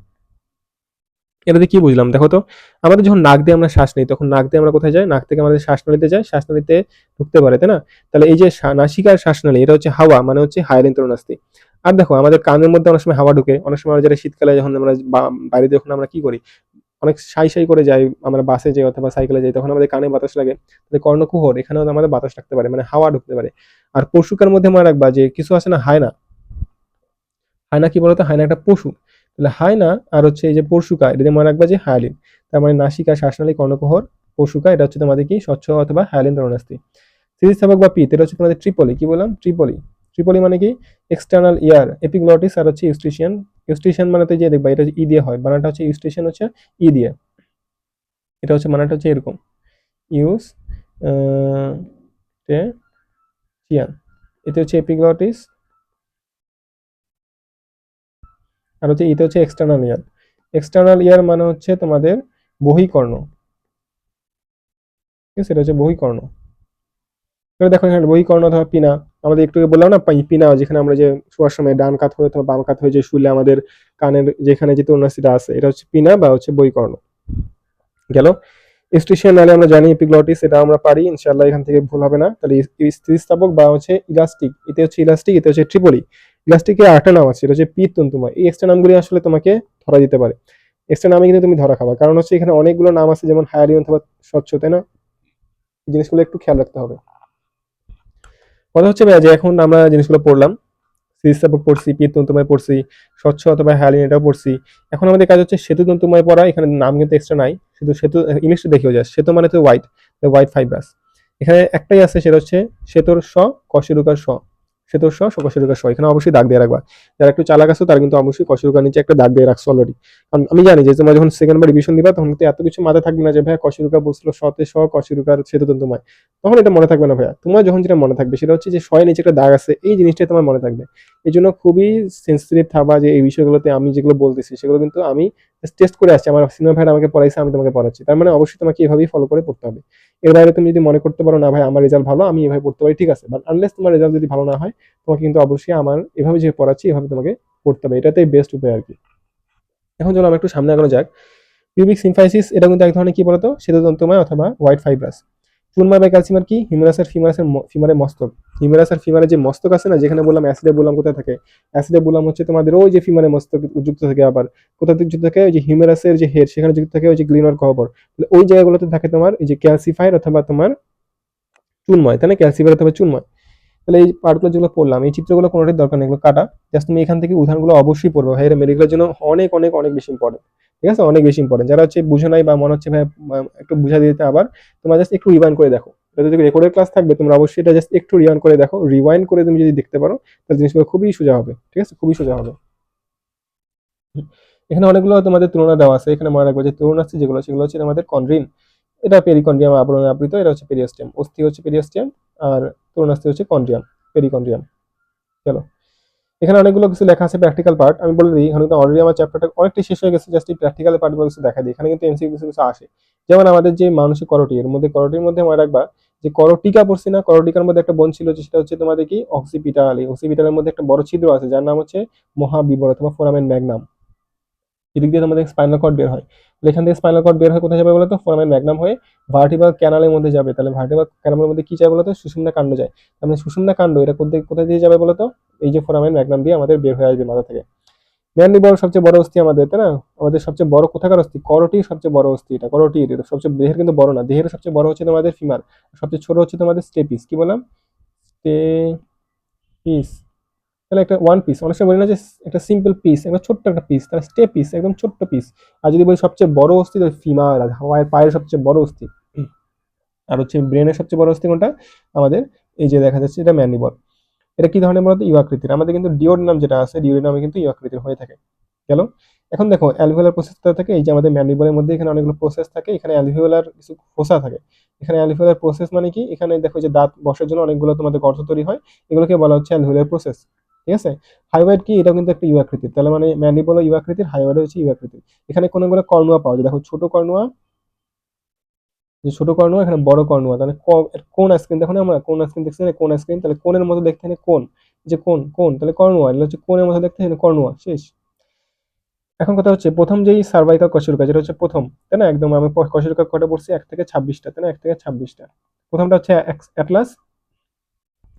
এটাতে কি বুঝলাম দেখো তো, আমাদের যখন নাক দিয়ে আমরা শ্বাস নিই, তখন নাক দিয়ে আমরা কোথায় যাই? নাক থেকে আমাদের শ্বাসনালীতে যাই, শ্বাসনালীতে ঢুকতে পারে, তাই না? তাহলে এই যে নাসিকার শ্বাসনালী, এটা হচ্ছে হাওয়া, মানে হচ্ছে হায়ালিন তরুণাস্থি। আর দেখো আমাদের কানের মধ্যে অনেক সময় হাওয়া ঢুকে, অনেক সময় আমরা যারা শীতকালে যখন আমরা বাইরে যখন আমরা কি করি, অনেক সাই সাই করে যাই, আমরা বাসে যাই অথবা সাইকেলে যাই, তখন আমাদের কানে বাতাস লাগে। তাহলে কর্ণকুহর, এখানেও আমাদের বাতাস লাগতে পারে, মানে হাওয়া ঢুকতে পারে। আর পশুকার মধ্যে মনে রাখবা যে কিছু আছে না, হায়না। হায়না কি বলতো? হায়না একটা পশু। তাহলে হায়না আর হচ্ছে এই যে পরশুকা, এটা দিয়ে মনে রাখবা যে হায়ালিন। তার মানে নাসিকা, শ্বাসনালী, কর্ণকুহর, পশুকা, এটা হচ্ছে তোমাদের কি স্বচ্ছ অথবা হায়ালিন তরুণাস্থি। স্থিতিস্থাপক বা পিত, এটা হচ্ছে তোমাদের ট্রিপলি। কি বললাম? ট্রিপলি। ট্রিপলি মানে কি? এক্সটার্নাল ইয়ার, এপিগ্লটিস আর হচ্ছে ইউস্টেশিয়ান। ইউস্টেশিয়ান মানে তো যে দেখবা এটা হচ্ছে ই দিয়ে হয়, বানানটা হচ্ছে ইউস্টেশিয়ান হচ্ছে ই দিয়ে, এটা হচ্ছে বানানটা হচ্ছে এরকম, ইউস টিয়ান। এটা হচ্ছে এপিগ্লটিস আর হচ্ছে এটা হচ্ছে এক্সটার্নাল ইয়ার। এক্সটার্নাল ইয়ার মানে হচ্ছে তোমাদের বহিকর্ণ, ঠিক আছে, এটা হচ্ছে বহিকর্ণ। দেখো এখানে বহিকর্ণ অথবা পিনা, আমাদের একটু আগে বললাম না পিনা, যেখানে আমরা যে শোয়ার সময় ডান কাত হয়ে অথবা বাম কাত হয়ে যে শুলে আমাদের কানের যেখানে যে তরুণাস্থিটা আছে, এটা হচ্ছে পিনা বা হচ্ছে বহিকর্ণ গেল। স্টেশন নালে আমরা জানি এপিগ্লটিস, এটা আমরা পারি ইনশাআল্লাহ, এখান থেকে ভুল হবে না। তাহলে স্থিতিস্থাপক বা হচ্ছে ইলাস্টিক, এতে হচ্ছে ইলাস্টিক, এতে হচ্ছে ট্রিপলি। ইলাস্টিকের আরেকটা নাম আছে, এটা হচ্ছে পিত তন্তুময়। এই এক্সট্রা নামগুলি আসলে তোমাকে ধরা দিতে পারে, এক্সট্রা নামে কিন্তু তুমি ধরা খাবা, কারণ হচ্ছে এখানে অনেকগুলো নাম আছে, যেমন হায়ারিন অথবা স্বচ্ছ, তাই না? এই জিনিসগুলো একটু খেয়াল রাখতে হবে। কথা হচ্ছে ভাইয়া যে এখন আমরা জিনিসগুলো পড়লাম, স্থিতিস্থাপক পড়ছি, পিত তন্তুময় পড়ছি, স্বচ্ছ অথবা হ্যালিন এটাও পড়ছি। এখন আমাদের কাজ হচ্ছে সেতু তন্তুময় পড়া, এখানে নাম কিন্তু এক্সট্রা নাই, শুধু সেতু ইংলিশটা দেখিও যায়। সেতু মানে তো হোয়াইট, হোয়াইট ফাইব্রাস। এখানে একটাই আছে, সেটা হচ্ছে সেতুর স, কশেরুকার স, সেতুর স, কশেরুকার স। এখানে অবশ্যই দাগ দিয়ে রাখবা, যারা একটু চালাক আছো তারা কিন্তু অবশ্যই কশেরুকার নিচে একটা দাগ দিয়ে রাখছো অলরেডি। কারণ আমি জানি যে তোমরা যখন সেকেন্ড বার রিভিশন দিবা তখন কিন্তু এত কিছু মাথায় থাকবে না যে ভাইয়া কশেরুকা বলছিল সতে স, কশেরুকার সেতু তন্তুময়, তখন এটা মনে থাকবে না ভাইয়া। তোমার যখন যেটা মনে থাকবে সেটা হচ্ছে যে শয়ের নিচে একটা দাগ আছে, এই জিনিসটাই তোমার মনে থাকবে। এই জন্য খুবই সেন্সিটিভ থাকবা যে এই বিষয়গুলোতে, আমি যেগুলো বলতেছি সেগুলো কিন্তু আমি টেস্ট করে আসছি, আমার সিনিয়র ভাইরা আমাকে পড়াইছে, আমি তোমাকে পড়াচ্ছি, তার মানে অবশ্যই তোমাকে এভাবেই ফলো করে পড়তে হবে। এর বাইরে তুমি যদি মনে করতে পারো না ভাই আমার রেজাল্ট ভালো, আমি এভাবে পড়তে পারি, ঠিক আছে, বাট আনলেস তোমার রেজাল্ট যদি ভালো না হয়, তোমাকে কিন্তু অবশ্যই আমার এভাবে যে পড়াচ্ছি এভাবে তোমাকে পড়তে হবে, এটাতেই বেস্ট উপায় আর কি। এখন চলো আমরা একটু সামনে আগানো যাক। পিউবিক সিম্ফাইসিস, এটা কিন্তু এক ধরনের কি বলতো শ্বেততন্তুময় অথবা হোয়াইট ফাইব্রাস। চুনমার বা ক্যালসিমার কি? হিউমেরাস আর ফিমারের মস্তক। হিউমেরাস আর ফিমারের যে মস্তক আছে না, যেখানে বললাম অ্যাসিডে বললাম কোথায় থাকে, অ্যাসিডে বললাম হচ্ছে তোমাদের ওই যে ফিমারের মস্তক যুক্ত থাকে, আবার কোথা থেকে যুক্ত থাকে, ওই যে হিউমেরাসের যে হেড সেখানে যুক্ত থাকে ওই যে গ্লিনার গহ্বর, ওই জায়গাগুলোতে থাকে তোমার এই যে ক্যালসিফায়ার অথবা তোমার চুনময়, তাই না? ক্যালসিফায়ার অথবা চুনময়। তাহলে এই পার্টগুলো যেগুলো পড়লাম, এই চিত্রগুলো কোনোটির দরকার নেই, এগুলো কাটা। জাস্ট তুমি এখান থেকে উদাহরণগুলো অবশ্যই পড়বে ভাই, এটা মেডিকেলের জন্য অনেক অনেক অনেক বেশি ইম্পর্টেন্ট, ঠিক আছে, অনেক বেশি ইম্পর্টেন্ট। যারা হচ্ছে বুঝে নাই বা মনে হচ্ছে ভাই একটু বুঝা দিতে, আবার তোমরা জাস্ট একটু রিভাইন্ড করে দেখো, এটা যদি রেকর্ডের ক্লাস থাকবে তোমরা অবশ্যই এটা জাস্ট একটু রিভাইন্ড করে দেখো, রিওয়াইন্ড করে তুমি যদি দেখতে পারো তাহলে জিনিসগুলো খুবই সোজা হবে, ঠিক আছে, খুবই সোজা হবে। এখানে অনেকগুলো তোমাদের তুলনা দেওয়া আছে, এখানে মনে রাখবে যে তরুণাস্থি যেগুলো সেগুলো হচ্ছে আমাদের কন্ড্রিন, এটা পেরিকন্ড্রিয়াম আবরণে আবৃত, এটা হচ্ছে পেরিয়াস্টিয়াম, অস্থি হচ্ছে পেরিয়াস্টিয়াম, আর তরুণাস্থি হচ্ছে কন্ড্রিয়াম, পেরিকন্ড্রিয়াম। চলো, এখানে অনেকগুলো কিছু লেখা আছে প্র্যাকটিক্যাল পার্ট, আমি বলে দিই এখানে তো অলরেডি আমার চ্যাপ্টারটা অনেকটা শেষ হয়ে গেছে, জাস্ট এই প্র্যাকটিক্যাল পার্টগুলো কিছু দেখা দিই। এখানে কিন্তু এমসিকিউ কিছু কিছু আসে, যেমন আমাদের যে মানসিক করটি, এর মধ্যে করটির মধ্যে মনে রাখবা যে করটিকা পড়ছি না, করটিকার মধ্যে একটা বোন ছিল, যে সেটা হচ্ছে তোমাদের কি অক্সিপিটাল, এই অক্সিপিটালের মধ্যে একটা বড় ছিদ্র আছে যার নাম হচ্ছে মহাবিবর অথবা ফোরামেন ম্যাগনাম, এদিক দিয়ে আমাদের স্পাইনাল কর্ড বের হয়। তাহলে এখান থেকে স্পাইনাল কর্ড বের হয়ে কোথায় যাবে বলতো? ফোরামেন ম্যাগনাম হয়ে ভার্টিব্রাল ক্যানালের মধ্যে যাবে। তাহলে ভার্টিব্রাল ক্যানালের মধ্যে কি যায় বলতো? সুষুম্না কাণ্ড যায়। তার মানে সুষুম্না কাণ্ড এটা কোথায় কোথায় দিয়ে যাবে বলতো? এই যে ফোরামেন ম্যাগনাম দিয়ে আমাদের বের হয়ে আসবে মাথা থেকে। ম্যান্ডিবল সবচেয়ে বড় অস্থি আমাদের, তাই না? আমাদের সবচেয়ে বড় কোথাকার অস্থি? করটির সবচেয়ে বড় অস্থি, এটা করটির, এটা সবচেয়ে, দেহের কিন্তু বড় না, দেহের সবচেয়ে বড় হচ্ছে তোমাদের ফিমার, সবচেয়ে ছোট হচ্ছে তোমাদের স্টেপিস। কি বললাম? স্টেপিস। তাহলে একটা ওয়ান পিস, অনেক সময় বলি না যে একটা সিম্পল পিস, একটা ছোট্ট একটা পিস, তাহলে স্টে পিস একদম ছোট্ট পিস। আর যদি বলি সবচেয়ে বড় অস্থি, তাহলে ফিমার, হাওয়ায় পায়ের সবচেয়ে বড় অস্থি। আর হচ্ছে ব্রেনের সবচেয়ে বড় অস্থি কোনটা? আমাদের এই যে দেখা যাচ্ছে এটা ম্যান্ডিবল। এটা কি ধরনের বলতো? ইউ আকৃতির। আমাদের কিন্তু ডিওডিনাম যেটা আছে, ডিওডিনামে কিন্তু ইউ আকৃতির হয়ে থাকে। গেল। এখন দেখো অ্যালভিওলার প্রসেসটা থাকে, এই যে আমাদের ম্যান্ডিবলের মধ্যে এখানে অনেকগুলো প্রসেস থাকে, এখানে অ্যালভিওলার কিছু ফোসা থাকে। এখানে অ্যালভিওলার প্রসেস মানে কি? এখানে দেখো যে দাঁত বসার জন্য অনেকগুলো তোমাদের গর্ত তৈরি হয়, এগুলোকে বলা হচ্ছে অ্যালভিওলার প্রসেস, ঠিক আছে। হাইওয়েড কি? এটাও কিন্তু একটা ইউ আকৃতির, তাহলে মানে ম্যান্ডিবল ইউ আকৃতির, হাইওয়েড হচ্ছে ইউ আকৃতির। এখানে কোনগুলো কর্নুয়া পাওয়া যায়, দেখো ছোট কর্নুয়া, যে ছোট কর্নুয়া, এখানে বড় কর্নুয়া, তাহলে কোন আইসক্রিম দেখো না, আমরা কোন আইসক্রিম দেখছি না, কোন আইসক্রিম, তাহলে কোনের মতো দেখতে হয় কোন, যে কোন কোন, তাহলে কর্নুয়া, এগুলো হচ্ছে কোনের মতো দেখতে হয় কর্নুয়া, শেষ। এখন কথা হচ্ছে প্রথম যেই সার্ভাইকাল কশেরুকা, যেটা হচ্ছে প্রথম, তাই না? একদম আমি কশেরুকা কটা পড়ছি? 1 থেকে 26টা, তাই না? 1 থেকে 26টা। প্রথমটা হচ্ছে অ্যাটলাস,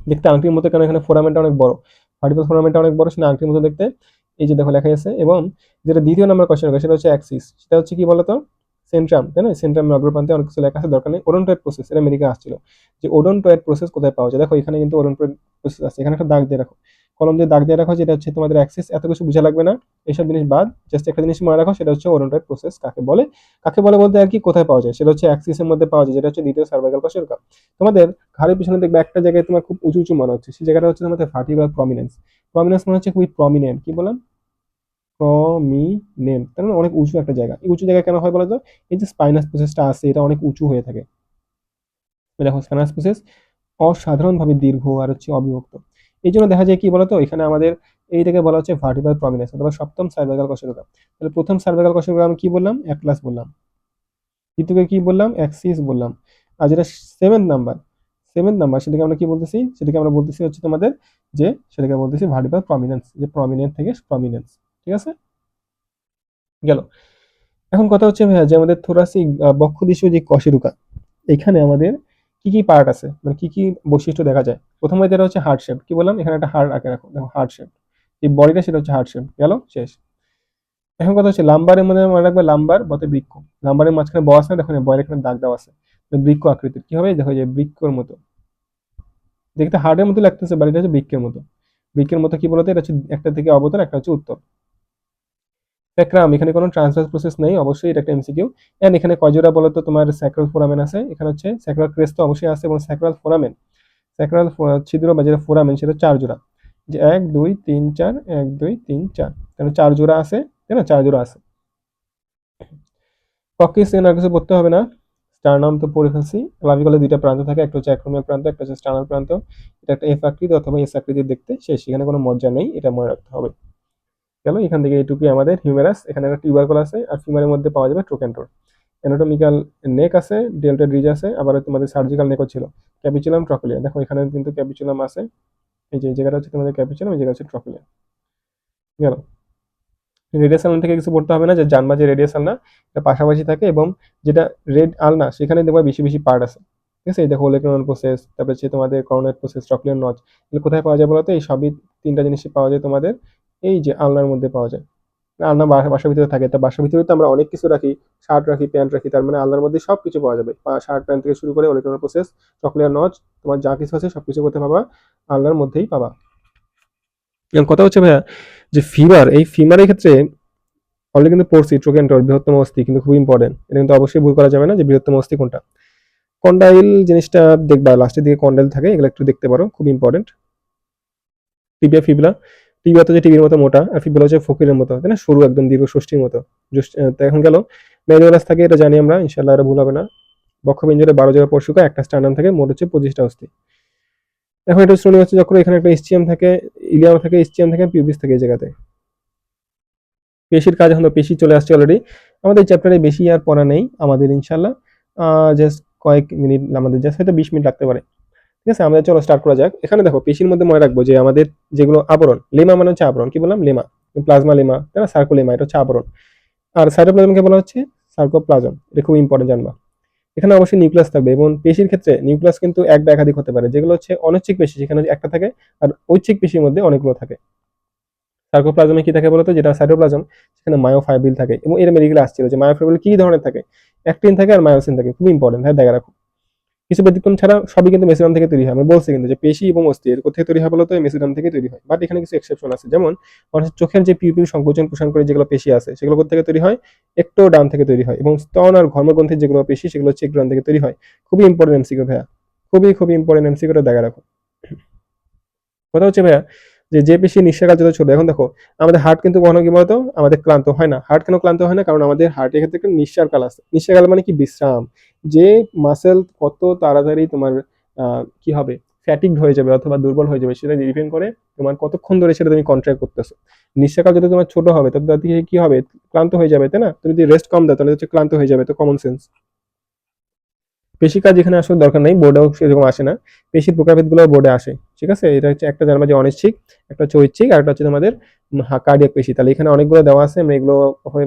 দেখতে আংটির মতো, কারণ এখানে ফোরামেনটা অনেক বড়, ভার্টিব্রাল ফোরামেনটা অনেক বড়, সেটা আংটির মতো দেখতে। এই যে দেখো লেখা আছে। এবং যেটা দ্বিতীয় নম্বর কশেরুকা, সেটা হচ্ছে অ্যাক্সিস, সেটা হচ্ছে কি বলতো? সেন্ট্রাম, তাই না? সেন্ট্রামের অগ্রপ্রান্তে অনেক কিছু লেখা আছে, দরকার নেই। ওডোনটয়েড প্রসেস, এটা মেডিকেল আসছিল যে ওডোনটয়েড প্রসেস কোথায় পাওয়া যায়, দেখো এখানে কিন্তু ওডোনটয়েড প্রসেস আছে, এখানে একটা দাগ দিয়ে রাখো। কলম দিয়ে দাগ দিয়ে রাখো, যেটা হচ্ছে তোমাদের অ্যাক্সিস। এত কিছু বোঝা লাগবে না, এইসব জিনিস বাদ। জাস্ট একটা জিনিস মনে রাখো, সেটা হচ্ছে ওরোনটাইট প্রসেস কাকে বলে বলতে আর কি কোথায় পাওয়া যায়, সেটা হচ্ছে অ্যাক্সিসের মধ্যে পাওয়া যায়, যেটা হচ্ছে দ্বিতীয় সার্ভাইকাল কোষের। তোমাদের ঘাড়ের পিছনে দেখবে একটা জায়গায় তোমার খুব উঁচু উঁচু মনে হচ্ছে, সেই জায়গাটা হচ্ছে তোমাদের ভার্টিব্রাল প্রমিনেন্স। প্রমিনেন্স মানে হচ্ছে খুবই প্রমিনেন্ট, কি বললাম, প্রমিনেন্ট, তার মানে অনেক উঁচু একটা জায়গা। এই উঁচু জায়গা কেন হয় বলো তো? এই যে স্পাইনাস প্রসেসটা আছে, এটা অনেক উঁচু হয়ে থাকে। দেখো স্পাইনাস প্রসেস অসাধারণভাবে দীর্ঘ আর হচ্ছে অবিভক্ত। এই জন্য দেখা যায় কি বলতো, এখানে আমাদের এইটাকে বলা হচ্ছে ভার্টিব্রাল প্রমিনেন্স অথবা সপ্তম সার্ভাইকাল কোষের। তাহলে প্রথম সার্ভাইকাল কোষের আমি কি বললাম? অ্যাটলাস বললাম। দ্বিতীয়কে কি বললাম? অ্যাক্সিস বললাম। আর যেটা সেভেন্থ নাম্বার সেটাকে আমরা কি বলতেছি? সেটাকে আমরা বলতেছি হচ্ছে তোমাদের যে, সেটাকে বলতেছি ভার্টিব্রাল প্রমিনেন্স, যে প্রমিনেন্ট থেকে প্রমিনেন্স। ঠিক আছে, গেল। এখন কথা হচ্ছে ভাইয়া, যে আমাদের থোরাসিক বক্ষদেশীয় যে কশেরুকা, এখানে আমাদের কি কি পার্ট আছে, মানে কি কি বৈশিষ্ট্য দেখা যায়? প্রথমে যেটা হচ্ছে হার্ট শেপ, কি বললাম, এখানে একটা হার্ট আঁকে রাখো, দেখো হার্ট শেপ, এই বডিটা সেটা হচ্ছে হার্ট শেপ, গেল, শেষ। এখন কথা হচ্ছে লাম্বারের মধ্যে মনে রাখবে, লাম্বার বলতে বৃক্ক। লাম্বারের মাঝখানে ব আছে, দেখো বয়ের এখানে দাগ দেওয়া আছে, বৃক্ক আকৃতির, কি হবে দেখো, যে বৃক্ষর মতো দেখতে, হার্টের মতো লাগতেছে, বাট এটা হচ্ছে বৃক্ষের মতো। বৃক্ষের মতো কি বলতো, এটা হচ্ছে একটা থেকে অবতল, একটা হচ্ছে উত্তর। স্যাক্রাম, এখানে কোনো ট্রান্সভার্স প্রসেস নেই, অবশ্যই এটা একটা এমসিকিউ। এন্ড এখানে কয়জোড়া বলতো তোমার স্যাক্রাল ফোরামেন আছে? এখানে হচ্ছে স্যাক্রাল ক্রেস্ট তো অবশ্যই আছে, এবং স্যাক্রাল ছিদ্র বা যেটা ফোরামেন সেটা 4 জোড়া, যে 1 2 3 4, 1 2 3 4, তাহলে 4 জোড়া আছে, তাই না? 4 জোড়া আছে। ককিস এর আর কিছু পড়তে হবে না। স্টার্নাম তো পড়ে ফেলছি। ক্লাভিকলে দুইটা প্রান্ত থাকে, একটা হচ্ছে অ্যাক্রোমিয়াল প্রান্ত, একটা হচ্ছে স্টার্নাল প্রান্ত। এটা একটা এফ আকৃতি অথবা এস আকৃতির দেখতে, শেষ, এখানে কোনো মজ্জা নেই, এটা মনে রাখতে হবে। গেল, এখান থেকে এইটুকুই আমাদের হিউমেরাস, এখানে একটা টিউবারকল আছে, আর ফিমারের মধ্যে পাওয়া যাবে ট্রোকেন্টর। অ্যানাটমিক্যাল নেক আছে, ডেল্টয়েড রিজ আছে, আবার তোমাদের সার্জিক্যাল নেকও ছিল। ক্যাপিচুলাম, ট্রকুলিয়া, দেখো এখানে কিন্তু ক্যাপিচুলাম আছে, এই যে জায়গাটা হচ্ছে তোমাদের ক্যাপিচুলাম, এই জায়গা হচ্ছে ট্রকুলিয়া। গেল, রেডিয়াস আলনা থেকে কিছু পড়তে হবে না, যে জানবা যে রেডিয়াস আলনা এটা পাশাপাশি থাকে, এবং যেটা রেড আলনা সেখানে দেখবা বেশি বেশি পার্ট আছে। ঠিক আছে, এই দেখো ওলেকরন প্রসেস, তারপর হচ্ছে তোমাদের করোনেট প্রসেস, ট্রকুলিয়ার নচ, এগুলো কোথায় পাওয়া যায় বলতো? এই সবই তিনটা জিনিসই পাওয়া যায় তোমাদের এই যে আলনার মধ্যে পাওয়া যায়। আলনা বাসার ভিতরে থাকে, তা বাসার ভিতরে তো আমরা অনেক কিছু রাখি, শার্ট রাখি, প্যান্ট রাখি, তার মানে আলনার মধ্যে সব কিছু পাওয়া যাবে, শার্ট প্যান্ট থেকে শুরু করে ওলেকরন প্রসেস, ট্রকুলিয়ার নচ, তোমার যা কিছু আছে সবকিছু করতে পাবা আলনার মধ্যেই পাবা। এখন কথা হচ্ছে ভাইয়া, যে ফিমার, এই ফিমারের ক্ষেত্রে অলরেডি কিন্তু পড়ছি ট্রোকেন্টর বৃহত্তম অস্থি, কিন্তু খুব ইম্পর্টেন্ট, এটা কিন্তু অবশ্যই ভুল করা যাবে না, যে বৃহত্তম অস্থি কোনটা। কন্ডাইল জিনিসটা দেখবা, লাস্টের দিকে কন্ডাইল থাকে, এগুলো একটু দেখতে পারো, খুব ইম্পর্টেন্ট। টিবিয়া ফিবলা, টিবিয়া তো যে টিবির মতো মোটা, আর ফিবলা হচ্ছে ফকিরের মতো, তাই না, সরু একদম দীর্ঘ ষষ্ঠীর মতো। তো এখন গেল, ম্যানুয়ালাস থাকে, এটা জানি আমরা, ইনশাল্লাহ এটা ভুল হবে না। বক্ষপিঞ্জরে 12 জোড়া পরশুকা, একটা স্টার্নাম থাকে, মোট হচ্ছে 25টা অস্থি। এখন এটা শ্রেণী হচ্ছে যখন এখানে একটা ইসচিয়াম থাকে, ইলিয়াম থাকে, ইসচিয়াম থাকে, পিউবিস থাকে এই জায়গাতে। পেশির কাজ, এখন তো পেশি চলে আসছে অলরেডি। আমাদের চ্যাপ্টারে বেশি আর পড়া নেই আমাদের, ইনশাল্লাহ জাস্ট কয়েক মিনিট, আমাদের জাস্ট হয়তো 20 মিনিট লাগতে পারে। ঠিক আছে, আমাদের চলো স্টার্ট করা যাক। এখানে দেখো পেশির মধ্যে মনে রাখবো যে আমাদের যেগুলো আবরণ, লেমা মানে হচ্ছে আবরণ, কি বললাম, লেমা, প্লাজমা লেমা, তাই না, সার্কোলেমা, এটা হচ্ছে আবরণ। আর সাইটোপ্লাজমকে বলা হচ্ছে সার্কোপ্লাজম, এটা খুব ইম্পর্টেন্ট জানবা। এখানে অবশ্যই নিউক্লিয়াস থাকবে, এবং পেশির ক্ষেত্রে নিউক্লিয়াস কিন্তু এক বা একাধিক হতে পারে, যেগুলো হচ্ছে অনৈচ্ছিক পেশি সেখানে একটা থাকে, আর ঐচ্ছিক পেশির মধ্যে অনেকগুলো থাকে। সার্কোপ্লাজমে কি থাকে বলতো, যেটা সাইটোপ্লাজম, সেখানে মায়োফাইব্রিল থাকে, এবং এর মেডিকেল আসছিল যে মায়োফাইব্রিল কি ধরনের থাকে, অ্যাক্টিন থাকে আর মায়োসিন থাকে, খুব ইম্পর্টেন্ট, হ্যাঁ দেখা রাখো। কিছু ব্যতিক্রম ছাড়া সবই কিন্তু মেসিডাম থেকে তৈরি হয়, আমি বলছি কিন্তু যে পেশি এবং অস্থি এর কোথায় তৈরি হয় বলতো, মেসিডাম থেকে তৈরি হয়, বাট এখানে কিছু এক্সেপশন আছে, যেমন মানুষের চোখের যে পিউপিল সংকোচন প্রসারণ করে যেগুলো পেশি আছে, সেগুলো কোথা থেকে তৈরি হয়, একটোডার্ম থেকে তৈরি হয়, এবং স্তন আর ঘর্মগ্রন্থির যেগুলো পেশি, সেগুলো হচ্ছে একটোডার্ম থেকে তৈরি হয়। খুবই ইম্পর্টেন্ট এমসিকিউ ভাইয়া, খুবই খুবই ইম্পর্টেন্ট এমসিকিউটা দেখা রাখো। কথা হচ্ছে ভাইয়া, যে পেশি নিঃশ্বাসকাল যত ছোট, এখন দেখো আমাদের হার্ট কিন্তু কখনো কি বলতো আমাদের ক্লান্ত হয় না। হার্ট কেন ক্লান্ত হয় না? কারণ আমাদের হার্টের ক্ষেত্রে একটা নিঃশ্বাসকাল আছে। নিঃশ্বাসকাল মানে কি? বিশ্রাম। যে মাসেল কত তাড়াতাড়ি তোমার কি হবে, ফ্যাটিকড হয়ে যাবে অথবা দুর্বল হয়ে যাবে, সেটা ডিপেন্ড করে তোমার কতক্ষণ ধরে সেটা তুমি কন্ট্রাক্ট করতেছো। নিঃশ্বাসকাল যদি তোমার ছোট হবে, তবে তাতে কি হবে, ক্লান্ত হয়ে যাবে, তাই না? তুমি যদি রেস্ট কম দাও তাহলে হচ্ছে ক্লান্ত হয়ে যাবে, তো কমন সেন্স। বেশি কাজ এখানে আসলে দরকার নেই, বোর্ডেও সেরকম আসে না। পেশির প্রকারভেদগুলো বোর্ডে আসে, ঠিক আছে। এটা হচ্ছে একটা জানবা যে অনিচ্ছিক, একটা হচ্ছে ঐচ্ছিক, আর একটা হচ্ছে তোমাদের কার্ডিয়াক পেশি। তাহলে এখানে অনেকগুলো দেওয়া আছে, আমরা এগুলো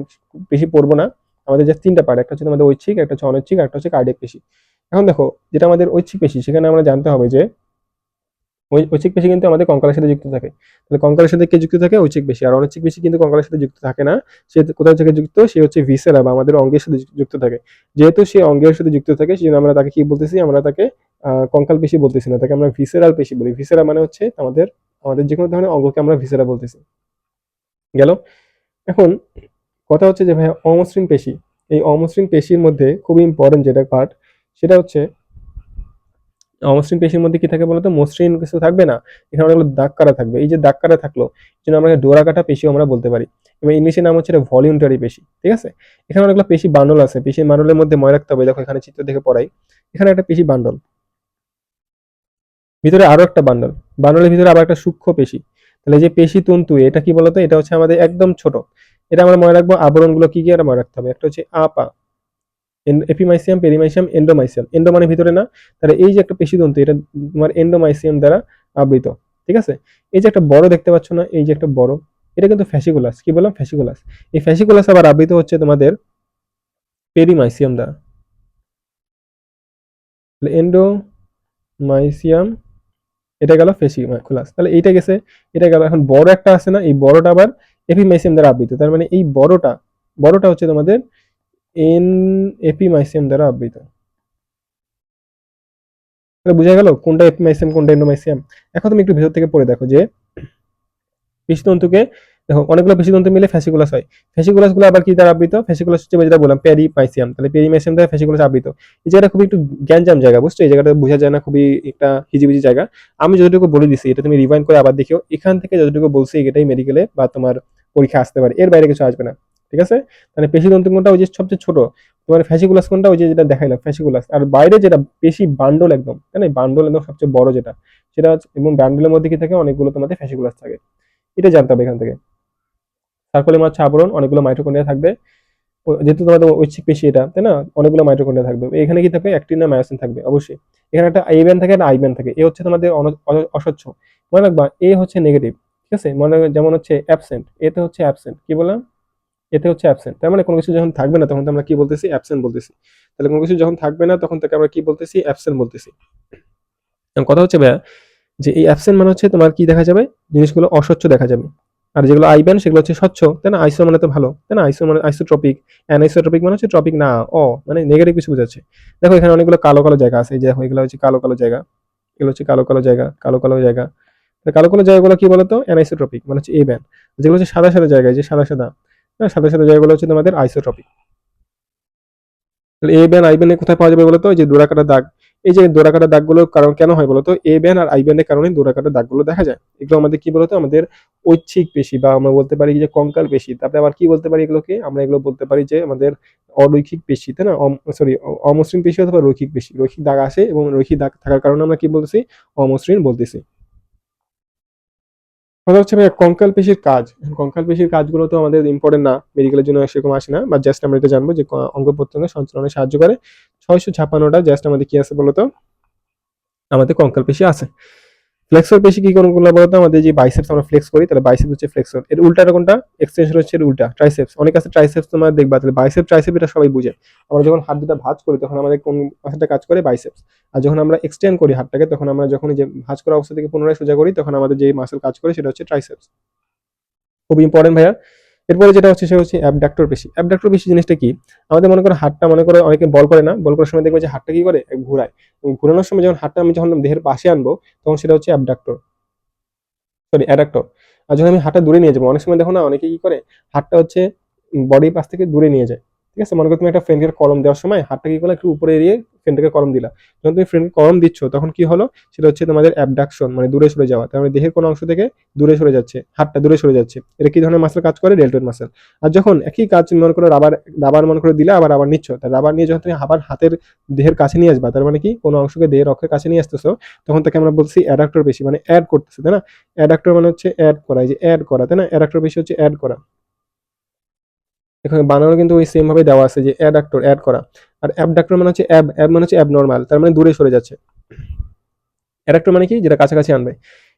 বেশি পড়বো না। আমাদের যে তিনটা পার্ট, একটা হচ্ছে তোমাদের ঐচ্ছিক, একটা হচ্ছে অনিচ্ছিক, একটা হচ্ছে কার্ডিয়াক পেশি। এখন দেখো, যেটা আমাদের ঐচ্ছিক পেশি, সেখানে আমরা জানতে হবে যে ঐচ্ছিক পেশি কিন্তু আমাদের কঙ্কালের সাথে যুক্ত থাকে। তাহলে কঙ্কালের সাথে কে যুক্ত থাকে? ঐচ্ছিক পেশি। আর অনিচ্ছিক পেশি কিন্তু কঙ্কালের সাথে যুক্ত থাকে না। সে কোথায় থেকে যুক্ত? সে হচ্ছে ভিসেরা বা আমাদের অঙ্গের সাথে যুক্ত থাকে। যেহেতু সে অঙ্গের সাথে যুক্ত থাকে, সেজন্য আমরা তাকে কি বলতেছি? আমরা তাকে কঙ্কাল পেশি বলতেছি না, তাকে আমরা ভিসেরাল পেশি বলি। ভিসেরা মানে হচ্ছে আমাদের আমাদের যে কোনো ধরনের অঙ্গকে আমরা ভিসেরা বলতেছি। গেল। এখন কথা হচ্ছে যে ভাই অমসৃণ পেশি, এই অমসৃণ পেশির মধ্যে খুবই ইম্পর্টেন্ট যেটা পার্ট, সেটা হচ্ছে অমসৃণ পেশির মধ্যে কি থাকে বলতো, মসৃণ কিছু থাকবে না, এখানে অনেকগুলো দাগ কাটা থাকবে। এই যে দাগ কাটা থাকলো, এই জন্য আমরা ডোরা কাটা পেশিও আমরা বলতে পারি, এবং ইংলিশের নাম হচ্ছে ভলিউন্টারি পেশি। ঠিক আছে, এখানে অনেকগুলো পেশি বান্ডল আছে, পেশি বান্ডলের মধ্যে মনে রাখতে হবে, দেখো এখানে চিত্র দেখে পড়াই, এখানে একটা পেশি বান্ডল, ভিতরে আরো একটা বান্ডল, বান্ডলের ভিতরে আবার একটা সূক্ষ্ম পেশি। তাহলে যে পেশি তন্তু, এটা কি বলতো, এটা হচ্ছে আমাদের একদম ছোট, এটা আমরা মনে রাখবো। আবরণগুলো কি কি এটা মনে রাখতে হবে, একটা হচ্ছে আপা, এপিমাইসিয়াম, পেরিমাইসিয়াম, এন্ডোমাইসিয়াম। এন্ডো মানে ভিতরে না, তাহলে এই যে একটা পেশিতন্তু, এটা তোমার এন্ডোমাইসিয়াম দ্বারা আবৃত। ঠিক আছে, এই যে একটা বড় দেখতে পাচ্ছ না, এই যে একটা বড়, এটা কিন্তু ফ্যাসিকুলাস, কি বললাম, ফ্যাসিকুলাস। এই ফ্যাসিকুলাস আবার আবৃত হচ্ছে তোমাদের পেরিমাইসিয়াম দ্বারা। এন্ডোমাইসিয়াম, এটা গেল ফ্যাসিকুলাস, তাহলে এইটা গেছে, এটা গেল। এখন বড় একটা আছে না, এই বড়টা আবার এপিমাইসিয়াম দ্বারা আবৃত, তার মানে এই বড়টা, বড়টা হচ্ছে তোমাদের এন এপিমাইসিয়াম দ্বারা আবৃত। বোঝা গেল কোনটা এপিমাইসিয়াম কোনটা এন্ডোমাইসিয়াম। এখন তুমি একটু ভেতর থেকে পড়ে দেখো যে পেশিতন্তুকে, দেখো অনেকগুলো পেশিতন্তু মিলে ফ্যাসিকুলাস হয়। ফ্যাসিকুলাস গুলো আবার কি দ্বারা আবৃত, ফ্যাসিকুলাস হচ্ছে যেটা বললাম পেরিমাইসিয়াম, তাহলে পেরিমাইসিয়াম দ্বারা ফ্যাসিকুলাস আবৃত। এই জায়গাটা খুবই একটু গ্যাঞ্জাম জায়গা, বুঝছো, এই জায়গাটা বোঝা যায় না, খুবই একটা হিজিবিজি জায়গা। আমি যতটুকু বলে দিছি এটা তুমি রিভাইন্ড করে আবার দেখিও, এখান থেকে যতটুকু বলছি এটাই মেডিকেলে বা তোমার পরীক্ষা আসতে পারে, এর বাইরে কিছু আসবে না। ঠিক আছে, তাহলে পেশিতন্তু কোনটা, ওই যে সবচেয়ে ছোট, তোমার ফ্যাসিকুলাস কোনটা, ওই যে যেটা দেখাইলাম ফ্যাসিকুলাস। আর বাইরে যেটা পেশি বান্ডল একদম, তাই না, বান্ডল একদম সবচেয়ে বড় যেটা, সেটা এবং বান্ডলের মধ্যে কি থাকে, অনেকগুলো তোমাদের ফ্যাসিকুলাস থাকে, এটা জানতে হবে এখান থেকে। সার্কুলাম হচ্ছে আবরণ, অনেকগুলো মাইটোকন্ড্রিয়া থাকবে, যেহেতু তোমাদের ঐচ্ছিক পেশি এটা, তাই না, অনেকগুলো মাইটোকন্ড্রিয়া থাকবে। এখানে কি থাকবে, অ্যাক্টিন না মায়োসিন থাকবে অবশ্যই। এখানে একটা এ ব্যান্ড থাকে, একটা আই ব্যান্ড থাকে। এ হচ্ছে তোমাদের অস্বচ্ছ, মনে রাখবা, এ হচ্ছে নেগেটিভ। ঠিক আছে, মনে রাখবে, যেমন হচ্ছে অ্যাবসেন্ট, এতে হচ্ছে অ্যাবসেন্ট, কি বললাম, এতে হচ্ছে অ্যাবসেন্ট। তার মানে কোনো কিছু যখন থাকবে না তখন তো আমরা কি বলতেছি, অ্যাবসেন্ট বলতেছি। তাহলে কোনো কিছু যখন থাকবে না তখন তাকে আমরা কি বলতেছি, অ্যাবসেন্ট বলতেছি। এখন কথা হচ্ছে ভাইয়া, যে এই অ্যাবসেন্ট মানে হচ্ছে তোমার কি দেখা যাবে, জিনিসগুলো অস্বচ্ছ দেখা যাবে। আর যেগুলো আইব্যান সেগুলো হচ্ছে স্বচ্ছ, তাই না, আইসো মানে তো ভালো, তাই না, আইসো মানে আইসোট্রপিক, অ্যানাইসোট্রপিক মানে হচ্ছে ট্রপিক না, মানে নেগেটিভ কিছু বোঝাচ্ছে। দেখো এখানে অনেকগুলো কালো কালো জায়গা আছে, এই যে দেখো এগুলো হচ্ছে কালো কালো জায়গা, এগুলো হচ্ছে কালো কালো জায়গা, কালো কালো জায়গা। কালো কালো জায়গাগুলো কি বলতো, অ্যানাইসোট্রপিক মানে হচ্ছে এ ব্যান্ড। যেগুলো হচ্ছে সাদা সাদা জায়গায়, যে সাদা সাদা, হ্যাঁ, সাদা সাদা জায়গাগুলো হচ্ছে তোমাদের আইসোট্রপিক। তাহলে এ ব্যান্ড আই ব্যান্ডে কোথায় পাওয়া যাবে বলতো, এই যে ডোরাকাটা দাগ, এই যে ডোরাকাটা দাগগুলো কারণ কেন হয় বলতো, এ ব্যান্ড আর আই ব্যান্ডের কারণে ডোরাকাটা দাগগুলো দেখা যায়। এগুলো আমাদের কি বলতো, আমাদের ঐচ্ছিক পেশি, বা আমরা বলতে পারি যে কঙ্কাল পেশি। তারপরে আবার কি বলতে পারি এগুলোকে, আমরা এগুলো বলতে পারি যে আমাদের অরৈখিক পেশি, তাই না, সরি, অমসৃণ পেশি অথবা রৈখিক পেশি। রৈখিক দাগ আসে এবং রৈখিক দাগ থাকার কারণে আমরা কি বলতেছি, অমসৃণ বলতেছি। কথা হচ্ছে ভাই কঙ্কাল পেশির কাজ। কঙ্কাল পেশির কাজগুলো তো আমাদের ইম্পর্টেন্ট না, মেডিকেলের জন্য সেরকম আসে না, বা জাস্ট আমরা এটা জানবো যে অঙ্গ প্রত্যঙ্গ সঞ্চালনে সাহায্য করে। 656টা জাস্ট আমাদের কি আছে বলতো, আমাদের কঙ্কাল পেশি আছে। ফ্লেক্সর পেশি কি কোনগুলো বলতো, আমাদের যে বাইসেপস আমরা ফ্লেক্স করি, তাহলে বাইসেপ হচ্ছে ফ্লেক্সর, এর উল্টাটা কোনটা, এক্সটেনশন হচ্ছে এর উল্টা, ট্রাইসেপস। অনেক আছে ট্রাইসেপস তোমার দেখবা, তাহলে বাইসেপ ট্রাইসেপ এটা সবাই বুঝে। আমরা যখন হাত দুটা ভাঁজ করি তখন আমাদের কোন পাশটা কাজ করে, বাইসেপস। আর যখন আমরা এক্সটেন্ড করি হাতটাকে, তখন আমরা যখন যে ভাঁজ করা অবস্থা থেকে পুনরায় সোজা করি, তখন আমাদের যে মাসেল কাজ করে সেটা হচ্ছে ট্রাইসেপস। খুব ইম্পর্টেন্ট ভাইয়া। এরপরে যেটা হচ্ছে সেটা হচ্ছে অ্যাবডাক্টর পেশি। অ্যাবডাক্টর পেশি জিনিসটা কি, আমাদের মনে করো হাতটা, মনে করো অনেকে বল করে না, বল করার সময় দেখবে যে হাতটা কি করে, ঘুরায়, এবং ঘুরানোর সময় যখন হাতটা আমি যখন দেহের পাশে আনবো, তখন সেটা হচ্ছে অ্যাবডাক্টর, সরি অ্যাডাক্টর। আর যখন আমি হাতটা দূরে নিয়ে যাবো, অনেক সময় দেখো না অনেকে কি করে, হাতটা হচ্ছে বডির পাশ থেকে দূরে নিয়ে যায়। ঠিক আছে, মনে করো তুমি একটা ফ্রেন্ডকে কলম দেওয়ার সময় হাতটা কি করলে, একটু উপরে এড়িয়ে ফ্রেন্ডকে কলম দিলা। যখন তুমি ফ্রেন্ডকে কলম দিচ্ছ তখন কি হলো, সেটা হচ্ছে তোমাদের অ্যাবডাকশন, মানে দূরে সরে যাওয়া। তার মানে দেহের কোনো অংশ থেকে দূরে সরে যাচ্ছে, হাতটা দূরে সরে যাচ্ছে। এটা কি ধরনের মাসেল কাজ করে, ডেল্টয়েড মাসেল। আর যখন একই কাজ তুমি মনে করো রাবার, রাবার মনে করে দিলে, আবার আবার নিচ্ছ, তার রাবার নিয়ে যখন তুমি আবার হাতের দেহের কাছে নিয়ে আসবা, তার মানে কি কোনো অংশকে দেহের অক্ষের কাছে নিয়ে আসতেছো, তখন তাকে আমরা বলছি অ্যাডাক্টর পেশি, মানে অ্যাড করতেছে, তাই না। অ্যাডাক্টর মানে হচ্ছে অ্যাড করা, এই যে অ্যাড করা, তাই না, অ্যাডাক্টর পেশি হচ্ছে অ্যাড করা। এখানে বানানো কিন্তু ওই সেম ভাবে দেওয়া আছে, যে অ্যাডাক্টর অ্যাড করা। আর অ্যাবডাক্টর মানে হচ্ছে অ্যাব, অ্যাব মানে হচ্ছে অ্যাবনর্মাল, তার মানে দূরে সরে যাচ্ছে। অ্যাডাক্টর মানে কি, যেটা কাছাকাছি আনবে।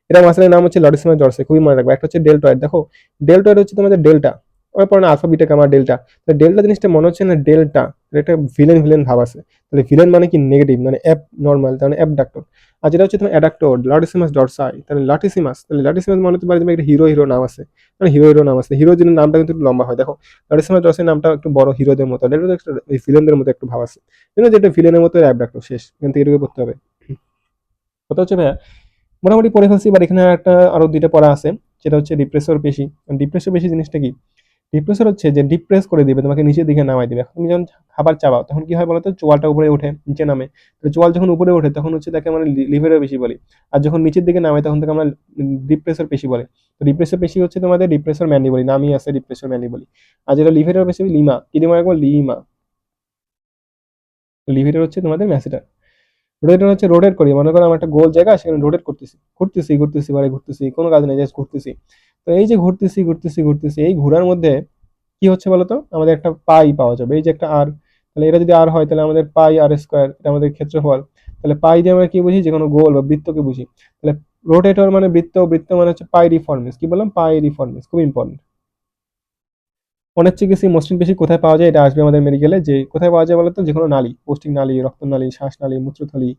এটা মাসেলের নাম হচ্ছে লরিসিমাস ডরসাই, খুবই মনে রাখবে। একটা হচ্ছে ডেল্টয়েড, দেখো ডেল্টয়েড হচ্ছে তোমাদের ডেল্টা, ওর পরে আলফা বিটা গামা ডেল্টা। তো ডেল্টা জিনিসটা মনে হচ্ছে না ডেল্টা, একটা ভিলেন ভিলেন ভাব আছে। তাহলে ভিলেন মানে কি, নেগেটিভ, মানে অ্যাব নর্মাল, তার মানে অ্যাবডাক্টর। আর যেটা হচ্ছে তোমার অ্যাডাক্টর, লরিসিমাস ডরসাই, তাহলে লাটিসিমাস, তাহলে লাটিসিমাস মনে হতে পারে তুমি একটা হিরো হিরো নাম আছে, মানে হিরো হিরো নাম আছে, হিরো যিনি নামটা কিন্তু একটু লম্বা হয়। দেখো লরিসিমাস ডরসাই নামটা একটু বড়, হিরোদের মতো, এটা একটা ভিলেনদের মতো একটু ভাব আছে, কিন্তু যেটা ভিলেনের মতো অ্যাবডাক্টর শেষ, এখান থেকে এটুকু পড়তে হবে। কথা হচ্ছে ভাইয়া, মোটামুটি পড়ে ফেলছি। এবার এখানে একটা আরো দুইটা পড়া আছে, সেটা হচ্ছে ডিপ্রেসর পেশি। ডিপ্রেসর পেশি জিনিসটা কি? ডিপ্রেসর হচ্ছে যে ডিপ্রেস করে দিবে, তোমাকে নিচের দিকে নামাই দিবে। এখন তুমি যখন খাবার চাবাও তখন কি হয় বলতো, চোয়ালটা উপরে ওঠে নিচে নামে। তো চোয়াল যখন উপরে ওঠে তখন হচ্ছে তাকে আমরা লিভারের পেশি বলি। আর যখন নিচের দিকে নামে তখন তাকে আমরা ডিপ্রেসর পেশি বলে। তো ডিপ্রেসর পেশি হচ্ছে তোমাদের ডিপ্রেসর ম্যান্ডিবলি, নামই আছে ডিপ্রেসর ম্যান্ডিবলি। আর যেটা লিভারের পেশি লিমা, কি দিমা একবার লিমা। লিভারের হচ্ছে তোমাদের ম্যাসেটার। রোটেটর হচ্ছে রোটেট করি, মনে করো আমার একটা গোল জায়গা, সেখানে রোটেট করতেছি, ঘুরতেছি ঘুরতেছি বারে ঘুরতেছি, কোনো কাজ নেই, জাস্ট ঘুরতেছি। তো এই যে ঘুরতেছি ঘুরতেছি ঘুরতেছি, এই ঘোরার মধ্যে কি হচ্ছে বলতো, আমাদের একটা পাই পাওয়া যাবে, এই যে একটা আর। তাহলে এটা যদি আর হয় তাহলে আমাদের পাই আর স্কোয়ার, এটা আমাদের ক্ষেত্রফল। তাহলে পাই দিয়ে আমরা কি বুঝি, যে কোনো গোল বা বৃত্তকে বুঝি। তাহলে রোটেটর মানে বৃত্ত, বৃত্ত মানে হচ্ছে পাই রিফর্মিস। কি বললাম, পাই রিফর্মিস, খুব ইম্পর্টেন্ট। অনিচ্ছাকৃষি মসৃণ পেশি কোথায় পাওয়া যায়, এটা আসবে আমাদের মেডিকেলে। যে কোথায় পাওয়া যায় বলতো, যে কোনো নালী, পৌষ্টিক নালী, রক্তনালী, শ্বাসনালী, মূত্রথলি,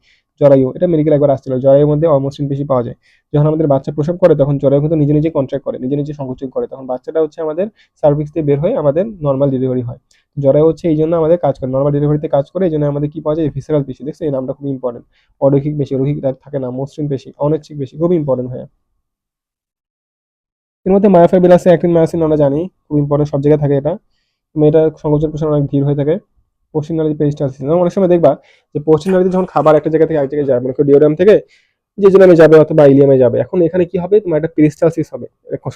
জরায়ু, এটা মেডিকেল একবার আসছিল। জরায়ুর মধ্যে অমসৃণ পেশি পাওয়া যায়। যখন আমাদের বাচ্চা প্রসব করে তখন জরায়ু কিন্তু নিজে নিজে কন্ট্রাক্ট করে, নিজে নিজে সংকুচন করে, তখন বাচ্চাটা হচ্ছে আমাদের সার্ভিক্স দিয়ে বের হয়ে আমাদের নর্মাল ডেলিভারি হয়। জরায়ু হচ্ছে এই জন্য আমাদের কাজ করে, নর্মাল ডেলিভারিতে কাজ করে। এই জন্য আমাদের কি পাওয়া যায়, ভিসেরাল পেশি। দেখছো এই নামটা খুব ইম্পর্টেন্ট। অরৈখিক পেশি, রৈখিক থাকে না, মসৃণ পেশি, অনৈচ্ছিক পেশি, খুব ইম্পর্টেন্ট হয়। এর মধ্যে মায়োফাইব্রিল আছে, অ্যাক্টিন মায়োসিন আমরা জানি, খুব ইম্পর্টেন্ট, সব জায়গায় থাকে এটা। এটা সংকোচন প্রসারণ অনেক ধীর হয়ে থাকে। পশ্চিম নালী পেরিস্টালসিস, অনেক সময় দেখবা যে পশ্চিম নালীতে যখন খাবার একটা জায়গা থেকে আরেক জায়গায় যায়, মানে ডিওডাম থেকে জেজুনামে যাবে অথবা ইলিয়ামে যাবে, এখন এখানে কি হবে, তোমার একটা পেরিস্টালসিস হবে,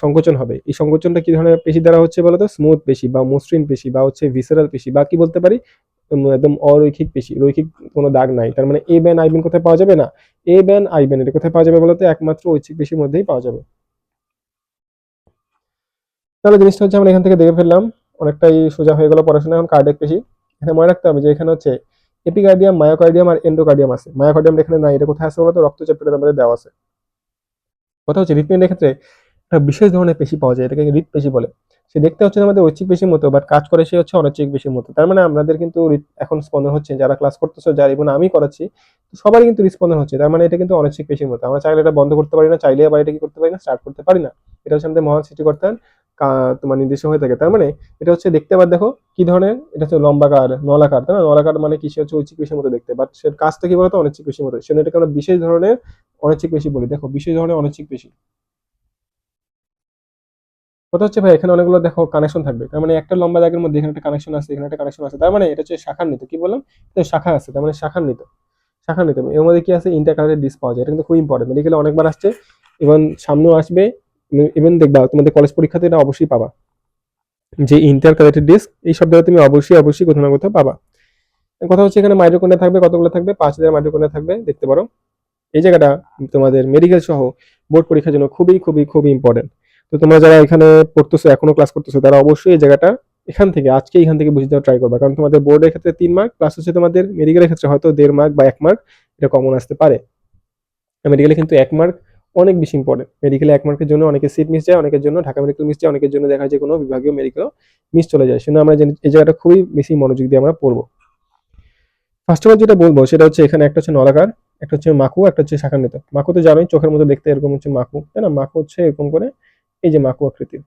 সংকোচন হবে। এই সংকোচনটা কি ধরনের পেশি দ্বারা হচ্ছে বলতো, স্মুথ পেশি বা মসৃণ পেশি বা হচ্ছে ভিসেরাল পেশি, বা কি বলতে পারি, একদম অরৈখিক পেশি, রৈখিক কোনো দাগ নাই। তার মানে এ ব্যান আইবেন কোথায় পাওয়া যাবে না, এ ব্যান আইবেন এটা কোথায় পাওয়া যাবে বলতো, একমাত্র ঐচ্ছিক পেশির মধ্যেই পাওয়া যাবে। তাহলে জিনিসটা হচ্ছে আমরা এখান থেকে দেখে ফেললাম, অনেকটাই সোজা হয়ে গেল পড়াশোনা। এখন কার্ডিয়াক পেশি, এখানে মনে রাখতে হবে যে এখানে হচ্ছে এপিকার্ডিয়াম, মায়োকার্ডিয়াম আর এন্ডোকার্ডিয়াম আছে। মায়োকার্ডিয়াম এখানে নাই, এটা কোথায় আছে বলতো, রক্তচাপের আমাদের দেওয়া আছে। কথা হচ্ছে হৃৎপিণ্ডের ক্ষেত্রে একটা বিশেষ ধরনের পেশি পাওয়া যায়, এটাকে হৃৎপেশি বলে। সে দেখতে হচ্ছে আমাদের ঐচ্ছিক পেশির মতো, বাট কাজ করে সে হচ্ছে অনৈচ্ছিক পেশির মতো। তার মানে আমাদের কিন্তু এখন স্পন্দন হচ্ছে, যারা ক্লাস করতেছো, যারা এবং আমি করাচ্ছি, সবারই কিন্তু হৃৎস্পন্দন হচ্ছে। তার মানে এটা কিন্তু অনৈচ্ছিক পেশির মতো। আমরা চাইলে এটা বন্ধ করতে পারি না, চাইলে আবার এটা কি করতে পারি না, স্টার্ট করতে পারি না। এটা হচ্ছে আমাদের মহান সৃষ্টিকর্তার তোমার নির্দেশ হয়ে থাকে। তার মানে এটা হচ্ছে দেখতে আবার দেখো কি ধরনের, এটা হচ্ছে লম্বাকার নলাকার, তাই না? নলাকার মানে কি, সে হচ্ছে ঐচ্ছিক পেশির মতো দেখতে, বাট সে কাজটা কি বলতো, অনৈচ্ছিক পেশির মতো। সেজন্য এটাকে আমরা বিশেষ ধরনের অনৈচ্ছিক পেশি বলি। দেখো, বিশেষ ধরনের অনৈচ্ছিক পেশি। কথা হচ্ছে ভাই, এখানে অনেকগুলো দেখো কানেকশন থাকবে। তার মানে একটা লম্বা দাগের মধ্যে এখানে একটা কানেকশন আছে, এখানে একটা কানেকশন আছে, তার মানে এটা হচ্ছে শাখান্বিত। কি বললাম, তো শাখা আছে, তার মানে শাখান্বিত। শাখান্বিত এর মধ্যে কি আছে, ইন্টারকানেক্টেড ডিস্ক পাওয়া যায়। এটা কিন্তু খুব ইম্পর্টেন্ট, মেডিকেলে অনেকবার আসছে, এবং সামনেও আসবে। ইভেন দেখবা তোমাদের কলেজ পরীক্ষাতে এটা অবশ্যই পাবা, যে ইন্টারকানেক্টেড ডিস্ক এই শব্দটা তুমি অবশ্যই অবশ্যই কোথাও না কোথাও পাবা। কথা হচ্ছে এখানে মাইটোকন্ড্রিয়া থাকবে, কতগুলো থাকবে, 5,000 মাইটোকন্ড্রিয়া থাকবে, দেখতে পারো। এই জায়গাটা তোমাদের মেডিকেল সহ বোর্ড পরীক্ষার জন্য খুবই খুবই খুবই ইম্পর্টেন্ট। তো তোমরা যারা এখানে পড়তেছো, এখনো ক্লাস করতেছো, তারা অবশ্যই এই জায়গাটা এখান থেকে বুঝে দেওয়ার ট্রাই করবা। কারণ তোমাদের বোর্ডের ক্ষেত্রে 3 মার্ক, প্লাস হচ্ছে তোমাদের মেডিকেলের ক্ষেত্রে হয়তো 1.5 মার্ক বা 1 মার্ক এটা কমন আসতে পারে। মেডিকেলে কিন্তু 1 মার্ক অনেক বেশি ইম্পর্টেন্ট। মেডিকেলে 1 মার্কের জন্য অনেকের সিট মিস যায়, অনেকের জন্য ঢাকা মেডিকেল মিস যায়, অনেকের জন্য দেখা যায় কোনো বিভাগীয় মেডিকেল মিস চলে যায়। সেজন্য আমরা এই জায়গাটা খুবই বেশি মনোযোগ দিয়ে আমরা পড়বো। ফার্স্ট অফ অল যেটা বলবো সেটা হচ্ছে, এখানে একটা হচ্ছে নলাকার, একটা হচ্ছে মাকু, একটা হচ্ছে শাখান্বিত। মাকু তো জানোই, চোখের মতো দেখতে এরকম হচ্ছে মাকু, তাই না? মাকু হচ্ছে এরকম করে, এই যে মাকু আকৃতির,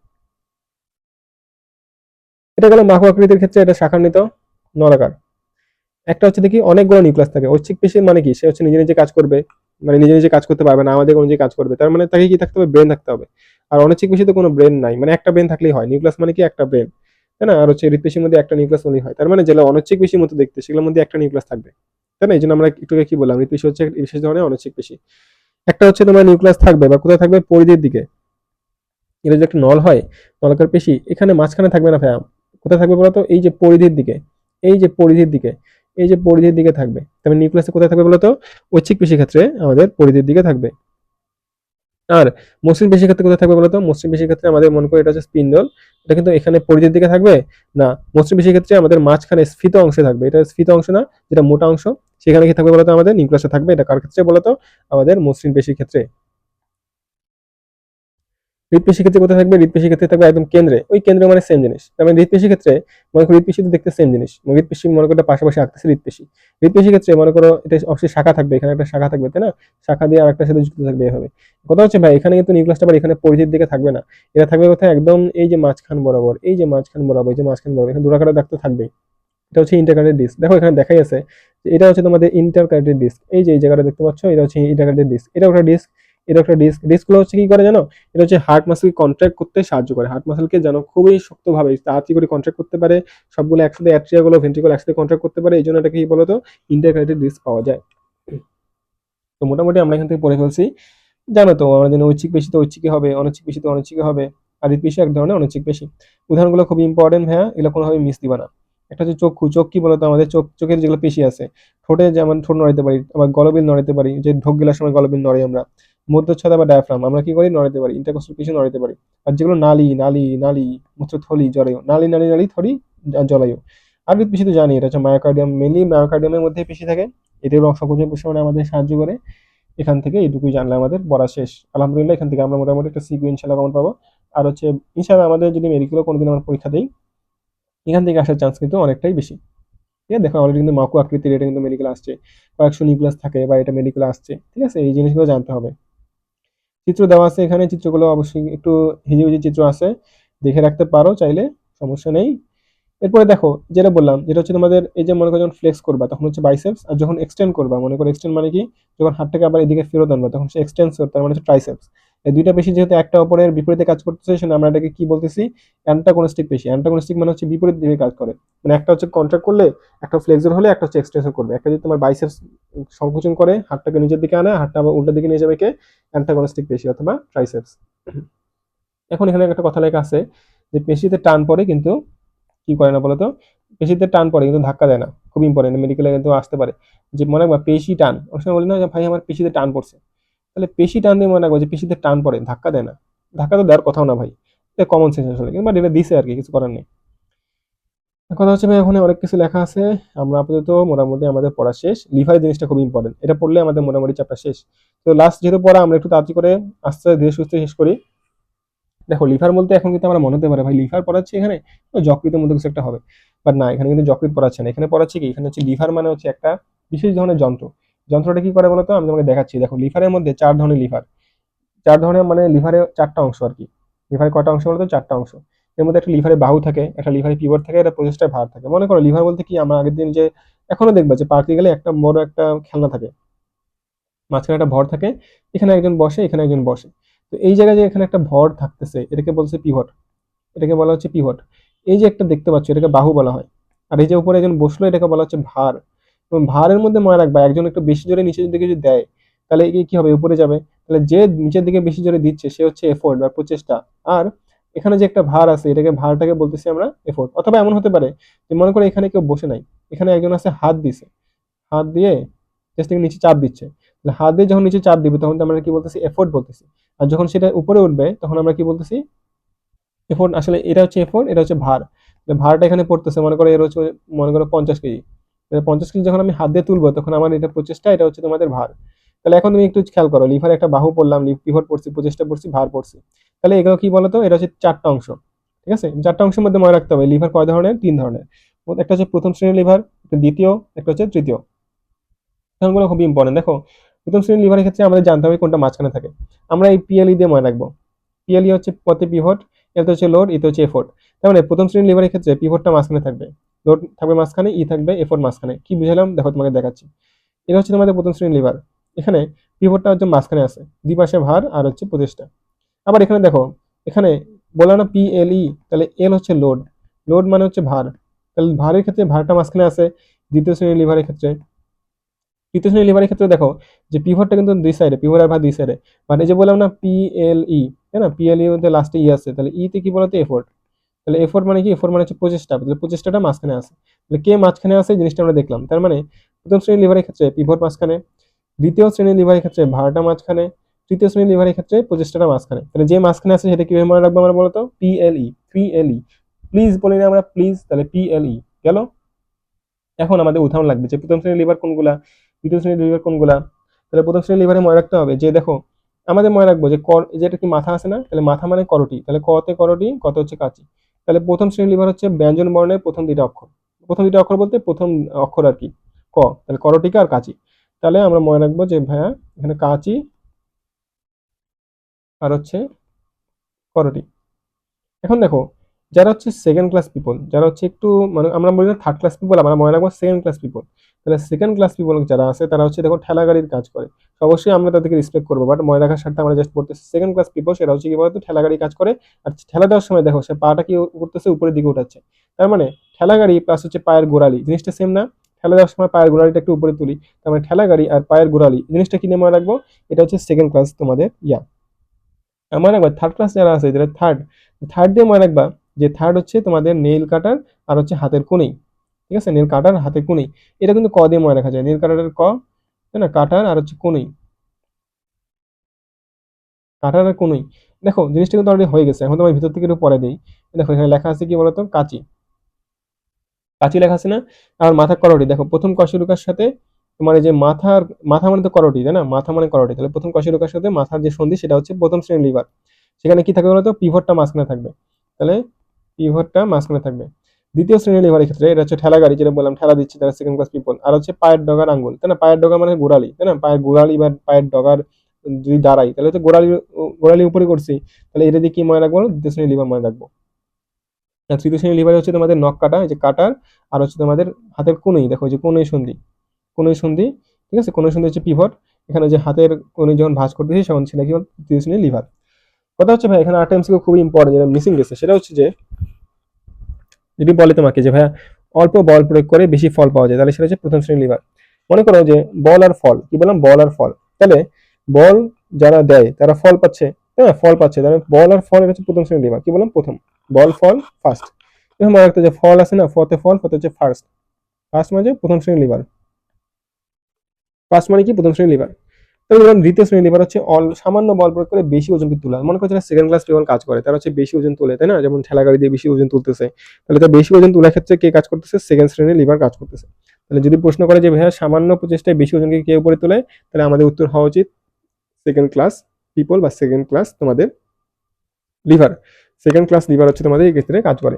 এটা গেল মাকু আকৃতির ক্ষেত্রে, এটা শাখান্বিত নলাকার। একটা হচ্ছে দেখি অনেকগুলো নিউক্লিয়াস থাকে। ঐচ্ছিক পেশি মানে কি, সে হচ্ছে নিজে নিজে কাজ করবে, মানে নিজে নিজে কাজ করতে পারবে না, আমাদের অনুযায়ী কাজ করবে। তার মানে তাকে কি থাকতে হবে, ব্রেন থাকতে হবে। আর অনৈচ্ছিক পেশিতে কোনো ব্রেন নাই, মানে একটা ব্রেন থাকলেই হয়। নিউক্লিয়াস মানে কি, একটা ব্রেন, তাই না? আর হচ্ছে হৃৎপেশির মধ্যে একটা নিউক্লিয়াস অনলি হয়। তার মানে যেগুলো অনৈচ্ছিক পেশির মতো দেখতে, সেগুলোর মধ্যে একটা নিউক্লিয়াস থাকবে, তাই না? এই জন্য আমরা একটু কি বললাম, হৃৎপেশি হচ্ছে বিশেষ ধরনের অনৈচ্ছিক পেশি। একটা হচ্ছে তোমার নিউক্লিয়াস থাকবে, বা কোথায় থাকবে, পরিধির দিকে। এটা যদি একটা নল হয়, নলাকার পেশি, এখানে মাঝখানে থাকবে না ভাইয়া। কোথায় থাকবে বলতো, এই যে পরিধির দিকে, এই যে পরিধির দিকে, এই যে পরিধির দিকে থাকবে। তবে নিউক্লিয়াসে কোথায় থাকবে বলতো, ঐচ্ছিক পেশি ক্ষেত্রে আমাদের পরিধির দিকে থাকবে। আর মসৃণ পেশির ক্ষেত্রে কোথায় থাকবে বলতো, মসৃণ পেশির ক্ষেত্রে আমাদের মনে করি এটা হচ্ছে স্পিন্ডল, এটা কিন্তু এখানে পরিধির দিকে থাকবে না। মসৃণ পেশির ক্ষেত্রে আমাদের মাঝখানে স্ফীত অংশে থাকবে, এটা স্ফীত অংশ না, যেটা মোটা অংশ, সেখানে কি থাকবে বলতো, আমাদের নিউক্লিয়াসে থাকবে। এটা কার ক্ষেত্রে বলতো, আমাদের মসৃণ পেশির ক্ষেত্রে। হৃৎপেশির ক্ষেত্রে কোথায় থাকবে, হৃৎপেশির ক্ষেত্রে থাকবে একদম কেন্দ্রে, ওই কেন্দ্র মানে সেম জিনিস। তার মানে হৃৎপেশির ক্ষেত্রে মনে করো, হৃৎপেশি তো দেখতে সেম জিনিস, হৃৎপেশি মনে করো পাশাপাশি আঁকতেছে হৃৎপেশি। হৃৎপেশির ক্ষেত্রে মনে করো এটা অবশ্যই শাখা থাকবে, এখানে একটা শাখা থাকবে, তাই না? শাখা দিয়ে আরেকটার সাথে যুক্ত থাকবে এভাবে। কথা হচ্ছে ভাই, এখানে কিন্তু নিউক্লিয়াসটা আবার এখানে পরিধির দিকে থাকবে না, এটা থাকবে কোথায়, একদম এই যে মাঝখান বরাবর, এই যে মাঝখান বরাবর, এই যে মাঝখান বরাবর, এখানে দুরাকারের দাগ তো থাকবেই। এটা হচ্ছে ইন্টারকানেক্টেড ডিস্ক। দেখো এখানে দেখাই আছে যে এটা হচ্ছে তোমাদের ইন্টারকানেক্টেড ডিস্ক। এই যে এই জায়গাটা দেখতে পাচ্ছ, এটা হচ্ছে ইন্টারকানেক্টেড ডিস্ক, এটা একটা ডিস্ক। এটা একটা ডিস্ক। ডিস্কগুলো হচ্ছে কি করে জানো? এটা হচ্ছে হার্ট মাসেলকে কন্ট্রাক্ট করতে সাহায্য করে। হার্ট মাসেলকে যেন খুবই শক্তভাবে তাড়াতাড়ি করে কন্ট্রাক্ট করতে পারে, সবগুলো একসাথে অ্যাট্রিয়াগুলো ভেন্ট্রিকল একসাথে কন্ট্রাক্ট করতে পারে, এই জন্য এটাকে কি বলতো ইন্টারকানেক্টেড ডিস্ক পাওয়া যায়। তো মোটামুটি আমরা এখান থেকে পড়ে ফেলছি। জানো তো আমরা জানি ঐচ্ছিক পেশিতে ঐচ্ছিকই হবে, অনৈচ্ছিক পেশিতে অনৈচ্ছিকই হবে, আর হৃৎপিণ্ড এক ধরনের অনৈচ্ছিক পেশি। উদাহরণগুলো খুবই ইম্পর্টেন্ট ভাইয়া, এগুলো কোনোভাবে মিস দিবা না। একটা হচ্ছে চক্ষু। চোখ কি বলতো? আমাদের চোখের যেগুলো পেশি আছে, ঠোঁটে যেমন ঠোঁট নড়াতে পারি, আবার গলবিল নড়াতে পারি, যে ঢোক গেলার সময় গলবিল নড়ে আমরা। মধ্যচ্ছদা বা ডায়াফ্রাম আমরা কি করি? নড়াতে পারি। ইন্টারকস্টাল পেশি নড়াতে পারি। আর যেগুলো নালী নালী নালী, মূত্রথলি, জরায়ু, নালী নালী নালী থলি, জরায়ু। আর হৃৎপিণ্ড তো জানি, এটা হচ্ছে মায়োকার্ডিয়াম, মেনলি মায়োকার্ডিয়ামের মধ্যে পেশি থাকে, এদের সংকোচন প্রসারণে আমাদের সাহায্য করে। এখান থেকে এইটুকুই জানলে আমাদের পড়া শেষ। আলহামদুলিল্লাহ, এখান থেকে আমরা মোটামুটি একটা সিকিউ ইনশাল্লাহ কমন পাবো। আর হচ্ছে ইনশাল্লাহ আমাদের যদি মেডিকেলও কোনোদিন আমরা পরীক্ষা দিই, এখান থেকে আসার চান্স কিন্তু অনেকটাই বেশি। ঠিক আছে, দেখো অলরেডি কিন্তু মাকু আকৃতির এটা কিন্তু মেডিকেল আসছে, কয়েকশো নিউক্লিয়াস থাকে বা এটা মেডিকেল আসছে। ঠিক আছে, এই জিনিসগুলো জানতে হবে। চিত্র দেওয়া আছে এখানে, চিত্রগুলো অবশ্যই একটু হিজিবিজি চিত্র আছে, দেখে রাখতে পারো চাইলে, সমস্যা নেই। এরপরে দেখো যেটা বললাম, যেটা হচ্ছে তোমাদের এই যে মনে করো যখন ফ্লেক্স করবা তখন হচ্ছে বাইসেপস, আর যখন এক্সটেন্ড করবা, মনে করো এক্সটেন্ড মানে কি, যখন হাতটাকে আবার এদিকে ফেরত আনবা তখন সে এক্সটেন্সর, তার মানে হচ্ছে ট্রাইসেপস। এই দুইটা পেশি যেহেতু একটা অপরের বিপরীতে কাজ করতেছে, সেজন্য আমরা এটাকে কি বলতেছি? অ্যান্টাগনিস্টিক পেশি। অ্যান্টাগনিস্টিক মানে হচ্ছে বিপরীত দিকে কাজ করে। মানে একটা হচ্ছে কন্ট্রাক্ট করলে, একটা ফ্লেক্সর হলে, একটা হচ্ছে এক্সটেনশন করবে। একটা যদি তোমার বাইসেপস সংকোচন করে হাতটাকে নিজের দিকে আনে, হাতটা আবার উল্টো দিকে নিয়ে যাবে, কে? অ্যান্টাগনিস্টিক পেশি অথবা ট্রাইসেপস। এখন এখানে একটা কথা লেখা আছে যে পেশিতে টান পড়ে কিন্তু কি করে না বলতো? পেশিতে টান পড়ে কিন্তু ধাক্কা দেয় না। খুব ইম্পর্টেন্ট, মেডিকেলে কিন্তু আসতে পারে। যে মনে রাখবা পেশি টান, অনেক সময় বলি না যে ভাই আমার পেশিতে টান পড়ছে, তাহলে পেশি টান দিয়ে মনে রাখবো যে পেশিতে টান পড়ে, ধাক্কা দেয় না। ধাক্কা তো দেওয়ার কথাও না ভাই, এটা কমন সেন্স আসলে, কিন্তু এটা দিছে আর কি, কিছু করার নেই। কথা হচ্ছে ভাই ওখানে অনেক কিছু লেখা আছে। আমরা আপাতত মোটামুটি আমাদের পড়া শেষ। লিভার জিনিসটা খুব ইম্পর্টেন্ট, এটা পড়লে আমাদের মোটামুটি চ্যাপ্টার শেষ। তো লাস্ট যেহেতু পড়া, আমরা একটু তাড়াতাড়ি করে আস্তে ধীরে সুস্থে শেষ করি। দেখো লিভার বলতে এখন কিন্তু আমরা মনে হতে পারে ভাই লিভার পড়াচ্ছে এখানে, তো যকৃতের মধ্যে কিছু একটা হবে। বাট না, এখানে কিন্তু যকৃৎ পড়াচ্ছে না, এখানে পড়াচ্ছে কি, এখানে হচ্ছে লিভার মানে হচ্ছে একটা বিশেষ ধরনের যন্ত্র। যন্ত্রটা কি করে বলতো? আমি তোমাকে দেখাচ্ছি। দেখো লিভারের মধ্যে 4 ধরনের লিভার। 4 ধরনের মানে লিভারে 4টা অংশ আর কি। লিভারে কয়টা অংশ বলতো? 4টা অংশ। এর মধ্যে একটা লিভারে বাহু থাকে, একটা লিভারে পিভট থাকে, একটা প্রচেষ্টায় ভার থাকে। মনে করো লিভার বলতে কি, আমরা আগের দিন যে এখনো দেখবা যে পার্কে গেলে একটা বড় একটা খেলনা থাকে, মাঝখানে একটা ভর থাকে, এখানে একজন বসে, এখানে একজন বসে। তো এই জায়গায় যে এখানে একটা ভর থাকতেছে, এটাকে বলছে পিভট। এটাকে বলা হচ্ছে পিভট। এই যে একটা দেখতে পাচ্ছ, এটাকে বাহু বলা হয়। আর এই যে উপরে একজন বসলো, এটাকে বলা হচ্ছে ভার। এবং ভারের মধ্যে মনে রাখবা, একজন একটু বেশি জোরে নিচের দিকে যদি দেয়, তাহলে এগিয়ে কি হবে? উপরে যাবে। তাহলে যে নিচের দিকে বেশি জোরে দিচ্ছে সে হচ্ছে এফোর্ট বা প্রচেষ্টা। আর এখানে যে একটা ভার আছে, এটাকে ভারটাকে বলতেছি আমরা এফোর্ট। অথবা এমন হতে পারে যে মনে করো এখানে কেউ বসে নাই, এখানে একজন আছে হাত দিছে, হাত দিয়ে জাস্ট নিচে চাপ দিচ্ছে। তাহলে হাত দিয়ে যখন নিচে চাপ দিবে তখন তো আমরা কি বলতেছি? এফোর্ট বলতেছি। আর যখন সেটা উপরে উঠবে তখন আমরা কি বলতেছি? এফোর্ট। আসলে এটা হচ্ছে এফোর্ট, এটা হচ্ছে ভার। ভারটা এখানে পড়তেছে, মনে করো এর হচ্ছে, মনে করো 50 কেজি। 50 কেজি যখন আমি হাত দিয়ে তুলবো তখন আমার এটা প্রচেষ্টা, এটা হচ্ছে তোমাদের ভার। তাহলে এখন তুমি একটু খেয়াল করো, লিভার একটা বাহু পড়লাম, পিভট পড়ছি, প্রচেষ্টা পড়ছি, ভার পড়ছি। তাহলে এগুলো কি বলতো? এটা হচ্ছে 4টা অংশ। ঠিক আছে, 4টা অংশের মধ্যে মনে রাখতে হবে লিভার কয় ধরনের? 3 ধরনের। একটা হচ্ছে প্রথম শ্রেণীর লিভার, একটা দ্বিতীয়, একটা হচ্ছে তৃতীয়। গুলো খুবই ইম্পর্টেন্ট। দেখো প্রথম শ্রেণীর লিভারের ক্ষেত্রে আমাদের জানতে হবে কোনটা মাঝখানে থাকে। আমরা এই পিএলই দিয়ে মনে রাখবো। পিএলই হচ্ছে পথে পিভট, এটা হচ্ছে লোড, এটা হচ্ছে এফোর্ট। তার মানে প্রথম শ্রেণীর লিভারের ক্ষেত্রে পিভটটা মাঝখানে থাকবে, লোড থাকবে মাঝখানে, ই থাকবে, এফোর্ট মাঝখানে। কি বুঝালাম দেখো, তোমাকে দেখাচ্ছি। এটা হচ্ছে তোমাদের প্রথম শ্রেণীর লিভার। এখানে পিভটটা হচ্ছে মাঝখানে আছে, দুই পাশে ভার আর হচ্ছে প্রচেষ্টা। আবার এখানে দেখো, এখানে বললাম না পিএলই, তাহলে এল হচ্ছে লোড, লোড মানে হচ্ছে ভার। তাহলে ভারের ক্ষেত্রে ভারটা মাঝখানে আছে দ্বিতীয় শ্রেণীর লিভারের ক্ষেত্রে। তৃতীয় শ্রেণীর লিভারের ক্ষেত্রে দেখো যে পিভটটা কিন্তু দুই সাইডে, পিভট আর ভার দুই সাইডে। মানে এই যে বললাম না পিএলই, তাই না? পিএলই মধ্যে লাস্টে ই আছে, তাহলে ই তে কি বলতো? এফোর্ট। তাহলে এফোর্ট মানে কি? এফোর্ট মানে হচ্ছে প্রচেষ্টা, তাহলে প্রচেষ্টাটা মাঝখানে আছে। তাহলে কে মাঝখানে আছে এই জিনিসটা আমরা দেখলাম। তার মানে প্রথম শ্রেণীর লিভারের ক্ষেত্রে পিভট মাঝখানে, দ্বিতীয় শ্রেণীর লিভারের ক্ষেত্রে ভারটা মাঝখানে, তৃতীয় শ্রেণীর লিভারের ক্ষেত্রে প্রচেষ্টাটা মাঝখানে। তাহলে যে মাঝখানে আছে সেটা কিভাবে মনে রাখবো আমরা বলতো? পিএলই, পিএলই। প্লিজ বলি না আমরা প্লিজ, তাহলে পিএলই গেল। এখন আমাদের উদাহরণ লাগবে যে প্রথম শ্রেণীর লিভার কোনগুলা, দ্বিতীয় শ্রেণীর লিভার কোনগুলা। তাহলে প্রথম শ্রেণীর লিভারে মনে রাখতে হবে যে দেখো, আমাদের মনে রাখবো যে যেটা কি মাথা আছে না, তাহলে মাথা মানে করটি, তাহলে কতে করটি, কত হচ্ছে কাঁচি। তাহলে প্রথম শ্রেণীর লিভার হচ্ছে ব্যঞ্জন বর্ণের প্রথম 2টা অক্ষর। প্রথম 2টা অক্ষর বলতে প্রথম অক্ষর আর কি, ক। তাহলে করটিকা আর কাঁচি। তাহলে আমরা মনে রাখবো যে ভাইয়া এখানে কাঁচি আর হচ্ছে করটি। এখন দেখো যারা হচ্ছে সেকেন্ড ক্লাস পিপল, যারা হচ্ছে একটু মানে আমরা বলি না থার্ড ক্লাস পিপল, আমরা মনে রাখবো সেকেন্ড ক্লাস পিপল। তাহলে সেকেন্ড ক্লাস পিপল যারা আছে তারা হচ্ছে দেখো ঠেলা গাড়ির কাজ করে। তো অবশ্যই আমরা তাদেরকে রেসপেক্ট করবো, বাট মনে রাখার স্বার্থে আমরা জাস্ট বলতেছি সেকেন্ড ক্লাস পিপল, সেটা হচ্ছে কি বলতো ঠেলা গাড়ি কাজ করে। আর ঠেলা দেওয়ার সময় দেখো সে পাটা কি করতেছে, উপরের দিকে উঠাচ্ছে। তার মানে ঠেলা গাড়ি প্লাস হচ্ছে পায়ের গোড়ালি জিনিসটা সেম না? ঠেলা দেওয়ার সময় পায়ের গোড়ালিটা একটু উপরে তুলি, তার মানে ঠেলা গাড়ি আর পায়ের গোড়ালি জিনিসটা কি নিয়ে মনে রাখবো? এটা হচ্ছে সেকেন্ড ক্লাস তোমাদের মনে রাখবা। থার্ড ক্লাস যারা আছে, যারা থার্ড, থার্ড দিয়ে মনে রাখবা যে থার্ড হচ্ছে তোমাদের নেইল কাটার আর হচ্ছে হাতের কোণেই। ঠিক আছে, নেইল কাটার হাতের কোণেই। এটা কিন্তু ক দিয়ে মনে রাখা যায়, নেইল কাটারের ক, তাই না, কাটার আর হচ্ছে কোণেই, কাটার আর কোণেই। দেখো জিনিসটা কিন্তু অলরেডি হয়ে গেছে, এখন তোমার ভিতর থেকে একটু পরে দিই। দেখো এখানে লেখা আছে কি বলতো, কাঁচি। কাঁচি লেখা আছে না? আর মাথা করটি, দেখো প্রথম কশেরুকার সাথে তোমার এই যে মাথার, মাথা মানে তো করটি তাই না, মাথা মানে করটি, তাহলে প্রথম কশেরুকার সাথে মাথার যে সন্ধি সেটা হচ্ছে প্রথম শ্রেণীর লিভার। সেখানে কি থাকবে বলতো, পিভটটা মাঝখানে থাকবে। তাহলে পিভটটা মাঝখানে থাকবে। দ্বিতীয় শ্রেণীর লিভারের ক্ষেত্রে এটা হচ্ছে ঠেলা গাড়ি, যেটা বললাম ঠেলা দিচ্ছে তারা সেকেন্ড ক্লাস পিপল। আর হচ্ছে পায়ের ডগার আঙ্গুল, তাই না, পায়ের ডগা মানে গোড়ালি, তাই না, পায়ের গোড়ালি বা পায়ের ডগার যদি দাঁড়াই তাহলে হচ্ছে গোড়ালি, গোড়ালি উপরে করছি, তাহলে এটা দিয়ে কি মনে রাখবো, দ্বিতীয় শ্রেণীর লিভার মনে রাখবো। আর তৃতীয় শ্রেণীর লিভার হচ্ছে তোমাদের নখ কাটা, এই যে কাটার, আর হচ্ছে তোমাদের হাতের কনুই, দেখো এই যে কনুই সন্ধি, কনুই সন্ধি। ঠিক আছে, কনুই সন্ধি হচ্ছে পিভট। এখানে যে হাতের কনুই যখন ভাঁজ করতেছি তখন সেটা কি তৃতীয় শ্রেণীর লিভার। কথা হচ্ছে ভাই এখানে আরেকটা এমসিকিউ খুবই ইম্পর্টেন্ট যেটা মিসিং গেছে, সেটা হচ্ছে যে যদি বলে তোমাকে যে ভাইয়া অল্প বল প্রয়োগ করে বেশি ফল পাওয়া যায়, তাহলে সেটা হচ্ছে প্রথম শ্রেণীর লিভার। মনে করো যে বল আর ফল, কি বললাম, বল আর ফল, তাহলে বল যারা দেয় তারা ফল পাচ্ছে, হ্যাঁ ফল পাচ্ছে, তাহলে বল আর ফল এটা হচ্ছে প্রথম শ্রেণীর লিভার। কি বললাম, প্রথম, বল ফল ফার্স্ট। এখন মনে রাখতে যে ফল আছে না, ফতে ফল, ফতে হচ্ছে ফার্স্ট, ফার্স্ট মানে প্রথম শ্রেণীর লিভার, ফার্স্ট মানে কি প্রথম শ্রেণীর লিভার। তবে ধরুন দ্বিতীয় শ্রেণীর লিভার হচ্ছে সামান্য বল প্রয়োগ করে বেশি ওজনকে তোলা, মনে করছে সেকেন্ড ক্লাস পিপল কাজ করে, তারা হচ্ছে বেশি ওজন তোলে, তাই না, যেমন ঠেলা গাড়ি দিয়ে বেশি ওজন তুলতেছে, তাহলে তার বেশি ওজন তোলার ক্ষেত্রে কে কাজ করতেছে, সেকেন্ড শ্রেণীর লিভার কাজ করতেছে। তাহলে যদি প্রশ্ন করে যে ভাইয়া সামান্য প্রচেষ্টায় বেশি ওজনকে কে উপরে তোলে, তাহলে আমাদের উত্তর হওয়া উচিত সেকেন্ড ক্লাস পিপল বা সেকেন্ড ক্লাস তোমাদের লিভার। সেকেন্ড ক্লাস লিভার হচ্ছে তোমাদের এই ক্ষেত্রে কাজ করে।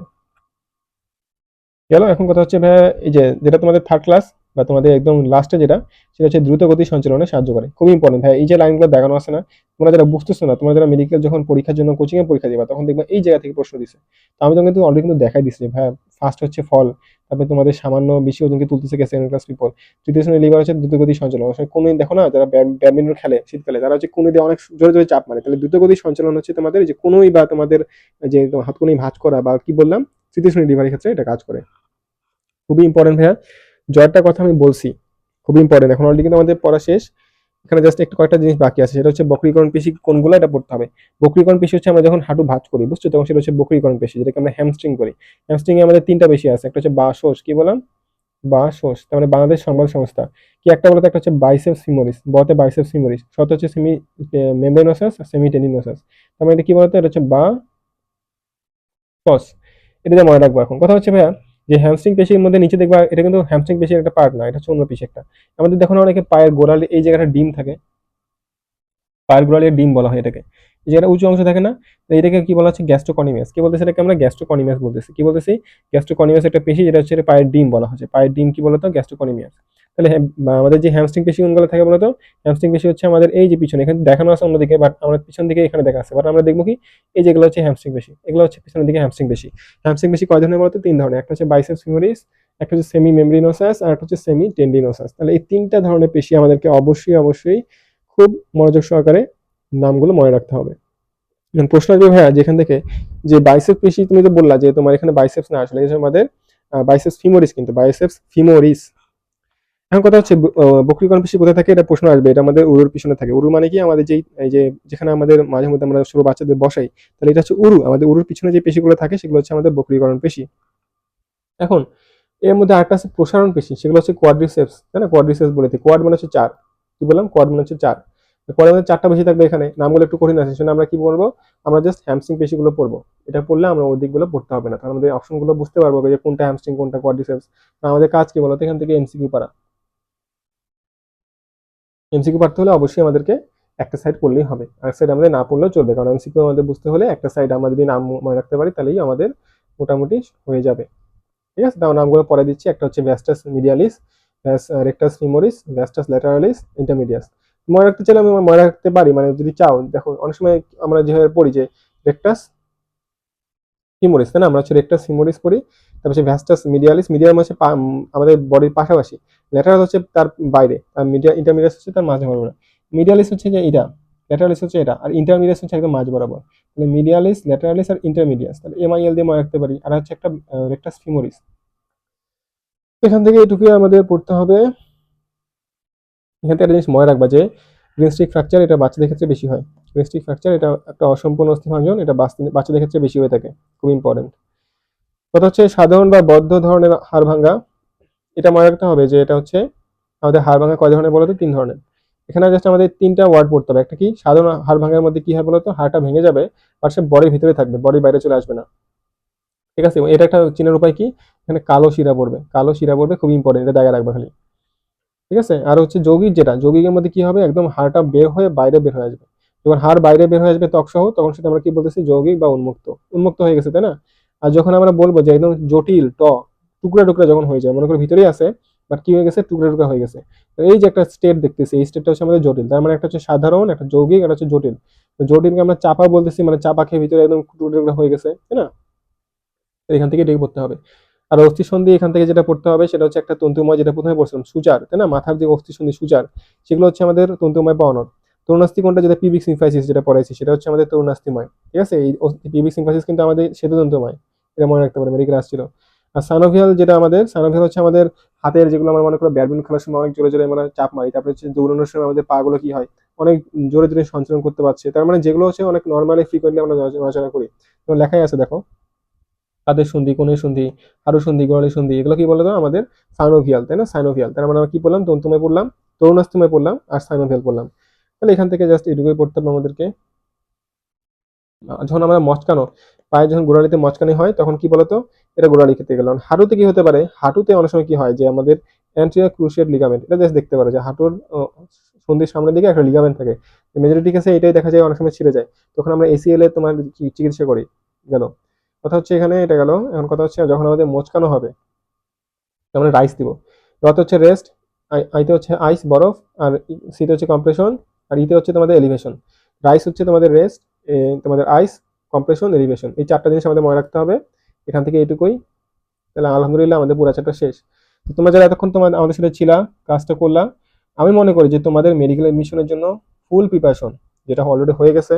গেল। এখন কথা হচ্ছে ভাইয়া এই যে যেটা তোমাদের থার্ড ক্লাস বা তোমাদের একদম লাস্টে যেটা, সেটা হচ্ছে দ্রুত গতি সঞ্চালনে সাহায্য করে, খুবই ইম্পর্টেন্ট ভাই। এই যে লাইনগুলো দেখানো আছে না, তোমরা যারা বুঝতেছো না, তোমরা যারা মেডিকেল যখন পরীক্ষার জন্য কোচিং এ পরীক্ষা দিবা তখন দেখবা এই জায়গা থেকে প্রশ্ন দিছে। তো আমি তো কিন্তু অলরেডি কিন্তু দেখাই দিচ্ছি ভাই, ফার্স্ট হচ্ছে ফল, তারপরে তোমাদের সামান্য বেশি ওজনকে তুলতেছে কে, সেকেন্ড ক্লাস পিপল। তৃতীয় শ্রেণীর লিভার হচ্ছে দ্রুত গতি সঞ্চালন, কোন দেখো না যারা ব্যাডমিন্টন খেলে শীতকালে, তারা হচ্ছে কোন দিয়ে অনেক জোরে জোরে চাপ মারে, তাহলে দ্রুত গতি সঞ্চালন হচ্ছে তোমাদের যে কোনই বা তোমাদের যে হাত কোনই ভাঁজ করা বা কি বললাম, তৃতীয় শ্রেণীর লিভারের ক্ষেত্রে এটা কাজ করে। খুবই ইম্পর্টেন্ট ভাইয়া, জয়েরটার কথা আমি বলছি, খুবই ইম্পর্টেন্ট। এখন অলরেডি কিন্তু আমাদের পড়া শেষ, এখানে জাস্ট একটু কয়েকটা জিনিস বাকি আছে, সেটা হচ্ছে বক্রীকরণ পেশি কোনগুলো এটা পড়তে হবে। বক্রীকরণ পেশি হচ্ছে আমরা যখন হাঁটু ভাঁজ করি, বুঝছো, তখন সেটা হচ্ছে বক্রীকরণ পেশি, যেটাকে আমরা হ্যামস্ট্রিং করি। হ্যামস্ট্রিং এ আমাদের তিনটা পেশি আছে, একটা হচ্ছে বাসোস, কি বললাম, বাসোস, তার মানে বাংলাদেশ সংবাদ সংস্থা। কি একটা বলতো, একটা হচ্ছে বাইসেপস ফিমোরিস, বতে বাইসেপস ফিমোরিস, শত হচ্ছে সেমি মেমব্রেনোসাস, সেমি টেন্ডিনোসাস। তার মানে এটা কি বলতো, এটা হচ্ছে বা টস। এটা যে মনে রাখবো। এখন কথা হচ্ছে ভাইয়া যে হ্যামস্ট্রিং পেশির মধ্যে নিচে দেখবা, এটা কিন্তু হ্যামস্ট্রিং পেশির একটা পার্ট না, এটা হচ্ছে অন্য পেশি একটা। আমাদের দেখো না অনেকে পায়ের গোড়ালি এই জায়গাটা ডিম থাকে, পায়ের গোড়ালির ডিম বলা হয় এটাকে, এই যে একটা উঁচু অংশ থাকে না, তো এটাকে কি বলা হচ্ছে, গ্যাস্ট্রোকনিমিয়াস। কি বলতেছে এটাকে আমরা, গ্যাস্ট্রোকনিমিয়াস বলতেছি। কি বলতেছি, গ্যাস্ট্রোকনিমিয়াস একটা পেশি, যেটা হচ্ছে পায়ের ডিম বলা হচ্ছে, পায়ের ডিম কি বলতো, গ্যাস্ট্রোকনিমিয়াস। তাহলে আমাদের যে হ্যামস্ট্রিং পেশি কোনগুলো থাকে বলতো, হ্যামস্ট্রিং পেশি হচ্ছে আমাদের এই যে পিছনে, এখানে দেখানো আছে অন্যদিকে, বাট আমরা পিছন দিকে এখানে দেখা আছে, বাট আমরা দেখবো কি এই যেগুলো হচ্ছে হ্যামস্ট্রিং পেশি, এগুলো হচ্ছে পিছনের দিকে হ্যামস্ট্রিং পেশি। হ্যামস্ট্রিং পেশি কয় ধরনের বলতো, তিন ধরনের, একটা হচ্ছে বাইসেপস ফিমোরিস, একটা হচ্ছে সেমি মেমব্রেনোসাস, আর একটা হচ্ছে সেমি টেন্ডিনোসাস। তাহলে এই তিনটা ধরনের পেশি আমাদেরকে অবশ্যই অবশ্যই খুব মনোযোগ সহকারে নামগুলো মনে রাখতে হবে। প্রশ্ন আসবে ভাইয়া যেখান থেকে, যে বাইসেপ পেশি তুমি তো বললা যে তোমার এখানে বাইসেপস না, আসলে এটা আমাদের বাইসেপস ফিমোরিস, কিন্তু বাইসেপস ফিমোরিস। এখন কথা হচ্ছে বক্রীকরণ পেশি কোথায় থাকে, এটা প্রশ্ন আসবে, এটা আমাদের উরুর পিছনে থাকে। উরু মানে কি, আমাদের যেই এই যে যেখানে আমাদের মাঝে মধ্যে আমরা ছোট বাচ্চাদের বসাই, তাহলে এটা হচ্ছে উরু, আমাদের উরুর পিছনে যে পেশিগুলো থাকে সেগুলো হচ্ছে আমাদের বক্রীকরণ পেশি। এখন এর মধ্যে আরেকটা আছে প্রসারণ পেশি, সেগুলো হচ্ছে কোয়াড্রিসেপস, তাই না, কোয়াড্রিসেপস বলে কোয়াড মানে হচ্ছে চার, কি বললাম, কোয়াড মানে হচ্ছে চার। কোয়াডের মধ্যে চারটা পেশি থাকবে, এখানে নামগুলো একটু কঠিন আছে, সেজন্য আমরা কি বলবো, আমরা জাস্ট হ্যামস্ট্রিং পেশিগুলো পড়বো। এটা পড়লে আমরা ওই দিকগুলো পড়তে হবে না, তাহলে আমাদের অপশনগুলো বুঝতে পারবো যে কোনটা হ্যামস্ট্রিং কোনটা কোয়াড্রিসেপস। আমাদের কাজ কি বলতো, এখান থেকে এমসিকিউ পারা, এমসিকিউ পারতে হলে অবশ্যই আমাদেরকে একটা সাইড পড়লেই হবে, আর সাইড আমাদের না পড়লেও চলবে, কারণ এমসিকিউ আমাদের বুঝতে হলে একটা সাইড আমরা যদি নাম মনে রাখতে পারি তাহলেই আমাদের মোটামুটি হয়ে যাবে। ঠিক আছে, তাও নামগুলো পরে দিচ্ছি। একটা হচ্ছে ভ্যাস্টাস মিডিয়ালিস, রেক্টাস ফিমোরিস, ভ্যাস্টাস ল্যাটারালিস, ইন্টারমিডিয়াস। মনে রাখতে চাইলে আমি মনে রাখতে পারি, মানে যদি চাও, দেখো অনেক সময় আমরা যেভাবে পড়ি যে রেক্টাস ফিমোরিস, তাই না? আমরা হচ্ছে রেকটাস ফিমোরিস পড়ি, তারপর হচ্ছে ভ্যাস্টাস মিডিয়ালিস। মিডিয়াম হচ্ছে আমাদের বডির পাশাপাশি, ল্যাটারাল হচ্ছে তার বাইরে, আর ইন্টারমিডিয়াস হচ্ছে তার মাঝে বরাবর। মিডিয়ালিস হচ্ছে যে এটা, ল্যাটারালিস হচ্ছে এটা, আর ইন্টারমিডিয়াস হচ্ছে একদম মাঝ বরাবর। তাহলে মিডিয়ালিস, ল্যাটারালিস আর ইন্টারমিডিয়াস, তাহলে এমআইএল দিয়ে মনে রাখতে পারি। আর হচ্ছে একটা রেকটাস ফিমোরিস। এখান থেকে এটুকুই আমাদের পড়তে হবে। এখান থেকে একটা জিনিস মনে রাখবা যে গ্রিনস্টিক ফ্র্যাকচার এটা বাচ্চাদের ক্ষেত্রে বেশি হয়। গ্রিনস্টিক ফ্র্যাকচার এটা একটা অসম্পূর্ণ অস্থিভঞ্জন, এটা বাচ্চাদের ক্ষেত্রে বেশি হয়ে থাকে, খুব ইম্পর্টেন্ট। কথা হচ্ছে সাধারণ বা বদ্ধ ধরনের হাড় ভাঙ্গা, এটা মনে রাখতে হবে যে এটা হচ্ছে আমাদের হাড় ভাঙ্গা কয় ধরনের বলতো? 3 ধরনের। এখানে জাস্ট আমাদের 3টা ওয়ার্ড পড়তে হবে। একটা কি সাধারণ হাড় ভাঙ্গার মধ্যে কি হয় বলতো? হাড়টা ভেঙে যাবে আর সে বডির ভিতরে থাকবে, বডির বাইরে চলে আসবে না। ঠিক আছে? এবং এটা একটা চিনার উপায় কি? এখানে কালো শিরা পড়বে, কালো শিরা পড়বে, খুব ইম্পর্টেন্ট, এটা দাগে রাখবে খালি। ঠিক আছে? আর হচ্ছে যৌগিক, যেটা যৌগিকের মধ্যে কি হবে? একদম হাড়টা বের হয়ে বাইরে বের হয়ে আসবে। যখন হাড় বাইরে বের হয়ে আসবে ত্বক সহ, তখন সেটা আমরা কি বলতেছি? যৌগিক বা উন্মুক্ত। উন্মুক্ত হয়ে গেছে, তাই না? আর যখন আমরা বলবো যে একদম জটিল টুকরা টুকরা যখন হয়ে যায়, মনে করো ভিতরেই আছে বাট কি হয়ে গেছে? টুকরা টুকরা হয়ে গেছে। তো এই যে একটা স্টেট দেখতেছি, এই স্টেটটা হচ্ছে আমাদের জটিল। তার মানে একটা হচ্ছে সাধারণ, একটা যৌগিক, একটা হচ্ছে জটিল। তো জটিলকে আমরা চাপা বলতেছি, মানে চাপা খেয়ে ভিতরে একদম টুকরা টুকরা হয়ে গেছে, তাই না? তো এখান থেকে এটাই পড়তে হবে। আর অস্থিসন্ধি এখান থেকে যেটা পড়তে হবে সেটা হচ্ছে একটা তন্তুময়, যেটা প্রথমে পড়ছিলাম, সূচার, তাই না? মাথার যে অস্থিসন্ধি সূচার, সেগুলো হচ্ছে আমাদের তন্তুময় বা অনর। তরুণাস্থি কোনটা? যেটা পিবিক সিম্ফাইসিস যেটা পড়াইছি, সেটা হচ্ছে আমাদের তরুণাস্থিময়। ঠিক আছে? এই পিবিক সিম্ফাইসিস কিন্তু আমাদের সেতুতন্তুময়, এটা মনে রাখতে পারে, মেডিকেল আসছিল। আর সানোভিয়াল, যেটা আমাদের সানোভিয়াল হচ্ছে আমাদের হাতের, যেগুলো আমরা মনে করো ব্যাডমিন্টন খেলার সময় অনেক জোরে জোরে আমরা চাপ মারি, তারপরে হচ্ছে দৌড়ানোর সময় আমাদের পা গুলো কি হয়? অনেক জোরে জোরে সঞ্চালন করতে পারছে, তার মানে যেগুলো হচ্ছে অনেক নর্মালি ফ্রিকোয়েন্টলি আমরা নড়াচড়া করি। তো লেখাই আছে দেখো, কাদের সন্ধি, কোণের সন্ধি, হারু সন্ধি, গোড়ালি সন্ধি, এগুলো কি বলে দাও? আমাদের সাইনোভিয়াল, তাই না? সাইনোভিয়াল, তার মানে আমরা কি বললাম? তন্তুময় পড়লাম, তরুণাস্থিময় পড়লাম, আর সাইনোভিয়াল পড়লাম। তাহলে এখান থেকে জাস্ট এটুকুই পড়তে হবে আমাদেরকে। যখন আমরা মচকানো, পায়ে যখন গোড়ালিতে মচকানি হয়, তখন কি বলতো? এটা গোড়ালি খেতে গেলাম। হাঁটুতে কি হতে পারে? হাঁটুতে অনেক সময় কি হয় যে আমাদের অ্যান্টেরিয়র ক্রুশিয়েট লিগামেন্ট, এটা জাস্ট দেখতে পারো যে হাঁটুর সন্ধির সামনের দিকে একটা লিগামেন্ট থাকে। মেজরিটি কেসে এটাই দেখা যায়, অনেক সময় ছিঁড়ে যায়। তখন আমরা এসিএল এ তোমার চিকিৎসা করি। গেল কথা হচ্ছে এখানে, এটা গেল। এখন কথা হচ্ছে যখন আমাদের মোচকানো হবে, আমরা রাইস দিব। রতে হচ্ছে রেস্ট, আইতে হচ্ছে আইস বরফ, আর সিতে হচ্ছে কম্প্রেশন, আর ইতে হচ্ছে তোমাদের এলিভেশন। রাইস হচ্ছে তোমাদের রেস্ট, তোমাদের আইস, কম্প্রেশন, এলিভেশন, এই 4টা জিনিস আমাদের মনে রাখতে হবে। এখান থেকে এইটুকুই। তাহলে আলহামদুলিল্লাহ আমাদের পুরো চ্যাপ্টার শেষ। তো তোমরা যারা এতক্ষণ আমাদের সাথে ছিলা, কাজটা করলা, আমি মনে করি যে তোমাদের মেডিকেল এডমিশনের জন্য ফুল প্রিপারেশন, যেটা অলরেডি হয়ে গেছে।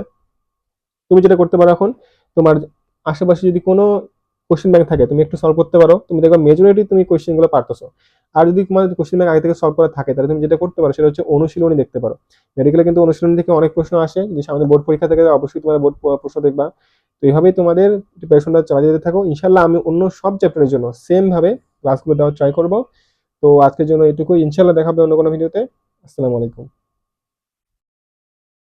তুমি যেটা করতে পারো এখন, তোমার আশেপাশে যদি কোনো কোশ্চেন ব্যাংক থাকে, তুমি একটু সলভ করতে পারো, তুমি দেখবে মেজরিটি তুমি কোশ্চেন গুলো পারতেছো। আর যদি তোমার কোশ্চেন ব্যাংক আগে থেকে সলভ করা থাকে, তাহলে তুমি যেটা করতে পারো সেটা হচ্ছে অনুশীলনী দেখতে পারো। মেডিকেলে কিন্তু অনুশীলনী থেকে অনেক প্রশ্ন আসে, যদি সামনে বোর্ড পরীক্ষা থেকে অবশ্যই তোমার বোর্ড প্রশ্ন দেখবা। তো এইভাবেই তোমাদের প্রিপারেশনটা চালিয়ে যেতে থাকো। ইনশাল্লাহ আমি অন্য সব চ্যাপ্টারের জন্য সেম ভাবে ক্লাসগুলো দেওয়ার ট্রাই করবো। তো আজকের জন্য এটুকুই, ইনশাল্লাহ দেখাবে অন্য কোনো ভিডিওতে। আসসালামু আলাইকুম।